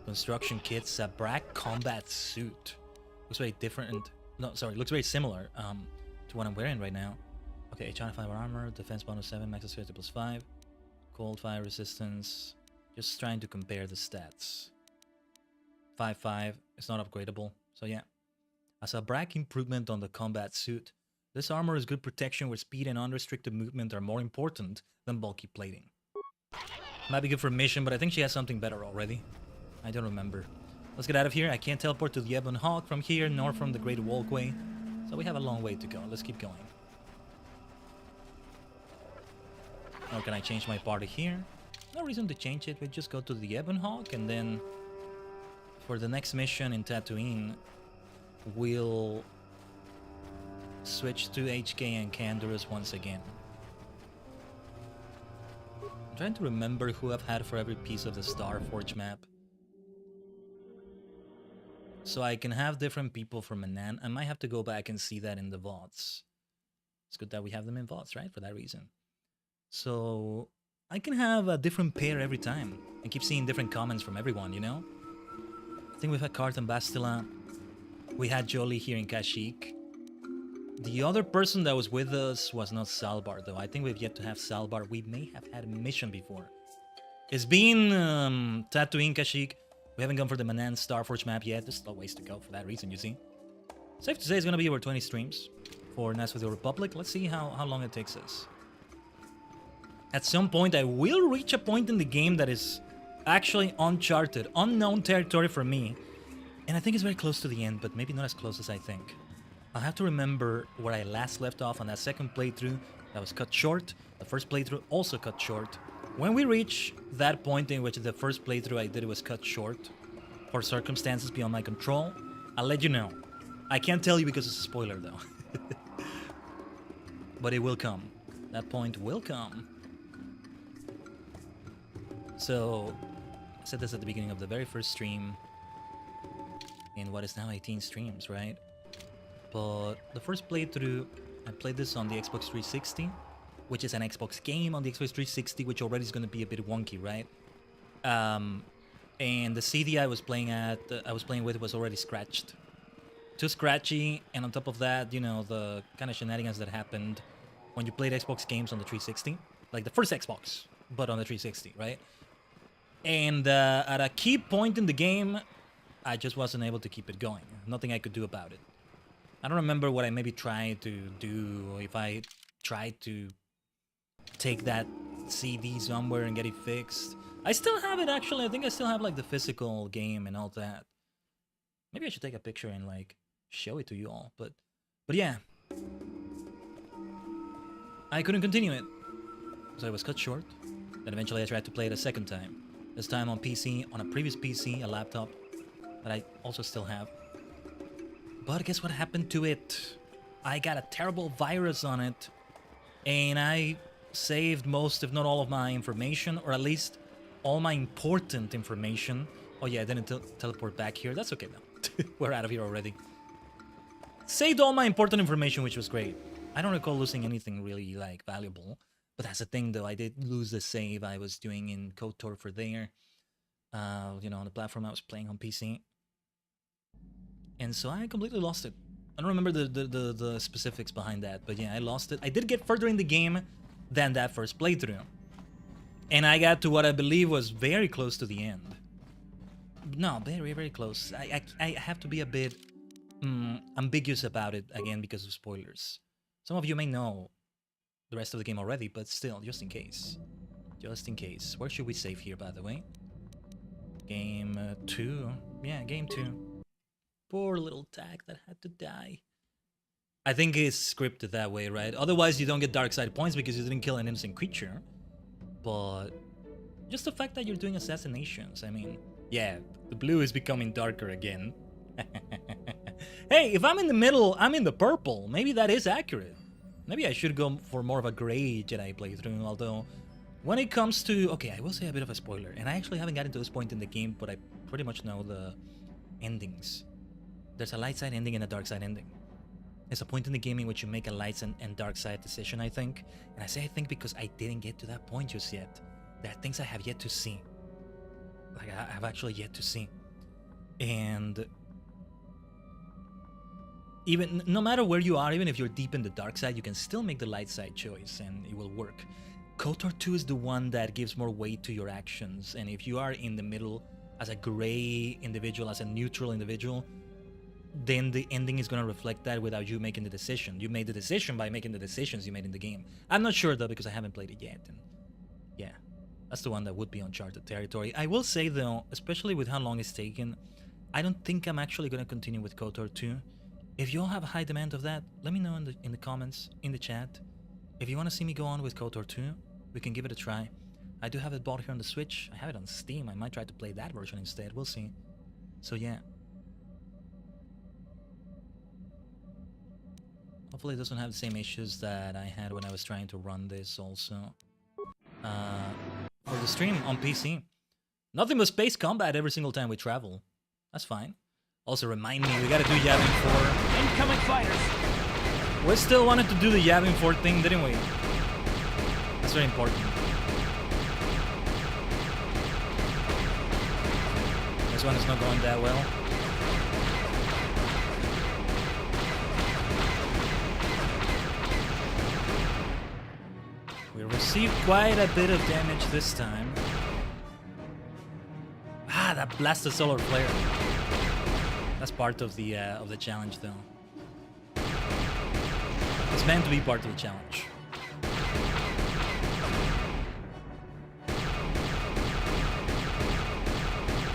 Construction kits, a black combat suit. Looks very different. No, sorry, looks very similar to what I'm wearing right now. Okay, H5 armor, defense bonus 7, max security plus 5, cold fire resistance. Just trying to compare the stats. 5-5, it's not upgradable, so yeah. As a brag improvement on the combat suit, this armor is good protection where speed and unrestricted movement are more important than bulky plating. Might be good for mission, but I think she has something better already. I don't remember. Let's get out of here. I can't teleport to the Ebon Hawk from here, nor from the Great Walkway. So we have a long way to go. Let's keep going. Or can I change my party here? No reason to change it. We just go to the Ebon Hawk, and then for the next mission in Tatooine, we'll switch to HK and Canderous once again. I'm trying to remember who I've had for every piece of the Starforge map. So I can have different people for Manan. I might have to go back and see that in the VODs. It's good that we have them in VODs, right? For that reason. So I can have a different pair every time and keep seeing different comments from everyone, you know? I think we've had Kart and Bastila. We had Jolie here in Kashyyyk. The other person that was with us was not Salbar, though. I think we've yet to have Salbar. We may have had a mission before. It's been Tatooine, Kashyyyk. We haven't gone for the Manan Starforge map yet. There's still ways to go for that reason, you see. Safe to say it's going to be over 20 streams for Knights of the Republic. Let's see how long it takes us. At some point, I will reach a point in the game that is actually uncharted, unknown territory for me. And I think it's very close to the end, but maybe not as close as I think. I'll have to remember where I last left off on that second playthrough that was cut short. The first playthrough also cut short. When we reach that point in which the first playthrough I did was cut short for circumstances beyond my control, I'll let you know. I can't tell you because it's a spoiler though. But it will come. That point will come. So, I said this at the beginning of the very first stream in what is now 18 streams, right? But the first playthrough, I played this on the Xbox 360, which is an Xbox game on the Xbox 360, which already is going to be a bit wonky, right? And the CD I was playing with was already scratched. Too scratchy, and on top of that, you know, the kind of shenanigans that happened when you played Xbox games on the 360. Like the first Xbox, but on the 360, right? And at a key point in the game, I just wasn't able to keep it going. Nothing I could do about it. I don't remember what I maybe tried to do, or if I tried to take that CD somewhere and get it fixed. I still have it, actually. I think I still have, like, the physical game and all that. Maybe I should take a picture and, like, show it to you all. But yeah. I couldn't continue it. So I was cut short. Then eventually I tried to play it a second time. This time on PC, on a previous PC, a laptop that I also still have. But guess what happened to it? I got a terrible virus on it, and I saved most, if not all, of my information, or at least all my important information. Oh yeah, I didn't teleport back here. That's okay though. We're out of here already. Saved all my important information, which was great. I don't recall losing anything really, like, valuable. But that's the thing, though. I did lose the save I was doing in KOTOR for there. You know, on the platform I was playing on PC. And so I completely lost it. I don't remember the specifics behind that, but yeah, I lost it. I did get further in the game than that first playthrough. And I got to what I believe was very close to the end. No, very, very close. I have to be a bit ambiguous about it, again, because of spoilers. Some of you may know the rest of the game already, but still, just in case. Just in case. Where should we save here, by the way? Game 2. Yeah, game 2. Poor little tag that had to die. I think it's scripted that way, right? Otherwise, you don't get dark side points because you didn't kill an innocent creature. But just the fact that you're doing assassinations, I mean, yeah, the blue is becoming darker again. Hey, if I'm in the middle, I'm in the purple. Maybe that is accurate. Maybe I should go for more of a gray Jedi playthrough, although When it comes to... Okay, I will say a bit of a spoiler. And I actually haven't gotten to this point in the game, but I pretty much know the endings. There's a light side ending and a dark side ending. There's a point in the game in which you make a light and dark side decision, I think. And I say I think because I didn't get to that point just yet. There are things I have yet to see. Like, I have actually yet to see. And... even no matter where you are, even if you're deep in the dark side, you can still make the light side choice and it will work. KOTOR 2 is the one that gives more weight to your actions, and if you are in the middle as a gray individual, as a neutral individual, then the ending is going to reflect that without you making the decision. You made the decision by making the decisions you made in the game. I'm not sure though, because I haven't played it yet, and yeah, that's the one that would be uncharted territory. I will say though, especially with how long it's taken, I don't think I'm actually going to continue with KOTOR 2. If you all have a high demand of that, let me know in the comments, in the chat. If you want to see me go on with KOTOR 2, we can give it a try. I do have it bought here on the Switch. I have it on Steam. I might try to play that version instead. We'll see. So yeah. Hopefully it doesn't have the same issues that I had when I was trying to run this also. For the stream on PC. Nothing but space combat every single time we travel. That's fine. Also remind me, we gotta do yabbing for... Incoming fighters! We still wanted to do the yabbing for thing, didn't we? That's very important. This one is not going that well. We received quite a bit of damage this time. Ah, that blasted solar flare. That's part of the challenge, though. It's meant to be part of the challenge.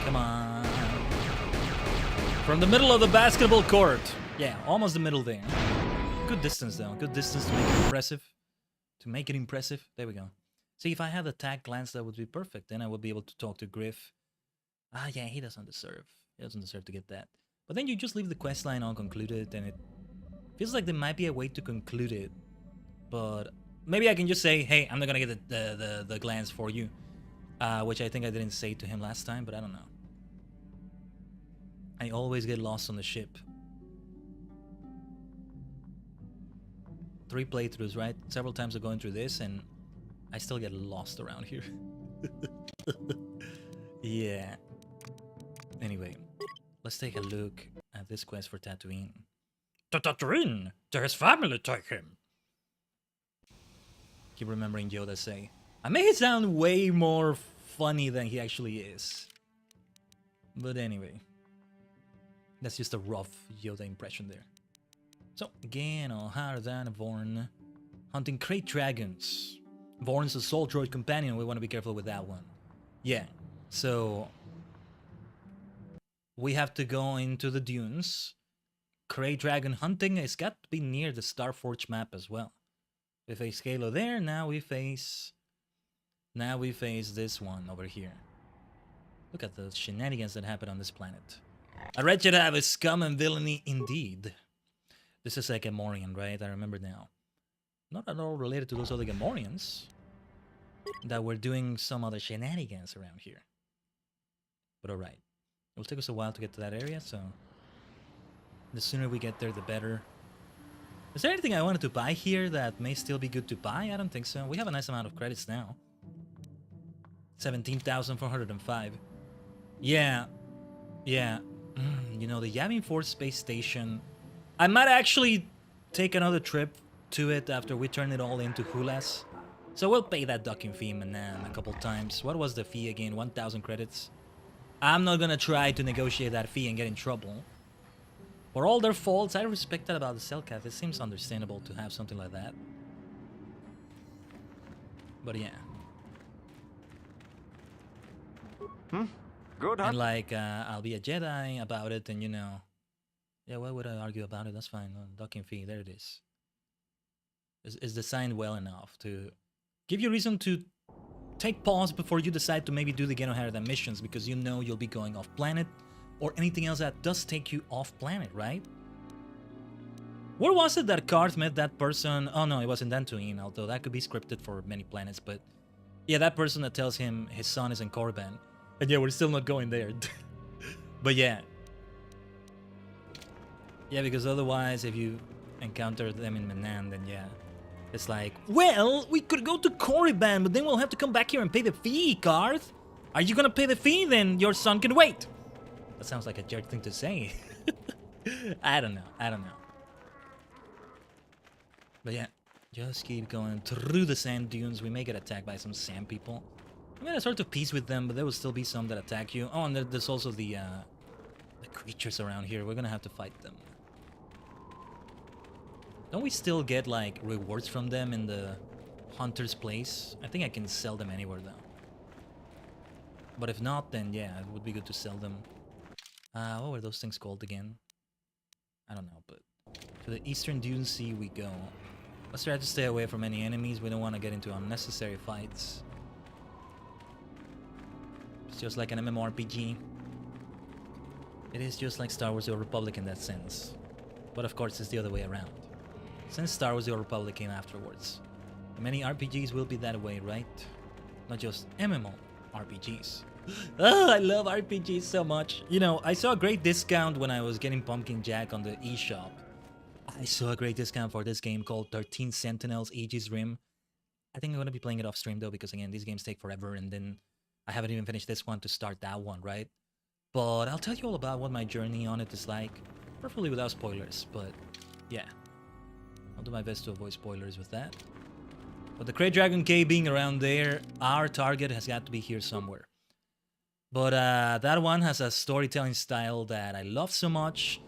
Come on. From the middle of the basketball court. Yeah, almost the middle there. Good distance, though. Good distance to make it impressive. To make it impressive. There we go. See, if I had the tag glance, that would be perfect. Then I would be able to talk to Griff. Ah, yeah, he doesn't deserve. He doesn't deserve to get that. But then you just leave the questline unconcluded, and it feels like there might be a way to conclude it. But maybe I can just say, hey, I'm not gonna get the glance for you. Which I think I didn't say to him last time, but I don't know. I always get lost on the ship. 3 playthroughs, right? Several times of going through this, and I still get lost around here. Yeah. Anyway, let's take a look at this quest for Tatooine. To Tatooine, to his family take him. Keep remembering Yoda say, I make it sound way more funny than he actually is. But anyway, that's just a rough Yoda impression there. So, again, on Khaiden and Vorn, hunting crate dragons. Vorn's a soul droid companion, we want to be careful with that one. Yeah, so we have to go into the dunes. Crate dragon hunting has got to be near the Starforge map as well. We face Halo there, now we face this one over here. Look at the shenanigans that happen on this planet. A wretched have is scum and villainy indeed. This is a Gamorrean, right? I remember now. Not at all related to those other Gamorreans that were doing some other shenanigans around here. But alright. It will take us a while to get to that area, so the sooner we get there, the better. Is there anything I wanted to buy here that may still be good to buy? I don't think so. We have a nice amount of credits now. 17,405. Yeah. Yeah. You know, the Yavin 4 space station... I might actually take another trip to it after we turn it all into Hulas. So we'll pay that docking fee, man, a couple times. What was the fee again? 1,000 credits? I'm not gonna try to negotiate that fee and get in trouble. For all their faults, I respect that about the Cellcat. It seems understandable to have something like that. But yeah. Good, huh? And like, I'll be a Jedi about it, and you know... Yeah, why would I argue about it? That's fine. Docking fee, there it is. It's designed well enough to give you a reason to take pause before you decide to maybe do the Genoharadan missions, because you know you'll be going off planet, or anything else that does take you off planet, right? Where was it that Karth met that person? Oh no, it was in Dantooine, although that could be scripted for many planets, but Yeah, that person that tells him his son is in Korriban. And yeah, we're still not going there. But yeah. Yeah, because otherwise, if you encounter them in Manan, then yeah. It's like, well, we could go to Korriban, but then we'll have to come back here and pay the fee, Karth. Are you gonna pay the fee? Then your son can wait. That sounds like a jerk thing to say. I don't know. But yeah, just keep going through the sand dunes. We may get attacked by some sand people. I mean, a sort of peace with them, but there will still be some that attack you. Oh, and there's also the creatures around here. We're gonna have to fight them. Don't we still get, like, rewards from them in the hunter's place? I think I can sell them anywhere, though. But if not, then yeah, it would be good to sell them. What were those things called again? I don't know, but... To the Eastern Dune Sea we go. Let's try to stay away from any enemies. We don't want to get into unnecessary fights. It's just like an MMORPG. It is just like Star Wars The Old Republic in that sense. But of course, it's the other way around. Since Star Wars The Old Republic came afterwards. Many RPGs will be that way, right? Not just MMORPGs. Oh, I love RPGs so much. You know, I saw a great discount when I was getting Pumpkin Jack on the eShop. I saw a great discount for this game called 13 Sentinels Aegis Rim. I think I'm going to be playing it off stream though, because again, these games take forever, and then I haven't even finished this one to start that one, right? But I'll tell you all about what my journey on it is like, preferably without spoilers, but yeah. I'll do my best to avoid spoilers with that. But the Krayt Dragon Cave being around there, our target has got to be here somewhere. But that one has a storytelling style that I love so much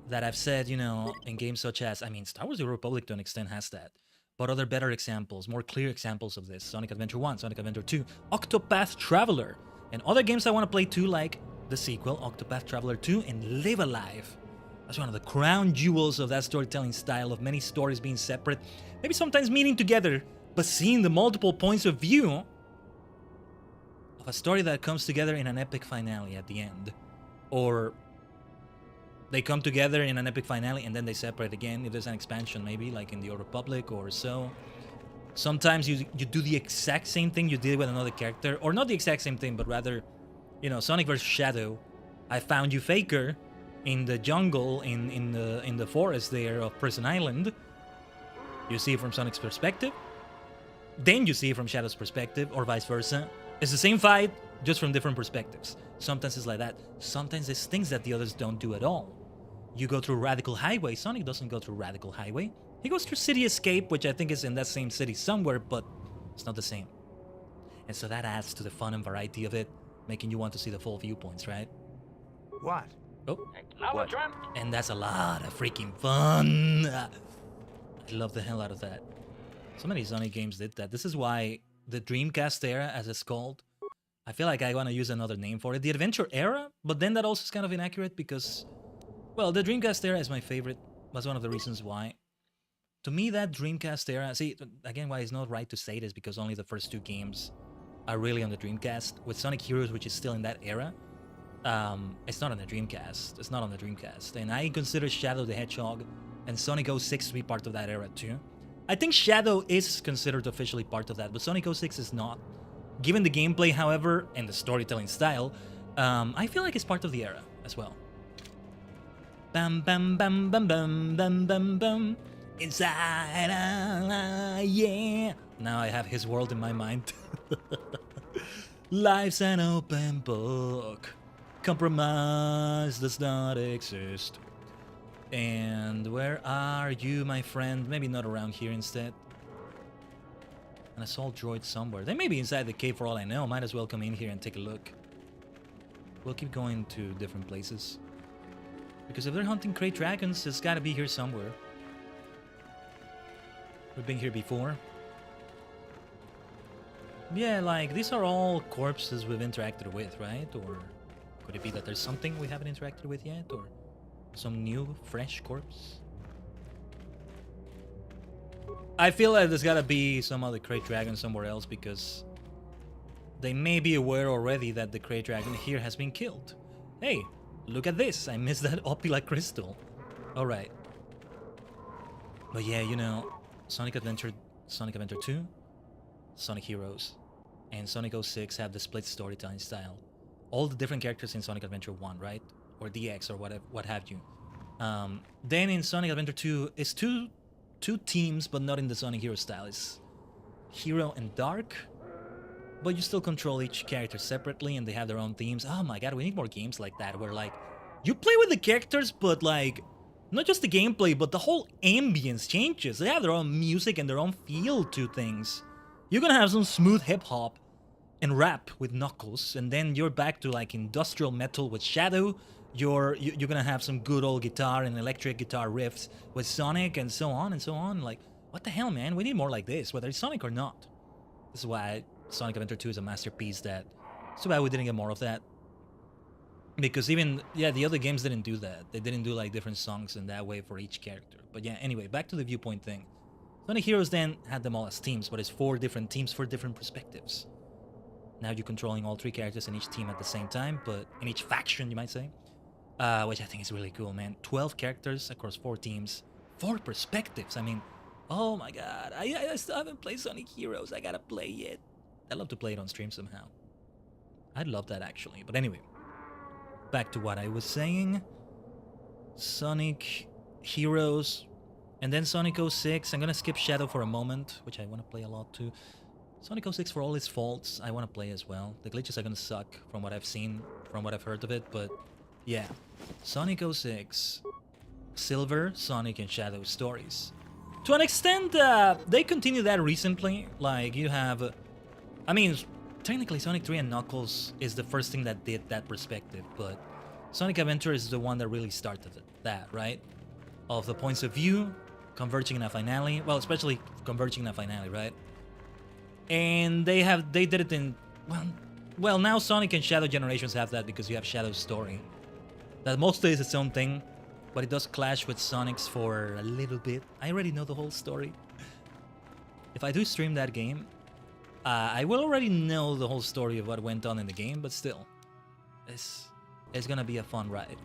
that I've said, you know, in games such as, I mean, Star Wars The Republic to an extent has that. But other better examples, more clear examples of this. Sonic Adventure 1, Sonic Adventure 2, Octopath Traveler, and other games I want to play too, like the sequel, Octopath Traveler 2, and Live Alive. That's one of the crown jewels of that storytelling style, of many stories being separate, maybe sometimes meeting together, but seeing the multiple points of view of a story that comes together in an epic finale at the end. Or they come together in an epic finale and then they separate again if there's an expansion, maybe, like in the Old Republic or so. Sometimes you do the exact same thing you did with another character, or not the exact same thing, but rather, you know, Sonic vs. Shadow. I found you, Faker, in the jungle, in the forest there of Prison Island. You see it from Sonic's perspective, then you see it from Shadow's perspective, or vice versa. It's the same fight, just from different perspectives. Sometimes it's like that. Sometimes it's things that the others don't do at all. You go through Radical Highway. Sonic doesn't go through Radical Highway. He goes through City Escape, which I think is in that same city somewhere, but it's not the same. And so that adds to the fun and variety of it, making you want to see the full viewpoints, right? What? Oh. What? And that's a lot of freaking fun. I love the hell out of that. So many Sonic games did that. This is why the Dreamcast era, as it's called, I feel like I want to use another name for it. The Adventure era, but then that also is kind of inaccurate because, well, the Dreamcast era is my favorite. That's one of the reasons why. To me, that Dreamcast era, see, again, why it's not right to say this, because only the first two games are really on the Dreamcast. With Sonic Heroes, which is still in that era, it's not on the Dreamcast. It's not on the Dreamcast. And I consider Shadow the Hedgehog and Sonic 06 to be part of that era too. I think Shadow is considered officially part of that, but Sonic 06 is not. Given the gameplay, however, and the storytelling style, I feel like it's part of the era as well. Bam bam bam bam bam bam bam bam. Inside, yeah. Now I have his world in my mind. Life's an open book. Compromise does not exist. And where are you, my friend? Maybe not around here instead. An assault droid somewhere. They may be inside the cave for all I know. Might as well come in here and take a look. We'll keep going to different places. Because if they're hunting Krayt Dragons, it's gotta be here somewhere. We've been here before. Yeah, like, these are all corpses we've interacted with, right? Or could it be that there's something we haven't interacted with yet? Or some new, fresh corpse? I feel like there's gotta be some other Krayt Dragon somewhere else, because they may be aware already that the Krayt Dragon here has been killed. Hey, look at this. I missed that Opila crystal. Alright. But yeah, you know, Sonic Adventure 2, Sonic Heroes. and Sonic 06 have the split storytelling style. All the different characters in Sonic Adventure 1, right? Or DX or whatever, what have you. Then in Sonic Adventure 2, it's two teams, but not in the Sonic Hero style. It's Hero and Dark, but you still control each character separately, and they have their own themes. Oh my god, we need more games like that, where like you play with the characters, but like not just the gameplay, but the whole ambience changes. They have their own music and their own feel to things. You're gonna have some smooth hip hop and rap with Knuckles, and then you're back to like industrial metal with Shadow. You're gonna have some good old guitar and electric guitar riffs with Sonic, and so on and so on. Like, what the hell, man? We need more like this, whether it's Sonic or not. This is why Sonic Adventure 2 is a masterpiece. That it's too bad we didn't get more of that. Because even, yeah, the other games didn't do that. They didn't do like different songs in that way for each character. But yeah, anyway, back to the viewpoint thing. Sonic Heroes then had them all as teams, but it's 4 different teams for different perspectives. Now you're controlling all 3 characters in each team at the same time, but in each faction, you might say. Which I think is really cool, man. 12 characters across 4 teams. 4 perspectives. I mean, oh my god. I still haven't played Sonic Heroes. I gotta play it. I'd love to play it on stream somehow. I'd love that, actually. But anyway. Back to what I was saying. Sonic Heroes. And then Sonic 06. I'm gonna skip Shadow for a moment, which I want to play a lot too. Sonic 06, for all its faults, I want to play as well. The glitches are gonna suck from what I've seen, from what I've heard of it, but yeah. Sonic 06, Silver, Sonic, and Shadow stories. To an extent, they continue that recently. Like, you have... I mean, technically Sonic 3 and Knuckles is the first thing that did that perspective, but Sonic Adventure is the one that really started it, that, right? Of the points of view, converging in a finale. Well, especially converging in a finale, right? And they did it in... Well, now Sonic and Shadow Generations have that because you have Shadow's story. That mostly is its own thing, but it does clash with Sonic's for a little bit. I already know the whole story. If I do stream that game, I will already know the whole story of what went on in the game, but still, it's gonna be a fun ride,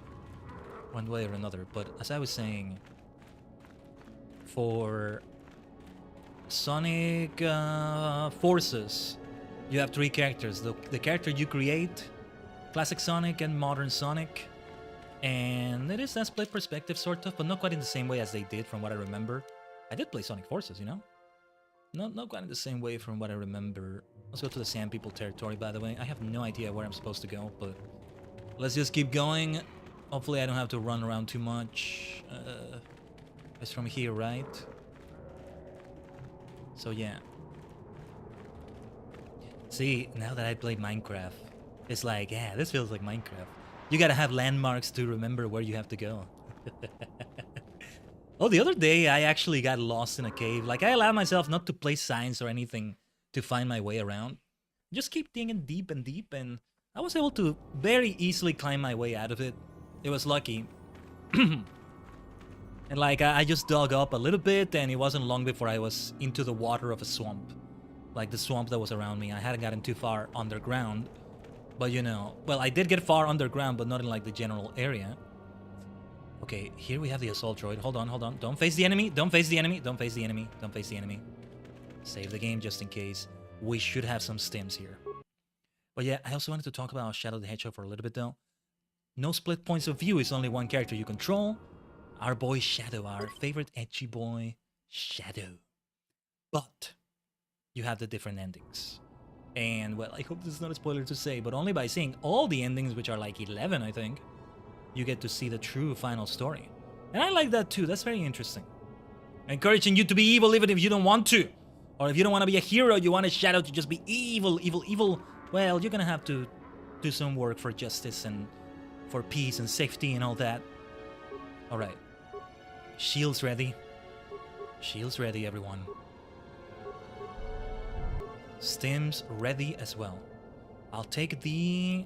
one way or another. But as I was saying, for Sonic Forces, you have 3 characters. The character you create, Classic Sonic and Modern Sonic. And it is that split perspective, sort of, but not quite in the same way as they did, from what I remember. I did play Sonic Forces, you know? Not quite in the same way from what I remember. Let's go to the Sand People territory, by the way. I have no idea where I'm supposed to go, but let's just keep going. Hopefully I don't have to run around too much. It's from here, right? So yeah. See, now that I played Minecraft, it's like, yeah, this feels like Minecraft. You gotta have landmarks to remember where you have to go. Oh, the other day I actually got lost in a cave. Like, I allowed myself not to place signs or anything to find my way around. Just keep digging deep and deep, and I was able to very easily climb my way out of it. It was lucky. And like, I just dug up a little bit, and it wasn't long before I was into the water of a swamp. Like the swamp that was around me. I hadn't gotten too far underground. But you know, well, I did get far underground, but not in like the general area. Okay, here we have the assault droid. Hold on. Don't face the enemy. Don't face the enemy. Don't face the enemy. Don't face the enemy. Save the game just in case. We should have some stims here. But yeah, I also wanted to talk about Shadow the Hedgehog for a little bit though. No split points of view. It's only one character you control. Our boy Shadow, our favorite edgy boy, Shadow. But you have the different endings. And, well, I hope this is not a spoiler to say, but only by seeing all the endings, which are like 11, I think, you get to see the true final story. And I like that too. That's very interesting. Encouraging you to be evil even if you don't want to. Or if you don't want to be a hero, you want a Shadow to just be evil. Well, you're gonna have to do some work for justice and for peace and safety and all that. Alright. Shields ready. Shields ready, everyone. Stims ready as well. I'll take the...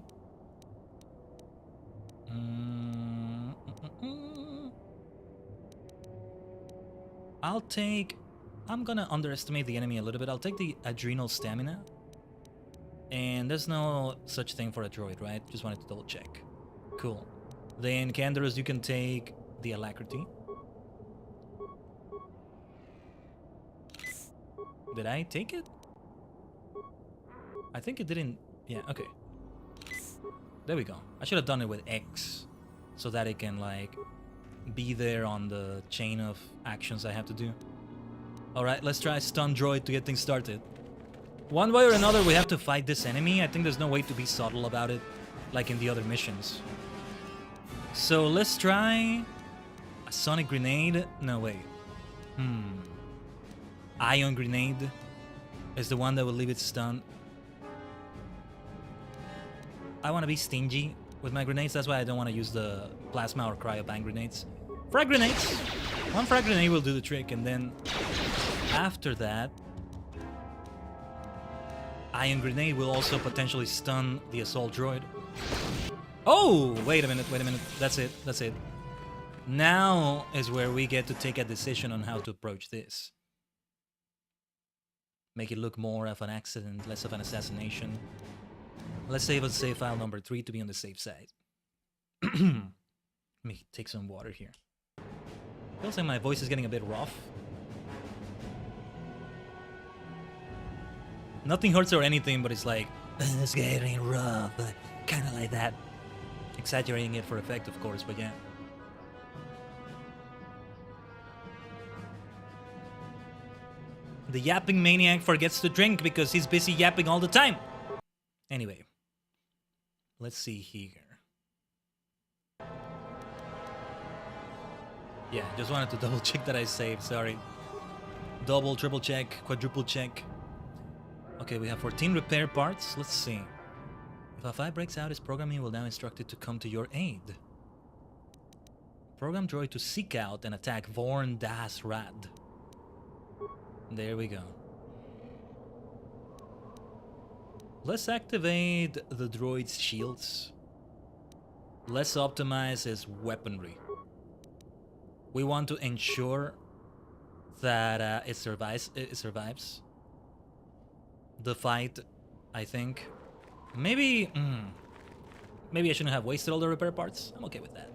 I'm gonna underestimate the enemy a little bit. I'll take the adrenal stamina. And there's no such thing for a droid, right? Just wanted to double check. Cool. Then Canderous, you can take the alacrity. Did I take it? I think it didn't... Yeah, okay. There we go. I should have done it with X, so that it can, like, be there on the chain of actions I have to do. Alright, let's try stun droid to get things started. One way or another, we have to fight this enemy. I think there's no way to be subtle about it, like in the other missions. So let's try a sonic grenade. No, wait. Ion grenade is the one that will leave it stunned. I want to be stingy with my grenades. That's why I don't want to use the plasma or cryoban grenades. Frag grenades. One frag grenade will do the trick, and then after that, ion grenade will also potentially stun the assault droid. Oh, wait a minute. That's it. Now is where we get to take a decision on how to approach this. Make it look more of an accident, less of an assassination. Let's save us save file number 3 to be on the safe side. Let me take some water here. Feels like my voice is getting a bit rough. Nothing hurts or anything, but it's like, it's getting rough, but kind of like that. Exaggerating it for effect, of course, but yeah. The yapping maniac forgets to drink because he's busy yapping all the time. Anyway, let's see here. Yeah, just wanted to double check that I saved, sorry. Double, triple check, quadruple check. Okay, we have 14 repair parts. Let's see. If a fight breaks out, its programming will now instruct it to come to your aid. Program droid to seek out and attack Vorn Das Rad. There we go. Let's activate the droid's shields. Let's optimize his weaponry. We want to ensure that it survives the fight, I think. Maybe I shouldn't have wasted all the repair parts. I'm okay with that.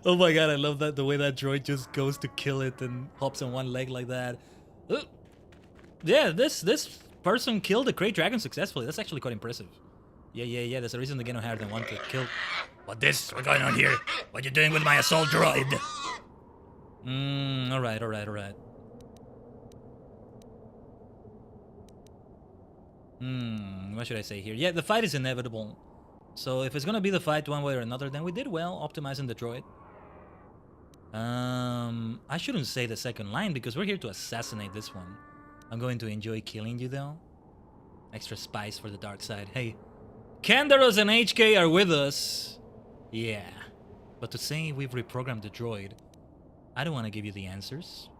Oh my god, I love that, the way that droid just goes to kill it and hops on one leg like that. Yeah, this person killed a Great Dragon successfully. That's actually quite impressive. Yeah, there's a reason the game hired than one to kill. What's going on here? What you doing with my assault droid? Alright. What should I say here? Yeah, the fight is inevitable. So if it's gonna be the fight one way or another, then we did well optimizing the droid. I shouldn't say the second line because we're here to assassinate this one. I'm going to enjoy killing you though. Extra spice for the dark side. Hey, Kandaros and HK are with us. Yeah. But to say we've reprogrammed the droid, I don't want to give you the answers.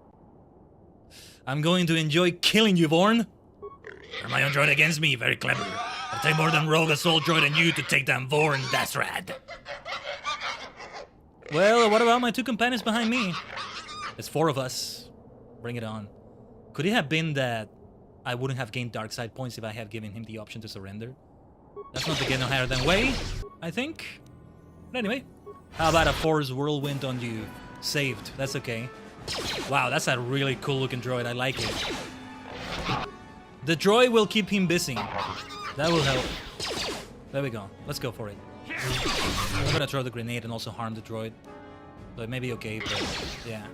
I'm going to enjoy killing you, Vorn. Are my own droid against me? Very clever. I'll take more than rogue assault droid than you to take down Vorn Das Rad. Well, what about my 2 companions behind me? There's 4 of us. Bring it on. Could it have been that I wouldn't have gained dark side points if I had given him the option to surrender? That's not the get no higher than way, I think. But anyway, how about a Force Whirlwind on you? Saved. That's okay. Wow, that's a really cool looking droid. I like it. The droid will keep him busy. That will help. There we go. Let's go for it. I'm gonna throw the grenade and also harm the droid. So it may be okay, but yeah.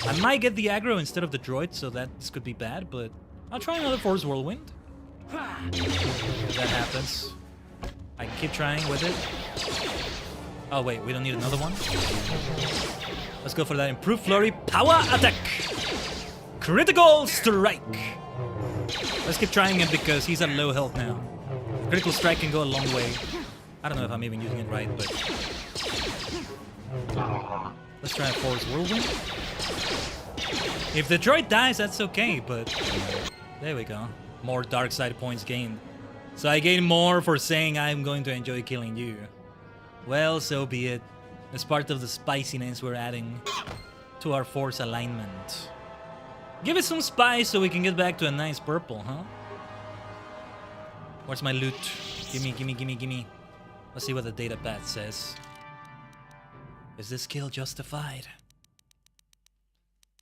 I might get the aggro instead of the droid, so that this could be bad, but I'll try another Force Whirlwind. If that happens. I can keep trying with it. Oh wait, we don't need another one? Let's go for that improved flurry power attack! Critical strike! Let's keep trying it because he's at low health now. Critical strike can go a long way. I don't know if I'm even using it right, but... Let's try a Force Whirlwind. If the droid dies, that's okay, but... There we go. More dark side points gained. So I gain more for saying I'm going to enjoy killing you. Well, so be it. It's part of the spiciness we're adding to our Force alignment. Give it some spice so we can get back to a nice purple, huh? Where's my loot? Gimme. Let's see what the data pad says. Is this kill justified?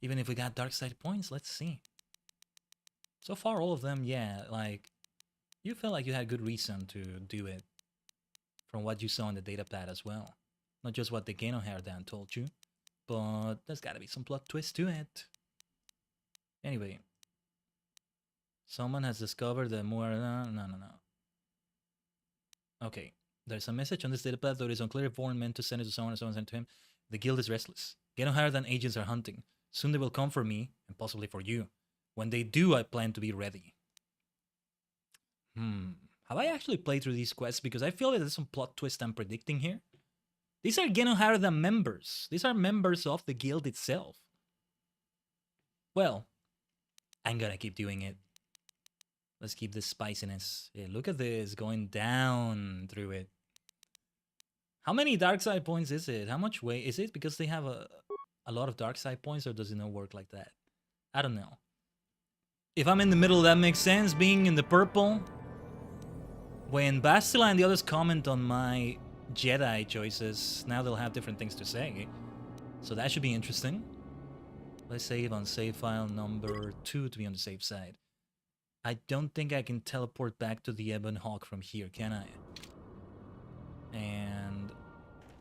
Even if we got dark side points, let's see. So far, all of them, yeah, like, you felt like you had good reason to do it from what you saw in the datapad as well. Not just what the Geno Herdan told you, but there's gotta be some plot twist to it. Anyway. Someone has discovered the more... No. Okay. There's a message on this datapad, though it is unclear if Warren meant to send it to someone or someone sent it to him. The guild is restless. Geno Herdan agents are hunting. Soon they will come for me, and possibly for you. When they do, I plan to be ready. Have I actually played through these quests? Because I feel that there's some plot twist I'm predicting here. These are Geno Herdan members. These are members of the guild itself. Well, I'm gonna keep doing it. Let's keep this spiciness. Yeah, look at this, going down through it. How many dark side points is it? How much weight is it? Because they have a lot of dark side points, or does it not work like that? I don't know. If I'm in the middle, that makes sense, being in the purple. When Bastila and the others comment on my Jedi choices, now they'll have different things to say. So that should be interesting. Let's save on save file number 2 to be on the safe side. I don't think I can teleport back to the Ebon Hawk from here, can I? And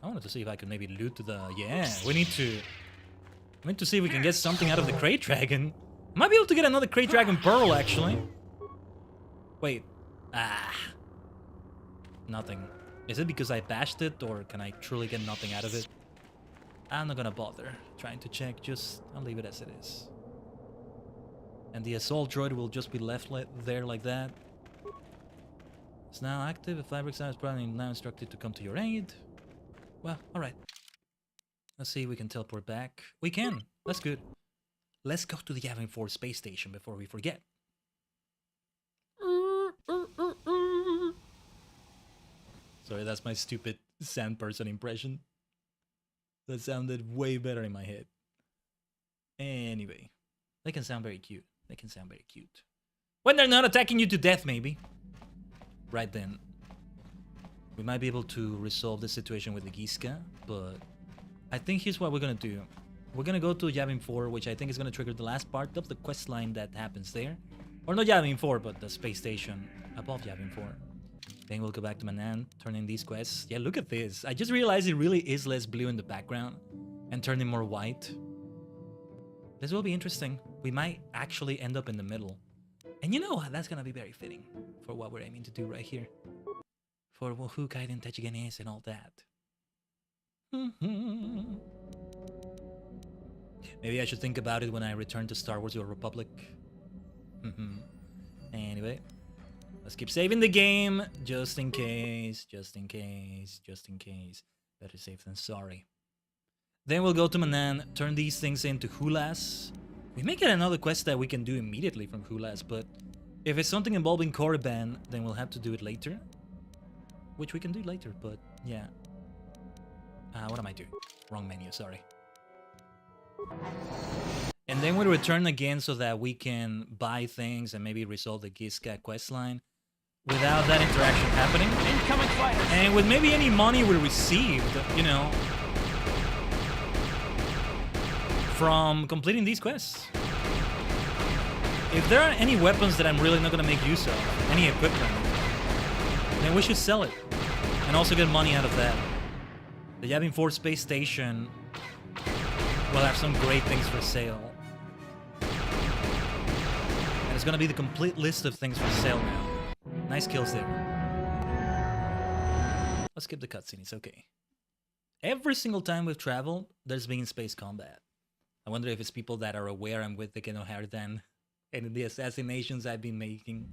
I wanted to see if I could maybe loot the... Yeah, we need to see if we can get something out of the Crate Dragon. Might be able to get another Crate Dragon Pearl, actually. Wait. Nothing. Is it because I bashed it, or can I truly get nothing out of it? I'm not gonna bother trying to check, I'll leave it as it is. And the assault droid will just be left there like that. It's now active. The fabric side is probably now instructed to come to your aid. Well, alright. Let's see if we can teleport back. We can! That's good. Let's go to the Yavin 4 space station before we forget. Sorry, that's my stupid sand person impression. That sounded way better in my head. Anyway, they can sound very cute. They can sound very cute. When they're not attacking you to death, maybe. Right then. We might be able to resolve the situation with the Giska, but I think here's what we're gonna do. We're gonna go to Yavin 4, which I think is gonna trigger the last part of the quest line that happens there. Or not Yavin 4, but the space station above Yavin 4. Then we'll go back to Manan, turn in these quests. Yeah, look at this. I just realized it really is less blue in the background and turning more white. This will be interesting. We might actually end up in the middle. And you know what? That's gonna be very fitting for what we're aiming to do right here. For who Khaiden Tajigen is and all that. Maybe I should think about it when I return to Star Wars: The Old Republic. Anyway. Let's keep saving the game, just in case, just in case, just in case. Better safe than sorry. Then we'll go to Manan, turn these things into Hulas. We may get another quest that we can do immediately from Hulas, but if it's something involving Korriban, then we'll have to do it later. Which we can do later, but yeah. What am I doing? Wrong menu, sorry. And then we'll return again so that we can buy things and maybe resolve the Giska questline without that interaction happening. Incoming fire! And with maybe any money we received, you know, from completing these quests. If there are any weapons that I'm really not going to make use of, any equipment, then we should sell it. And also get money out of that. The Yavin 4 space station will have some great things for sale. And it's going to be the complete list of things for sale now. Nice kills there. Let's skip the cutscene, it's okay. Every single time we've traveled, there's been space combat. I wonder if it's people that are aware I'm with the Geno Herdan and the assassinations I've been making.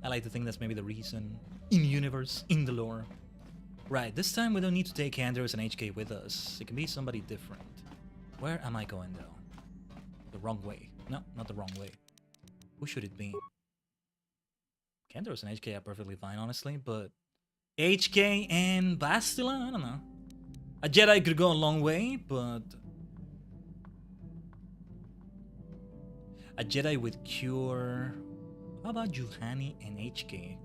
I like to think that's maybe the reason. In universe, in the lore. Right, this time we don't need to take Andros and HK with us. It can be somebody different. Where am I going though? The wrong way. No, not the wrong way. Who should it be? Andros and HK are perfectly fine, honestly, but HK and Bastila? I don't know. A Jedi could go a long way, but a Jedi with Cure. How about Juhani and HK?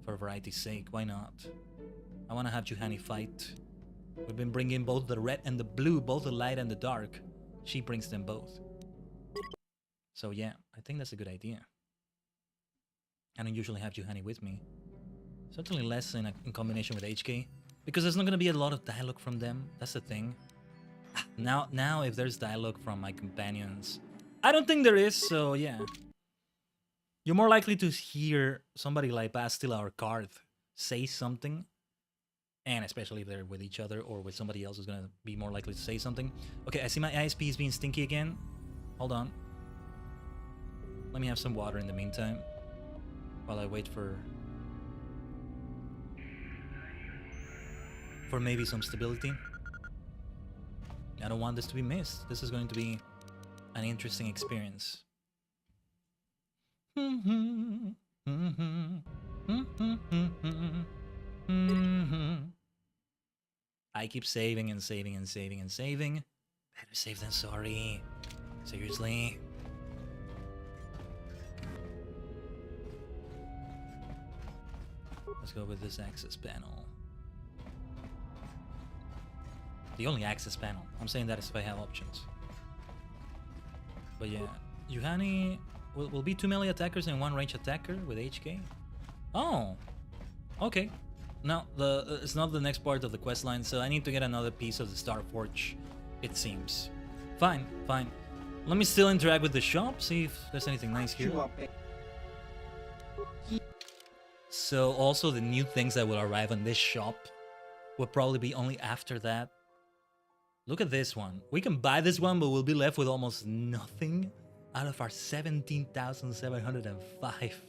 For variety's sake, why not? I want to have Juhani fight. We've been bringing both the red and the blue, both the light and the dark. She brings them both. So yeah, I think that's a good idea. I don't usually have Juhani with me. Certainly less in combination with HK. Because there's not going to be a lot of dialogue from them. That's the thing. Now, if there's dialogue from my companions... I don't think there is, so yeah. You're more likely to hear somebody like Bastila or Karth say something. And especially if they're with each other or with somebody else who's going to be more likely to say something. Okay, I see my ISP is being stinky again. Hold on. Let me have some water in the meantime. While I wait for maybe some stability. I don't want this to be missed. This is going to be an interesting experience. I keep saving and saving and saving and saving. Better save than sorry. Seriously. Let's go with this access panel. The only access panel. I'm saying that is if I have options. But yeah, Juhani will be 2 melee attackers and 1 range attacker with HK. Oh, okay. No, it's not the next part of the quest line, so I need to get another piece of the Star Forge, it seems. Fine, fine. Let me still interact with the shop, see if there's anything nice here. So also the new things that will arrive on this shop will probably be only after that. Look at this one. We can buy this one, but we'll be left with almost nothing out of our 17,705.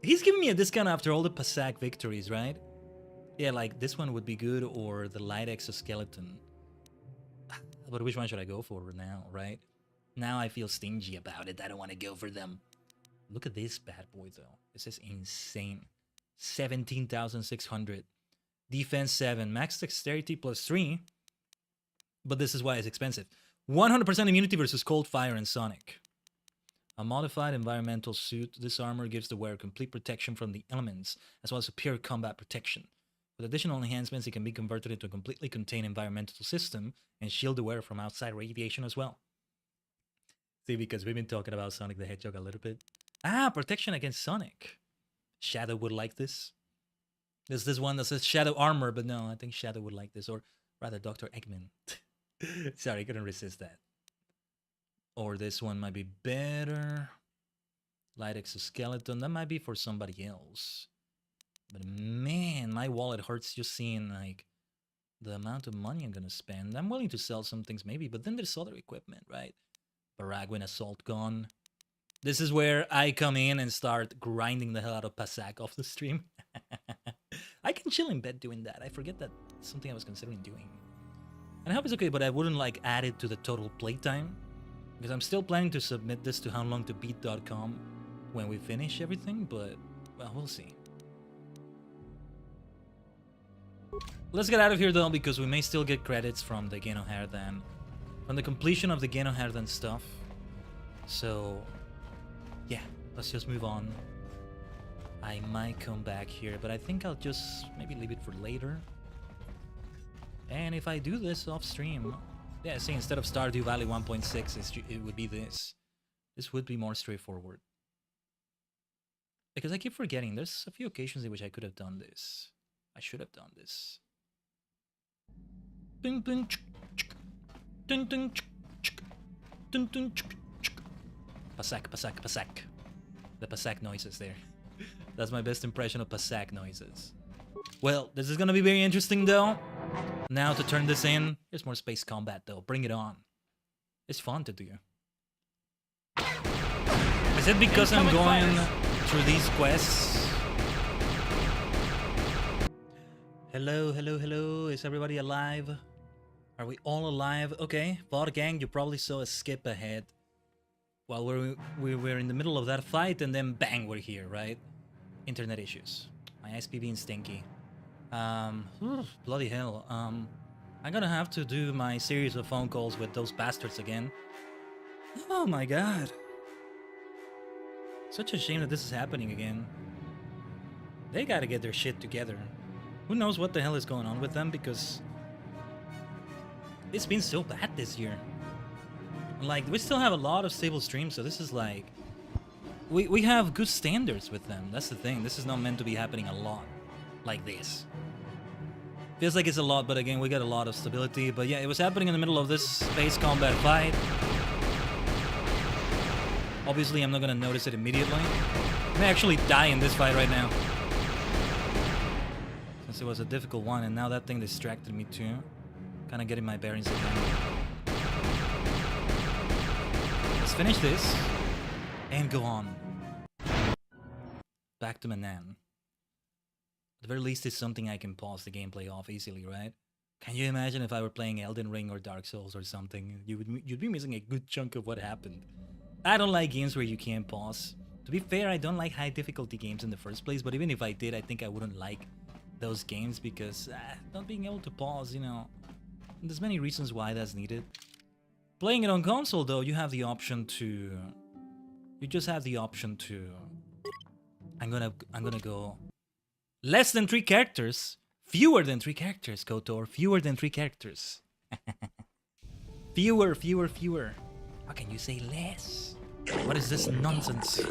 He's giving me a discount after all the Pasak victories, right? Yeah, like this one would be good, or the light exoskeleton. But which one should I go for now, right? Now I feel stingy about it. I don't want to go for them. Look at this bad boy, though. This is insane. 17,600. Defense 7. Max dexterity plus 3. But this is why it's expensive. 100% immunity versus cold, fire, and sonic. A modified environmental suit. This armor gives the wearer complete protection from the elements, as well as superior combat protection. With additional enhancements, it can be converted into a completely contained environmental system and shield the wearer from outside radiation as well. See, because we've been talking about Sonic the Hedgehog a little bit. Ah, protection against Sonic. Shadow would like this. There's this one that says Shadow Armor, but no, I think Shadow would like this. Or rather, Dr. Eggman. Sorry, I couldn't resist that. Or this one might be better. Light exoskeleton. That might be for somebody else. But man, my wallet hurts just seeing like the amount of money I'm gonna spend. I'm willing to sell some things maybe, but then there's other equipment, right? Baragwin Assault Gun. This is where I come in and start grinding the hell out of Pasak off the stream. I can chill in bed doing that. I forget that's something I was considering doing. And I hope it's okay, but I wouldn't like add it to the total playtime. Because I'm still planning to submit this to howlongtobeat.com when we finish everything, but well, we'll see. Let's get out of here though, because we may still get credits from the Geno Herdan, from the completion of the Geno Herdan stuff. So yeah, let's just move on. I might come back here, but I think I'll just maybe leave it for later. And if I do this off stream, yeah, see, instead of Stardew Valley 1.6, it would be this. This would be more straightforward. Because I keep forgetting, there's a few occasions in which I could have done this. I should have done this. Pasak, Pasak, Pasak. The Pasak noises there. That's my best impression of Pasak noises. Well, this is gonna be very interesting though. Now to turn this in, there's more space combat though. Bring it on. It's fun to do. Is it because I'm going through these quests? Hello, hello, hello. Is everybody alive? Are we all alive? Okay, Bot Gang, you probably saw a skip ahead while we were in the middle of that fight, and then bang, we're here, right? Internet issues. My ISP being stinky. Bloody hell. I'm gonna have to do my series of phone calls with those bastards again. Oh my god. Such a shame that this is happening again. They gotta get their shit together. Who knows what the hell is going on with them, because it's been so bad this year. Like, we still have a lot of stable streams, so this is like... We have good standards with them. That's the thing. This is not meant to be happening a lot like this. Feels like it's a lot, but again, we got a lot of stability. But yeah, it was happening in the middle of this space combat fight. Obviously, I'm not gonna notice it immediately. I may actually die in this fight right now. Since it was a difficult one, and now that thing distracted me too. Kind of getting my bearings again. Let's finish this and go on. Back to Manan. At the very least, it's something I can pause the gameplay off easily, right? Can you imagine if I were playing Elden Ring or Dark Souls or something? You'd be missing a good chunk of what happened. I don't like games where you can't pause. To be fair, I don't like high difficulty games in the first place, but even if I did, I think I wouldn't like those games because not being able to pause, you know, there's many reasons why that's needed. Playing it on console, though, you have the option to... You just have the option to... I'm gonna go... Less than 3 characters. Fewer than 3 characters, KOTOR. Fewer than 3 characters. Fewer. How can you say less? What is this nonsense?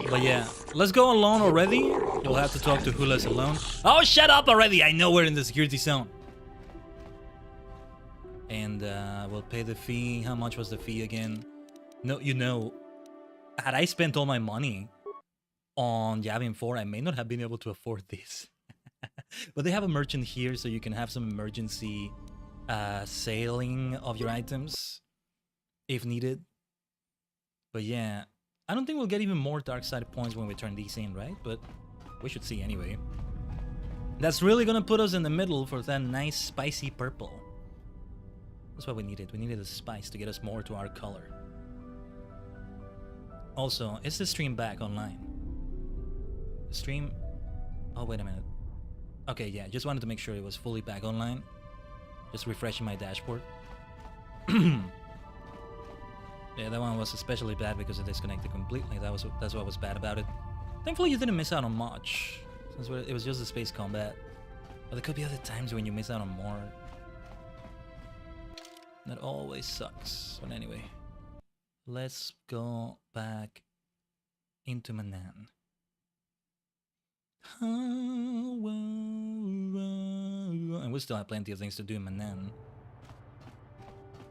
But yeah, let's go alone already. You'll have to talk to Hulas alone. Oh, shut up already! I know we're in the security zone. And we'll pay the fee. How much was the fee again? No, you know, had I spent all my money on Yavin 4, I may not have been able to afford this. But they have a merchant here, so you can have some emergency sailing of your items if needed. But yeah, I don't think we'll get even more dark side points when we turn these in, right? But we should see anyway. That's really gonna put us in the middle for that nice spicy purple. That's what we needed. We needed a spice to get us more to our color. Also, is the stream back online? The stream... Oh, wait a minute. Okay, yeah, just wanted to make sure it was fully back online. Just refreshing my dashboard. Yeah, that one was especially bad because it disconnected completely. That's what was bad about it. Thankfully, you didn't miss out on much, since it was just a space combat. But there could be other times when you miss out on more. That always sucks. But anyway, let's go back into Manan. And we still have plenty of things to do in Manan.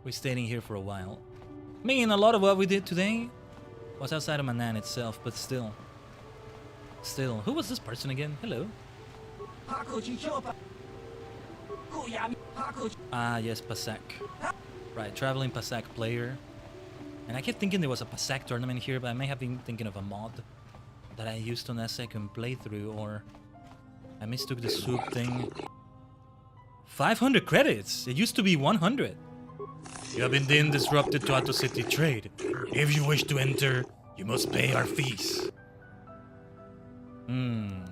We're staying here for a while. I mean, a lot of what we did today was outside of Manan itself, but still. Who was this person again? Hello. Ah, yes, Pasak. Right, traveling Pasak player. And I kept thinking there was a Pasak tournament here, but I may have been thinking of a mod that I used on that second playthrough, or I mistook the soup thing. 500 credits! It used to be 100. You have been deemed disrupted to Auto City trade. If you wish to enter, you must pay our fees. I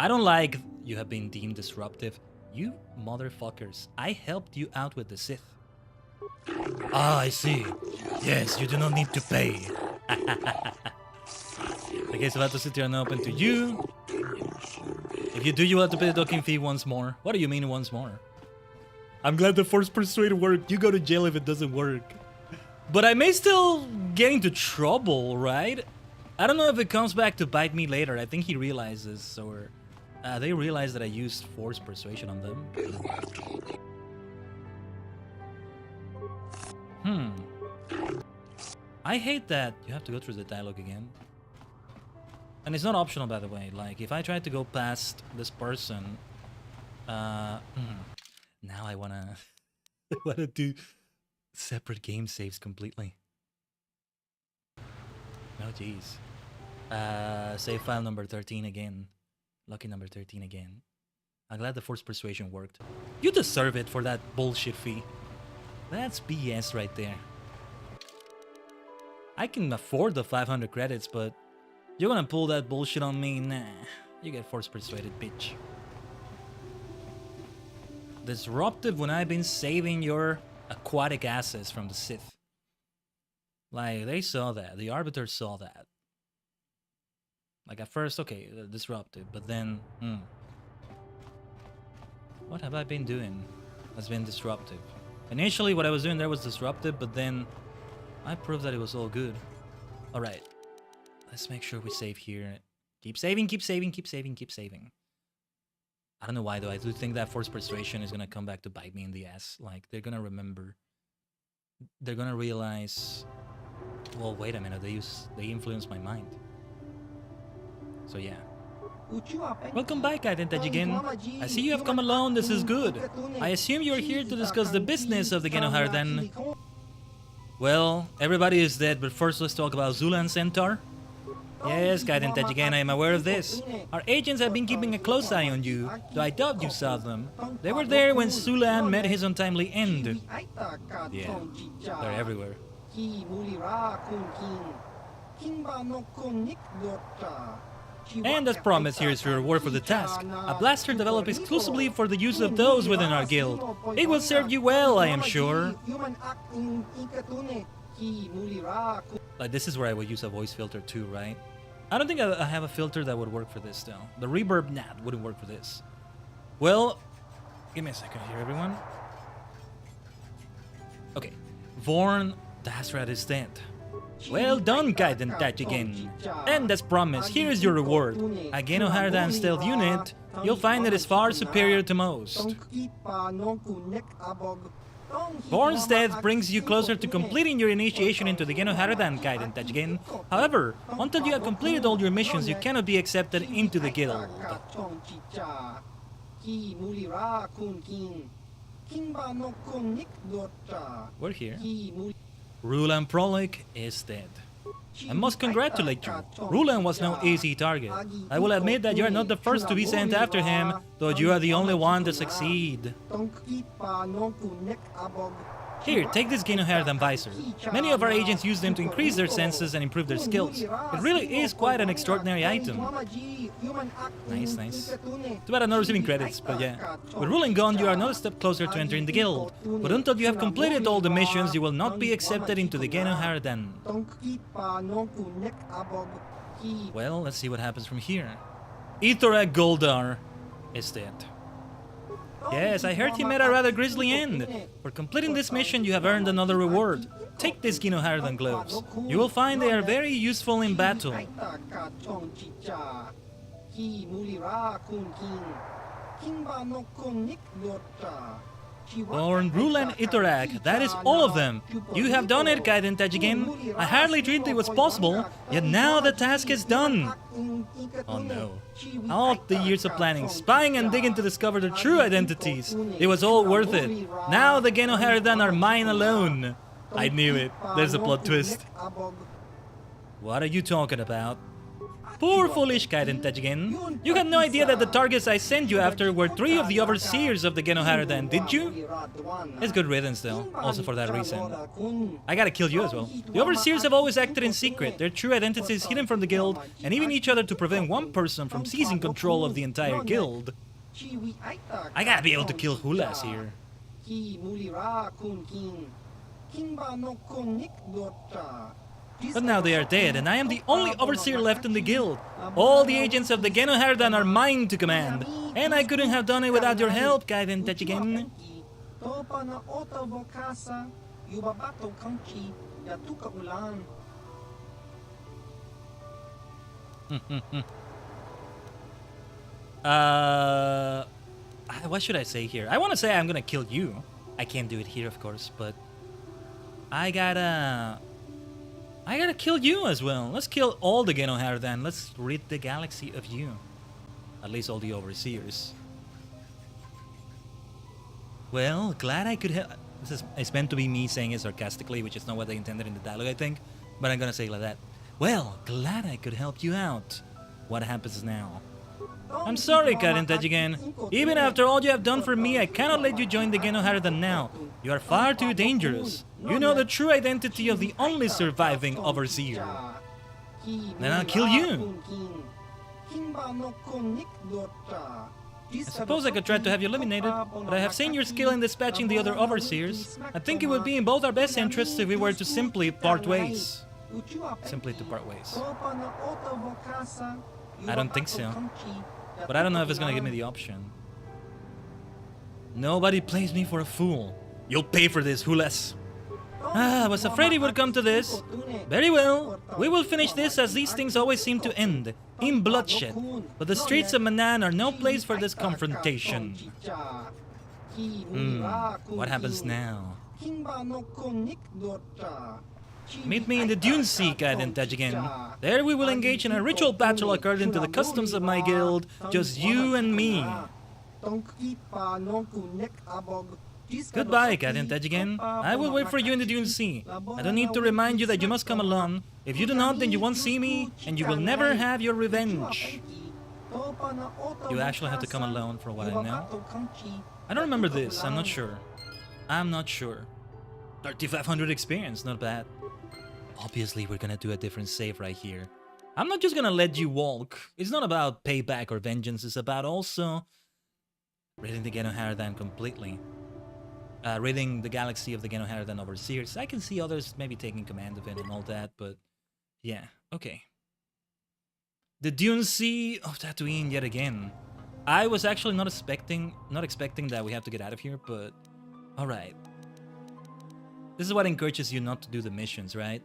don't like you have been deemed disruptive. You motherfuckers. I helped you out with the Sith. Ah, I see. Yes, you do not need to pay. The gates of Auto City are now open to you. If you do, you have to pay the docking fee once more. What do you mean once more? I'm glad the Force Persuade worked. You go to jail if it doesn't work. But I may still get into trouble, right? I don't know if it comes back to bite me later. I think he realizes, or they realize that I used Force Persuasion on them. I hate that you have to go through the dialogue again. And it's not optional, by the way. Like, if I try to go past this person... Now I wanna do separate game saves completely. Oh jeez. Save file number 13 again. Lucky number 13 again. I'm glad the Force Persuasion worked. You deserve it for that bullshit fee. That's BS right there. I can afford the 500 credits, but you're gonna pull that bullshit on me? Nah. You get Force Persuaded, bitch. Disruptive when I've been saving your aquatic asses from the Sith. Like, they saw that. The Arbiter saw that. Like, at first, okay, disruptive, but then, What have I been doing that's been disruptive? Initially, what I was doing there was disruptive, but then I proved that it was all good. All right. Let's make sure we save here. Keep saving, keep saving, keep saving, keep saving. I don't know why, though. I do think that forced persuasion is going to come back to bite me in the ass. Like, they're going to remember. They're going to realize... Well, wait a minute. They influenced my mind. So, yeah. Welcome back, Khaiden Tajigen. I see you have come alone. This is good. I assume you are here to discuss the business of the Genohardan. Well, everybody is dead, but first let's talk about Zula and Centaur. Yes, Khaiden Tajigen, I am aware of this. Our agents have been keeping a close eye on you, though I doubt you saw them. They were there when Zulan met his untimely end. Yeah, they're everywhere. And as promised, here is your reward for the task. A blaster developed exclusively for the use of those within our guild. It will serve you well, I am sure. Like, this is where I would use a voice filter too, right? I don't think I have a filter that would work for this though. The reverb, nah, wouldn't work for this. Well, give me a second here, everyone. Okay, Vorn Dasrat is dead. Well done, Khaiden Tajigen. And as promised, here is your reward. A Genohardan stealth unit. You'll find it is far superior to most. Vorn's death brings you closer to completing your initiation into the Genohardan, Khaiden Tajigen. However, until you have completed all your missions, you cannot be accepted into the guild. We're here. Rulan Prolik is dead. I must congratulate you. Rulan was no easy target. I will admit that you are not the first to be sent after him, though you are the only one to succeed. Here, take this Genohardan visor. Many of our agents use them to increase their senses and improve their skills. It really is quite an extraordinary item. Nice, nice. Too bad I'm not receiving credits, but yeah. With Rulan gone, you are another step closer to entering the guild. But until you have completed all the missions, you will not be accepted into the Genohardan. Well, let's see what happens from here. Itorak Goldar is dead. Yes, I heard he met a rather grisly end. For completing this mission, you have earned another reward. Take these Genohardan gloves. You will find they are very useful in battle. Vorn, Rulan, Itorak, that is all of them. You have done it, Khaiden Tajigen. I hardly dreamed it was possible, yet now the task is done. Oh no. All the years of planning, spying and digging to discover their true identities. It was all worth it. Now the Genohardan are mine alone. I knew it. There's a plot twist. What are you talking about? Poor foolish Khaiden Tajigen. You had no idea that the targets I sent you after were 3 of the overseers of the Genohardan, did you? It's good riddance though, also for that reason. I gotta kill you as well. The overseers have always acted in secret, their true identity is hidden from the guild, and even each other to prevent one person from seizing control of the entire guild. I gotta be able to kill Hulas here. But now they are dead, and I am the only overseer left in the guild. All the agents of the Genohardan are mine to command, and I couldn't have done it without your help, Khaiden Tajigen. What should I say here? I want to say I'm gonna kill you. I can't do it here, of course, but I gotta kill you as well. Let's kill all the Genohardan. Let's rid the galaxy of you. At least all the overseers. Well, glad I could help. It's meant to be me saying it sarcastically, which is not what they intended in the dialogue, I think. But I'm gonna say it like that. Well, glad I could help you out. What happens now? I'm sorry, Khaiden Tajigen. Even after all you have done for me, I cannot let you join the Genohardan now. You are far too dangerous. You know the true identity of the only surviving overseer. Then I'll kill you. I suppose I could try to have you eliminated, but I have seen your skill in dispatching the other overseers. I think it would be in both our best interests if we were to simply part ways. Simply to part ways. I don't think so. But I don't know if it's gonna give me the option. Nobody plays me for a fool. You'll pay for this, Hules. I was afraid it would come to this. Very well. We will finish this as these things always seem to end. In bloodshed. But the streets of Manan are no place for this confrontation. What happens now? Meet me in the Dune Sea, Khaiden Tajigen. There we will engage in a ritual battle according to the customs of my guild. Just you and me. Goodbye, Khaiden Tajigen. I will wait for you in the Dune Sea. I don't need to remind you that you must come alone. If you do not, then you won't see me, and you will never have your revenge. You actually have to come alone for what I know. I don't remember this. I'm not sure. I'm not sure. 3500 experience, not bad. Obviously, we're gonna do a different save right here. I'm not just gonna let you walk. It's not about payback or vengeance. It's about also ridding the Geno Haradan completely. Ridding the galaxy of the Geno Haradan overseers. I can see others maybe taking command of it and all that, but yeah, okay. The Dune Sea of Tatooine yet again. I was actually not expecting that we have to get out of here, but alright. This is what encourages you not to do the missions, right?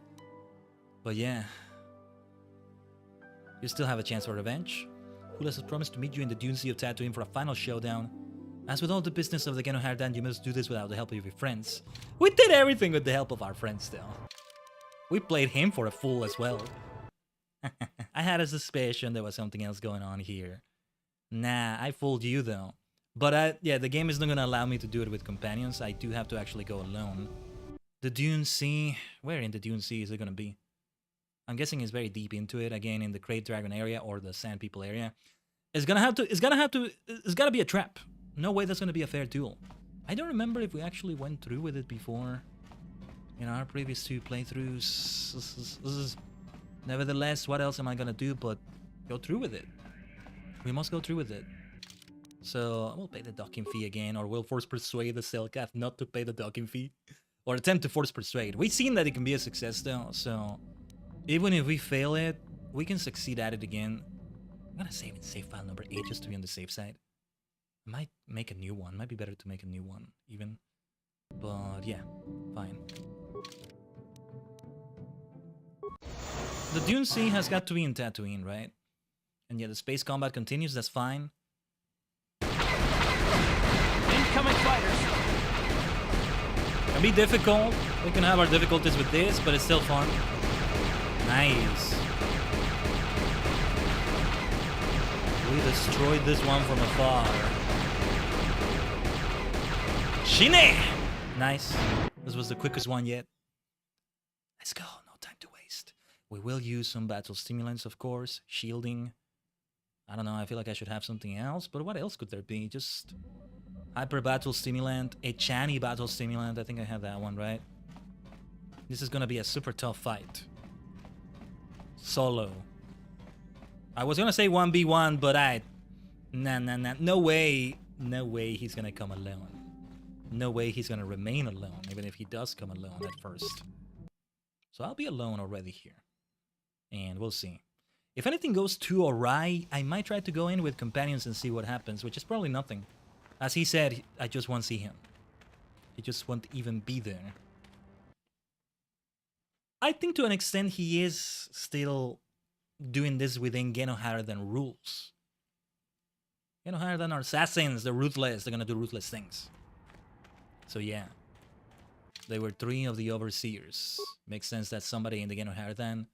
But yeah. You still have a chance for revenge. Hules has promised to meet you in the Dune Sea of Tatooine for a final showdown. As with all the business of the Geno Haradan, you must do this without the help of your friends. We did everything with the help of our friends, though. We played him for a fool as well. I had a suspicion there was something else going on here. Nah, I fooled you, though. But yeah, the game is not going to allow me to do it with companions. I do have to actually go alone. The Dune Sea... Where in the Dune Sea is it going to be? I'm guessing it's very deep into it. Again, in the Great Dragon area or the Sand People area. It's gotta be a trap. No way that's gonna be a fair duel. I don't remember if we actually went through with it before in our previous 2 playthroughs. Nevertheless, what else am I gonna do but go through with it? We must go through with it. So we'll pay the docking fee again, or we'll force persuade the Selkath not to pay the docking fee, or attempt to force persuade. We've seen that it can be a success though, so even if we fail it, we can succeed at it again. I'm gonna save in save file number 8 just to be on the safe side. I might make a new one. Might be better to make a new one, even. But yeah, fine. The Dune Sea has got to be in Tatooine, right? And yeah, the space combat continues. That's fine. Incoming fighters. Can be difficult. We can have our difficulties with this, but it's still fun. Nice. We destroyed this one from afar. Shine! Nice. This was the quickest one yet. Let's go. No time to waste. We will use some battle stimulants, of course. Shielding. I don't know. I feel like I should have something else. But what else could there be? Just hyper battle stimulant. A Chani battle stimulant. I think I have that one, right? This is gonna be a super tough fight. Solo. I was gonna say 1v1, but Nah. No way. No way he's gonna come alone. No way he's gonna remain alone, even if he does come alone at first. So I'll be alone already here. And we'll see. If anything goes too awry, I might try to go in with companions and see what happens, which is probably nothing. As he said, I just won't see him. He just won't even be there. I think to an extent he is still doing this within Geno Haradan rules. Geno Haradan are assassins, they're ruthless, they're gonna do ruthless things. So yeah, they were 3 of the overseers. Makes sense that somebody in the Geno Haradan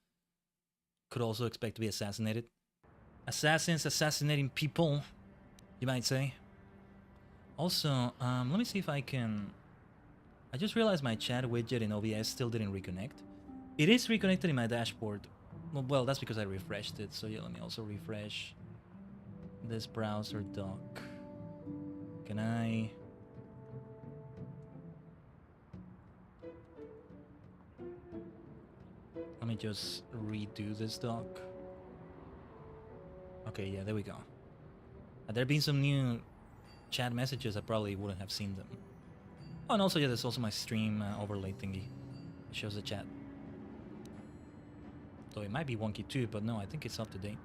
could also expect to be assassinated. Assassins assassinating people, you might say. Also, let me see if I can... I just realized my chat widget in OBS still didn't reconnect. It is reconnected in my dashboard. Well, that's because I refreshed it. So yeah, let me also refresh this browser dock. Can I... Let me just redo this dock. Okay, yeah, there we go. Had there been some new chat messages, I probably wouldn't have seen them. Oh, and also, yeah, there's also my stream overlay thingy. It shows the chat. Though it might be wonky too, but no, I think it's up to date.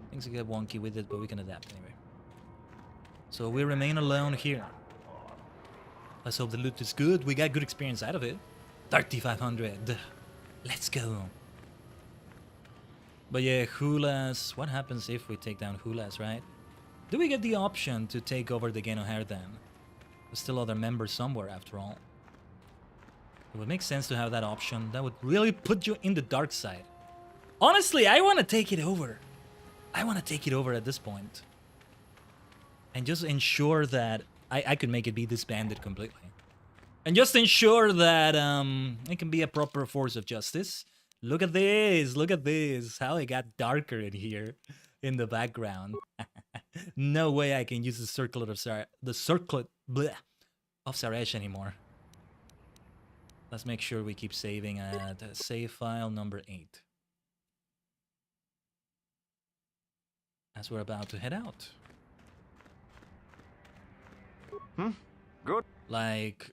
Things get wonky with it, but we can adapt anyway. So we remain alone here. Let's hope the loot is good. We got good experience out of it. 3,500. Let's go. But yeah, Hulas. What happens if we take down Hulas, right? Do we get the option to take over the Genoher then? There's still other members somewhere after all. It would make sense to have that option. That would really put you in the dark side. Honestly, I want to take it over. I want to take it over at this point. And just ensure that I could make it be disbanded completely. And just ensure that it can be a proper force of justice. Look at this. Look at this. How it got darker in here in the background. No way I can use the circlet of Saresh anymore. Let's make sure we keep saving at save file number 8. As we're about to head out. Good. Like,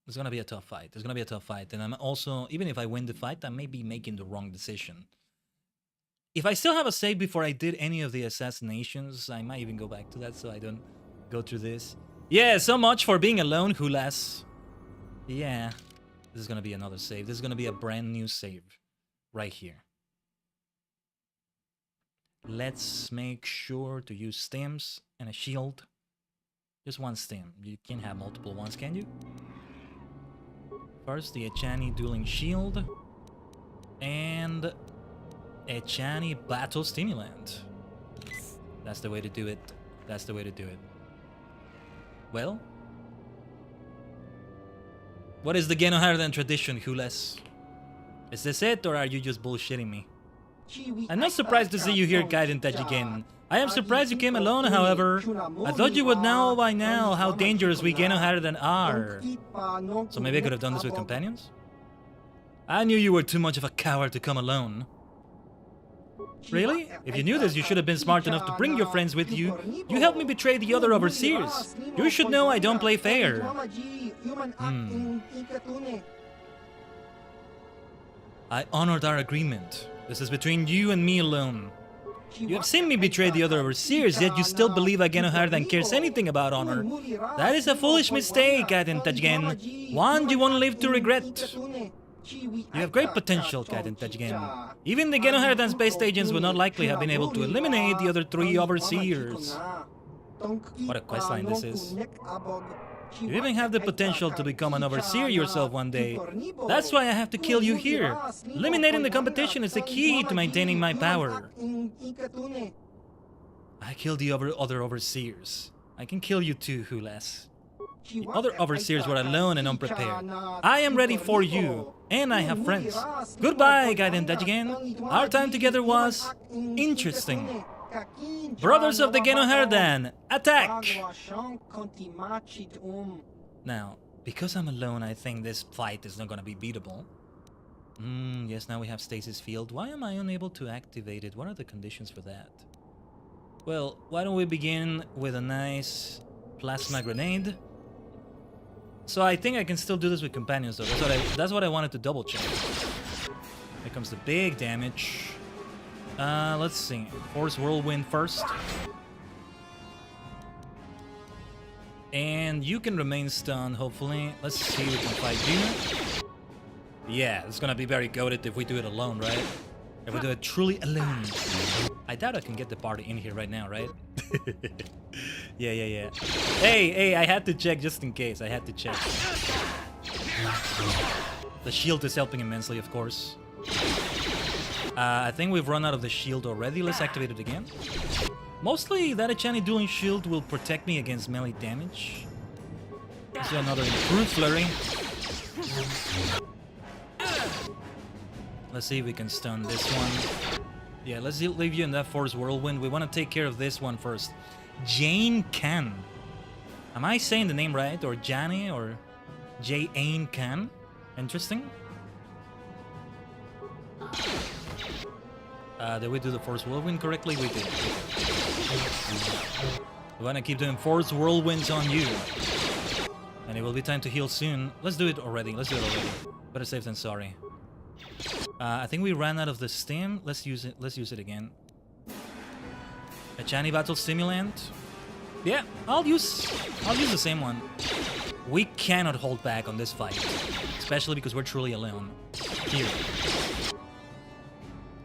it's gonna be a tough fight. It's gonna be a tough fight. And I'm also, even if I win the fight, I may be making the wrong decision. If I still have a save before I did any of the assassinations, I might even go back to that so I don't go through this. Yeah, so much for being alone, Hulas. Yeah. This is gonna be another save. This is gonna be a brand new save. Right here. Let's make sure to use stems and a shield. Just one stem. You can't have multiple ones, can you? First, the Echani Dueling Shield. And Echani Battle Stimulant. That's the way to do it. That's the way to do it. Well, what is the Genohardan tradition, Hulas? Is this it, or are you just bullshitting me? I'm not surprised to see you here, Khaiden Tajigen. I am surprised you came alone, however. I thought you would know by now how dangerous we Genohardan are. So maybe I could have done this with companions? I knew you were too much of a coward to come alone. Really? If you knew this, you should have been smart enough to bring your friends with you. You helped me betray the other overseers. You should know I don't play fair. I honored our agreement. This is between you and me alone. You have seen me betray the other overseers, yet you still believe Genohardan cares anything about honor. That is a foolish mistake, Khaiden Tajigen. One you won't live to regret. You have great potential, Khaiden Tajigen. Even the Genohardan's based agents would not likely have been able to eliminate the other 3 overseers. What a questline this is. You even have the potential to become an overseer yourself one day. That's why I have to kill you here. Eliminating the competition is the key to maintaining my power. I killed the other overseers. I can kill you too, Hulas. The other overseers were alone and unprepared. I am ready for you, and I have friends. Goodbye, Khaiden Tajigen. Our time together was interesting. Brothers of the Genohardan, attack! Now, because I'm alone, I think this fight is not gonna be beatable. Yes, now we have Stasis Field. Why am I unable to activate it? What are the conditions for that? Well, why don't we begin with a nice plasma grenade? So I think I can still do this with companions though. That's what I wanted to double check. Here comes the big damage. Let's see. Force Whirlwind first. And you can remain stunned, hopefully. Let's see if we can fight you. Yeah, it's gonna be very goated if we do it alone, right? If we do it truly alone. I doubt I can get the party in here right now, right? Yeah. Hey, I had to check just in case. I had to check. The shield is helping immensely, of course. I think we've run out of the shield already. Let's activate it again. Mostly, that Echani Dueling Shield will protect me against melee damage. Let's do another improved flurry. Let's see if we can stun this one. Yeah, let's leave you in that Force Whirlwind. We want to take care of this one first. Jane Khan. Am I saying the name right? Or Jani? Or Jane Khan? Interesting. Did we do the Force Whirlwind correctly? We did. We want to keep doing Force Whirlwinds on you. And it will be time to heal soon. Let's do it already. Better safe than sorry. I think we ran out of the stem. Let's use it again. Echani Battle Stimulant. Yeah, I'll use the same one. We cannot hold back on this fight, especially because we're truly alone here.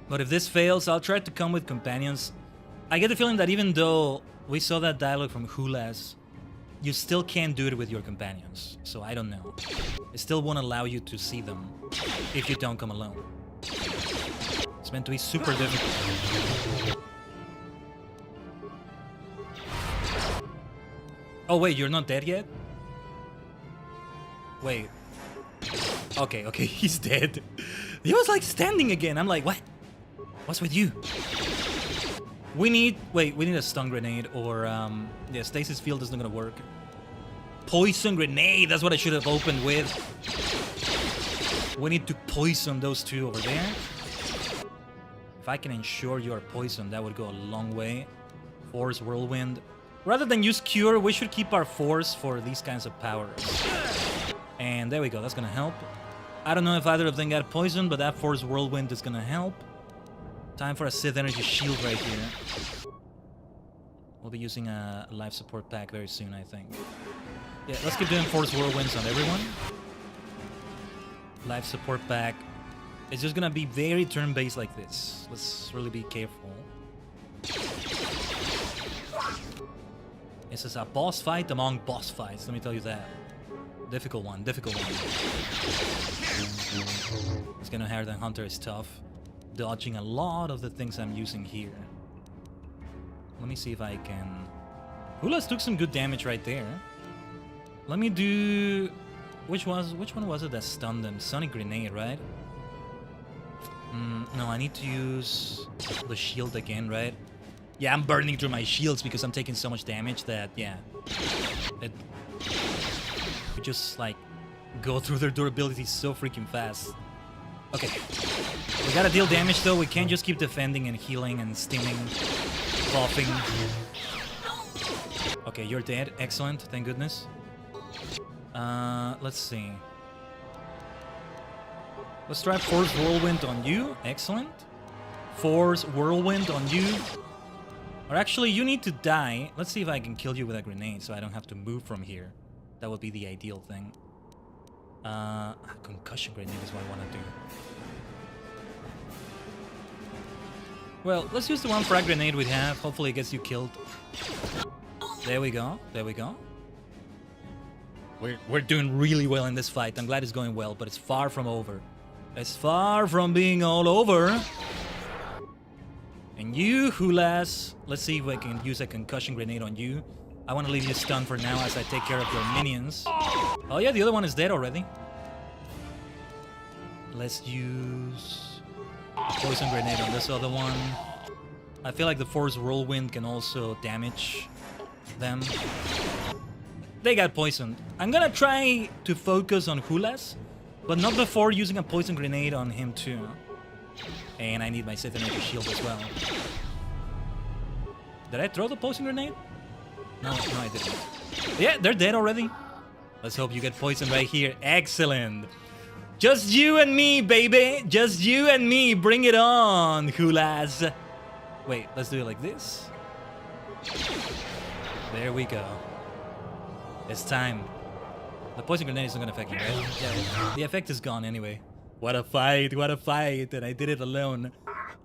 But if this fails, I'll try to come with companions. I get the feeling that even though we saw that dialogue from Hulas, you still can't do it with your companions. So I don't know. It still won't allow you to see them if you don't come alone. It's meant to be super difficult. Oh wait, you're not dead yet? Wait. Okay, he's dead. He was like standing again. I'm like, what? What's with you? We need a stun grenade or yeah, stasis field isn't gonna work. Poison grenade, that's what I should have opened with. We need to poison those two over there. If I can ensure you are poisoned, that would go a long way. Force whirlwind. Rather than use cure, we should keep our force for these kinds of powers. And there we go, that's gonna help. I don't know if either of them got poisoned, but that force whirlwind is gonna help. Time for a Sith energy shield right here. We'll be using a life support pack very soon, I think. Yeah, let's keep doing force whirlwinds on everyone. Life support pack. It's just gonna be very turn-based like this. Let's really be careful. This is a boss fight among boss fights, let me tell you that. Difficult one, difficult one. It's gonna hurt, and Hunter is tough. Dodging a lot of the things I'm using here. Let me see if I can... Hulas took some good damage right there. Let me do... Which one was it that stunned them? Sonic Grenade, right? No, I need to use the shield again, right? Yeah, I'm burning through my shields because I'm taking so much damage that, yeah. We just, like, go through their durability so freaking fast. Okay. We gotta deal damage though, we can't just keep defending and healing and stinging, buffing. Okay, you're dead. Excellent, thank goodness. Let's see. Let's try Force Whirlwind on you. Excellent. Force Whirlwind on you. Or actually, you need to die. Let's see if I can kill you with a grenade so I don't have to move from here. That would be the ideal thing. Concussion grenade is what I want to do. Well, let's use the one frag grenade we have. Hopefully it gets you killed. There we go. There we go. We're doing really well in this fight. I'm glad it's going well, but it's far from over. It's far from being all over. And you, Hulas, let's see if I can use a concussion grenade on you. I want to leave you stunned for now as I take care of your minions. Oh yeah, the other one is dead already. Let's use a poison grenade on this other one. I feel like the Force Whirlwind can also damage them. They got poisoned. I'm gonna try to focus on Hulas, but not before using a poison grenade on him too. And I need my Sith energy shield as well. Did I throw the poison grenade? No, I didn't. Yeah, they're dead already. Let's hope you get poisoned right here. Excellent. Just you and me, baby. Just you and me. Bring it on, Hulas. Wait, let's do it like this. There we go. It's time. The poison grenade isn't gonna affect you, right? Yeah, the effect is gone anyway. What a fight, what a fight. And I did it alone.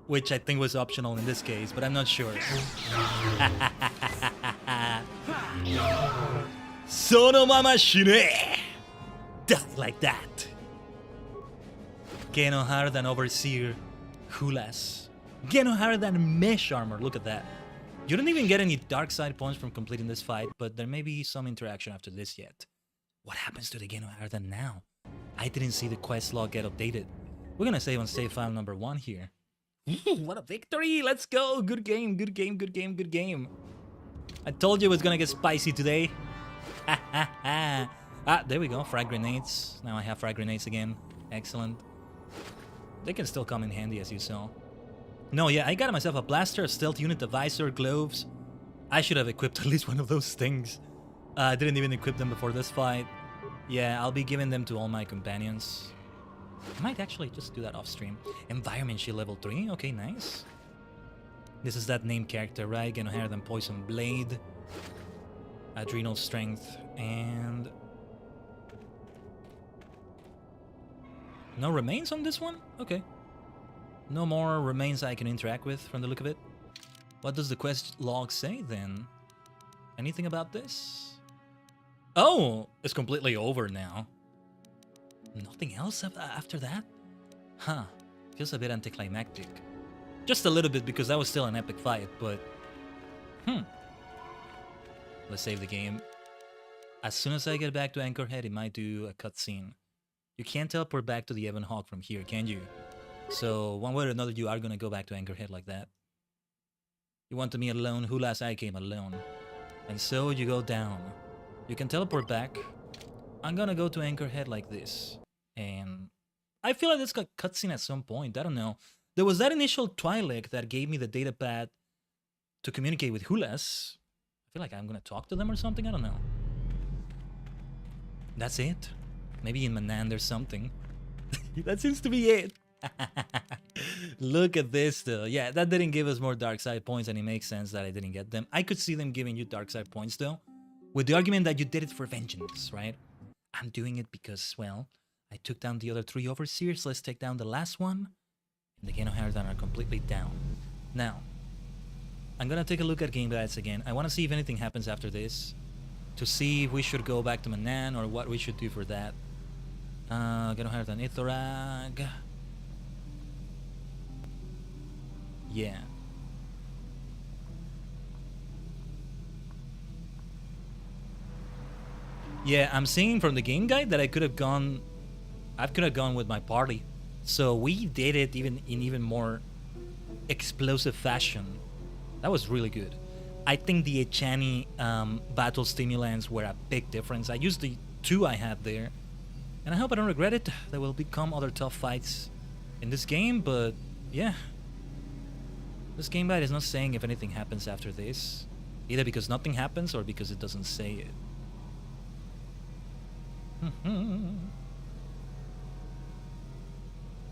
Which I think was optional in this case, but I'm not sure. Sono mama shine! Die like that. Get no harder than Overseer Hulas. Get no harder than Mesh Armor. Look at that. You don't even get any dark side points from completing this fight, but there may be some interaction after this yet. What happens to the Get no harder than now? I didn't see the quest log get updated. We're gonna save on save file number 1 here. What a victory! Let's go! Good game, good game, good game, good game. I told you it was gonna get spicy today. Ah, there we go. Frag grenades. Now I have frag grenades again. Excellent. They can still come in handy, as you saw. No, yeah, I got myself a blaster, a stealth unit, a visor, gloves. I should have equipped at least one of those things. I didn't even equip them before this fight. Yeah, I'll be giving them to all my companions. I might actually just do that off stream. Environment shield level 3. Okay, nice. This is that named character, right? Gonna hire them Poison Blade. Adrenal Strength. And No remains on this one? Okay. No more remains I can interact with from the look of it. What does the quest log say then? Anything about this? Oh, it's completely over now. Nothing else after that? Huh. Feels a bit anticlimactic. Just a little bit because that was still an epic fight, but... Let's save the game. As soon as I get back to Anchorhead, it might do a cutscene. You can't teleport back to the Ebon Hawk from here, can you? So, one way or another, you are gonna go back to Anchorhead like that. You wanted me alone, who last I came alone. And so, you go down. You can teleport back. I'm gonna go to Anchorhead like this. And... I feel like this got cutscene at some point, I don't know. There was that initial Twi'lek that gave me the datapad to communicate with Hulas. I feel like I'm gonna talk to them or something, I don't know. That's it. Maybe in Manan there's something. That seems to be it. Look at this though. Yeah, that didn't give us more dark side points and it makes sense that I didn't get them. I could see them giving you dark side points though. With the argument that you did it for vengeance, right? I'm doing it because, well, I took down the other 3 overseers. Let's take down the last one. And the Geno Haradan are completely down. Now, I'm gonna take a look at game guides again. I wanna see if anything happens after this. To see if we should go back to Manan or what we should do for that. Geno Haradan Ithorag. Yeah. Yeah, I'm seeing from the game guide that I could have gone with my party. So we did it in even more explosive fashion. That was really good. I think the Echani battle stimulants were a big difference. I used the 2 I had there. And I hope I don't regret it. There will become other tough fights in this game, but yeah. This game guide is not saying if anything happens after this. Either because nothing happens or because it doesn't say it.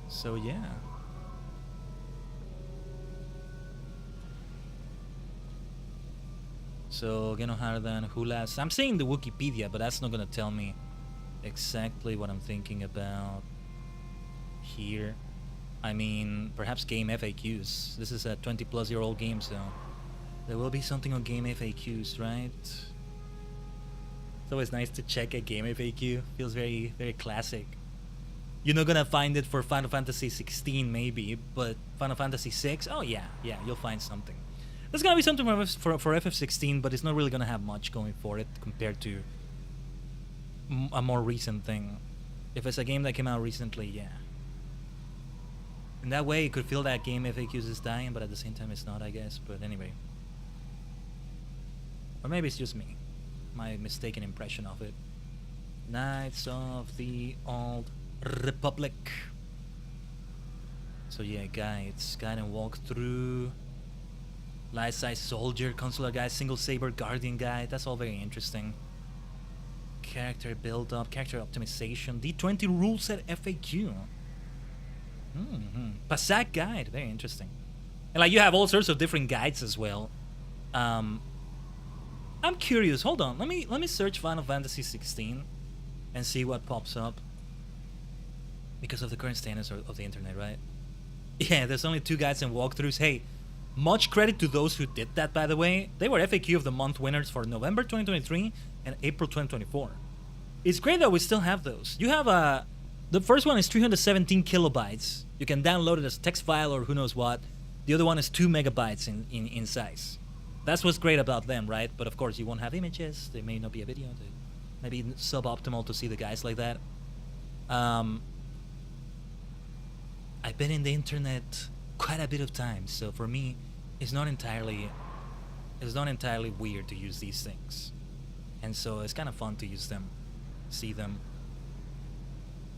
So yeah. So Geno Haradan, Hulas. I'm saying the Wikipedia, but that's not gonna tell me exactly what I'm thinking about here. I mean, perhaps game FAQs. This is a 20-plus-year-old game, so there will be something on game FAQs, right? It's always nice to check a game FAQ. Feels very, very classic. You're not gonna find it for Final Fantasy 16, maybe, but Final Fantasy 6? Oh yeah, you'll find something. There's gonna be something for FF16, but it's not really gonna have much going for it compared to a more recent thing. If it's a game that came out recently, yeah. In that way, you could feel that game FAQs is dying, but at the same time it's not, I guess. But anyway. Or maybe it's just me. My mistaken impression of it. Knights of the Old Republic. So yeah, guides. Guide and walkthrough. Life-size soldier, consular guide, single saber, guardian guide. That's all very interesting. Character build-up, character optimization. D20 rule set FAQ. Pasak guide, very interesting. And like you have all sorts of different guides as well. I'm curious. Hold on. Let me search Final Fantasy 16 and see what pops up. Because of the current status of the internet, right? Yeah, there's only 2 guides and walkthroughs. Hey, much credit to those who did that, by the way. They were FAQ of the month winners for November 2023 and April 2024. It's great that we still have those. You have the first one is 317 kilobytes. You can download it as a text file or who knows what. The other one is 2 megabytes in size. That's what's great about them, right? But of course, you won't have images. There may not be a video. They may be suboptimal to see the guys like that. I've been in the internet quite a bit of time, so for me, it's not entirely weird to use these things. And so it's kind of fun to use them, see them.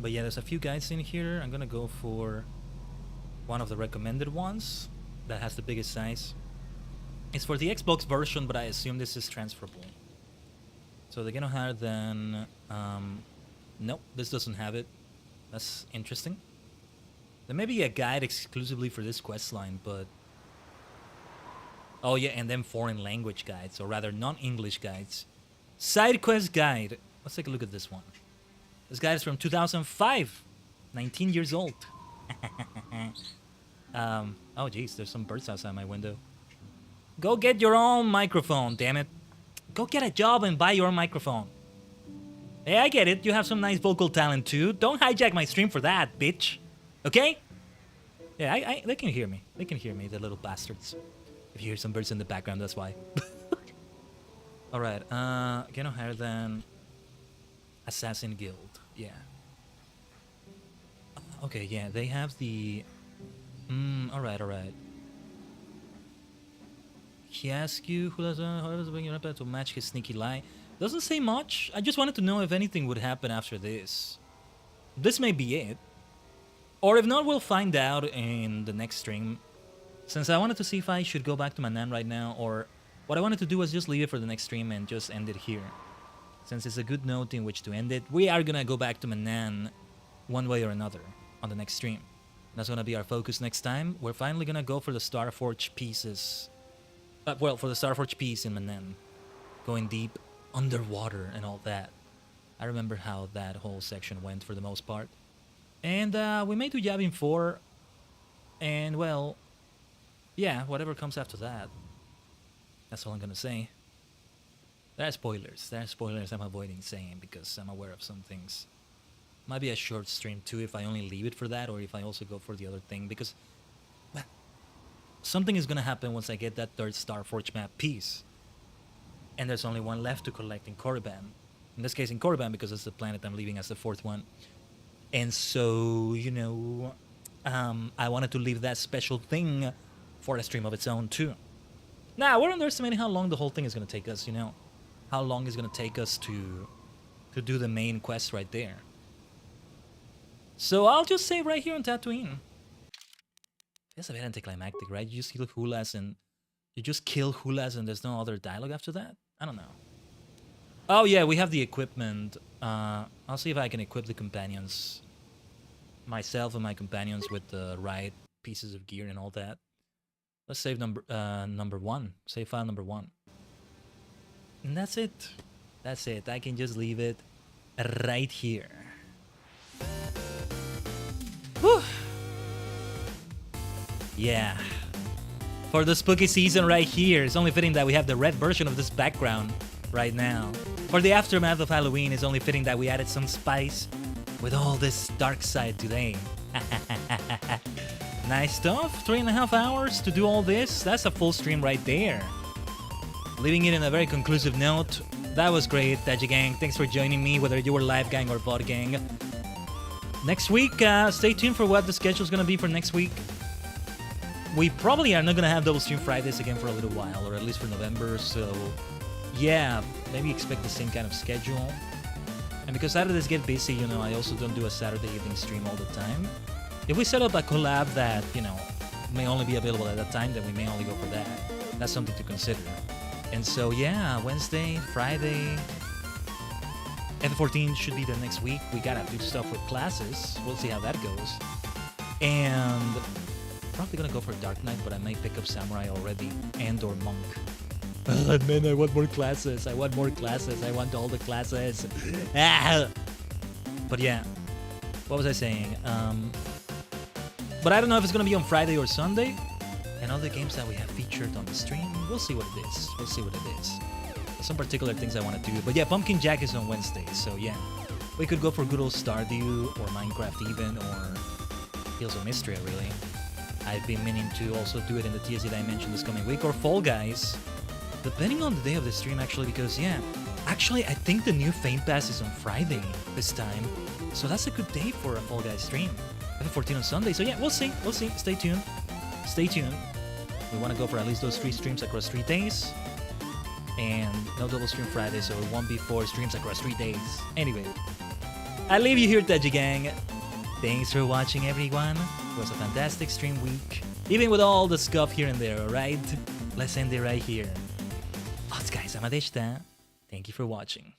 But yeah, there's a few guides in here. I'm gonna go for one of the recommended ones that has the biggest size. It's for the Xbox version, but I assume this is transferable. So they're gonna have then... nope, this doesn't have it. That's interesting. There may be a guide exclusively for this quest line, but... Oh yeah, and then foreign language guides, or rather non-English guides. Side quest guide. Let's take a look at this one. This guide is from 2005. 19 years old. Oh jeez, there's some birds outside my window. Go get your own microphone, damn it. Go get a job and buy your own microphone. Hey, I get it. You have some nice vocal talent too. Don't hijack my stream for that, bitch. Okay? Yeah, they can hear me. They can hear me, the little bastards. If you hear some birds in the background, that's why. Alright, get no higher than Assassin Guild. Yeah. Okay, yeah, they have the... alright. He asks you who does bring you up to match his sneaky lie. Doesn't say much. I just wanted to know if anything would happen after this. This may be it. Or if not, we'll find out in the next stream. Since I wanted to see if I should go back to Manan right now, or what I wanted to do was just leave it for the next stream and just end it here. Since it's a good note in which to end it, we are gonna go back to Manan one way or another on the next stream. That's gonna be our focus next time. We're finally gonna go for the Starforge pieces. Well, for the Starforge piece in Manan. Going deep underwater and all that. I remember how that whole section went for the most part. And we may do Yavin 4. And well, yeah, whatever comes after that. That's all I'm gonna say. There are spoilers. There are spoilers I'm avoiding saying because I'm aware of some things. Might be a short stream too if I only leave it for that, or if I also go for the other thing, because well, something is gonna happen once I get that third Starforge map piece. And there's only one left to collect in Korriban. In this case in Korriban, because it's the planet I'm leaving as the fourth one. And so, you know, I wanted to leave that special thing for a stream of its own too. Now, we're underestimating how long the whole thing is gonna take us, you know. How long it's gonna take us to do the main quest right there. So I'll just say right here on Tatooine. It's a bit anticlimactic, right? You just kill Hulas and there's no other dialogue after that? I don't know. Oh yeah, we have the equipment. I'll see if I can equip the companions. Myself and my companions with the right pieces of gear and all that. Let's save number 1. Save file number 1. And that's it. That's it. I can just leave it right here. Whew. Yeah. For the spooky season right here, it's only fitting that we have the red version of this background right now. For the aftermath of Halloween, it's only fitting that we added some spice with all this dark side today. Nice stuff. 3.5 hours to do all this. That's a full stream right there. Leaving it in a very conclusive note. That was great, Tajigen. Thanks for joining me, whether you were live gang or bot gang. Next week, stay tuned for what the schedule is going to be for next week. We probably are not going to have double stream Fridays again for a little while, or at least for November, so yeah, maybe expect the same kind of schedule. And because Saturdays get busy, you know, I also don't do a Saturday evening stream all the time. If we set up a collab that, you know, may only be available at that time, then we may only go for that. That's something to consider. And so yeah, Wednesday, Friday, F14 should be the next week. We gotta do stuff with classes. We'll see how that goes. And probably gonna go for Dark Knight, but I may pick up Samurai already and or Monk. Man, I want more classes. I want more classes. I want all the classes. But yeah, what was I saying? But I don't know if it's gonna be on Friday or Sunday. And other games that we have featured on the stream, we'll see what it is. We'll see what it is. There's some particular things I want to do. But yeah, Pumpkin Jack is on Wednesday, so yeah. We could go for good old Stardew, or Minecraft even, or Heels of Mystery, really. I've been meaning to also do it in the TSD Dimension this coming week, or Fall Guys. Depending on the day of the stream, actually, because yeah. Actually, I think the new Fame Pass is on Friday this time. So that's a good day for a Fall Guys stream. F14 on Sunday, so yeah, we'll see. We'll see. Stay tuned. Stay tuned. We want to go for at least those 3 streams across 3 days. And no double stream Friday, so it won't be 4 streams across 3 days. Anyway, I leave you here, Taji Gang. Thanks for watching, everyone. It was a fantastic stream week. Even with all the scuff here and there, alright? Let's end it right here. Otsukaresama deshita. Thank you for watching.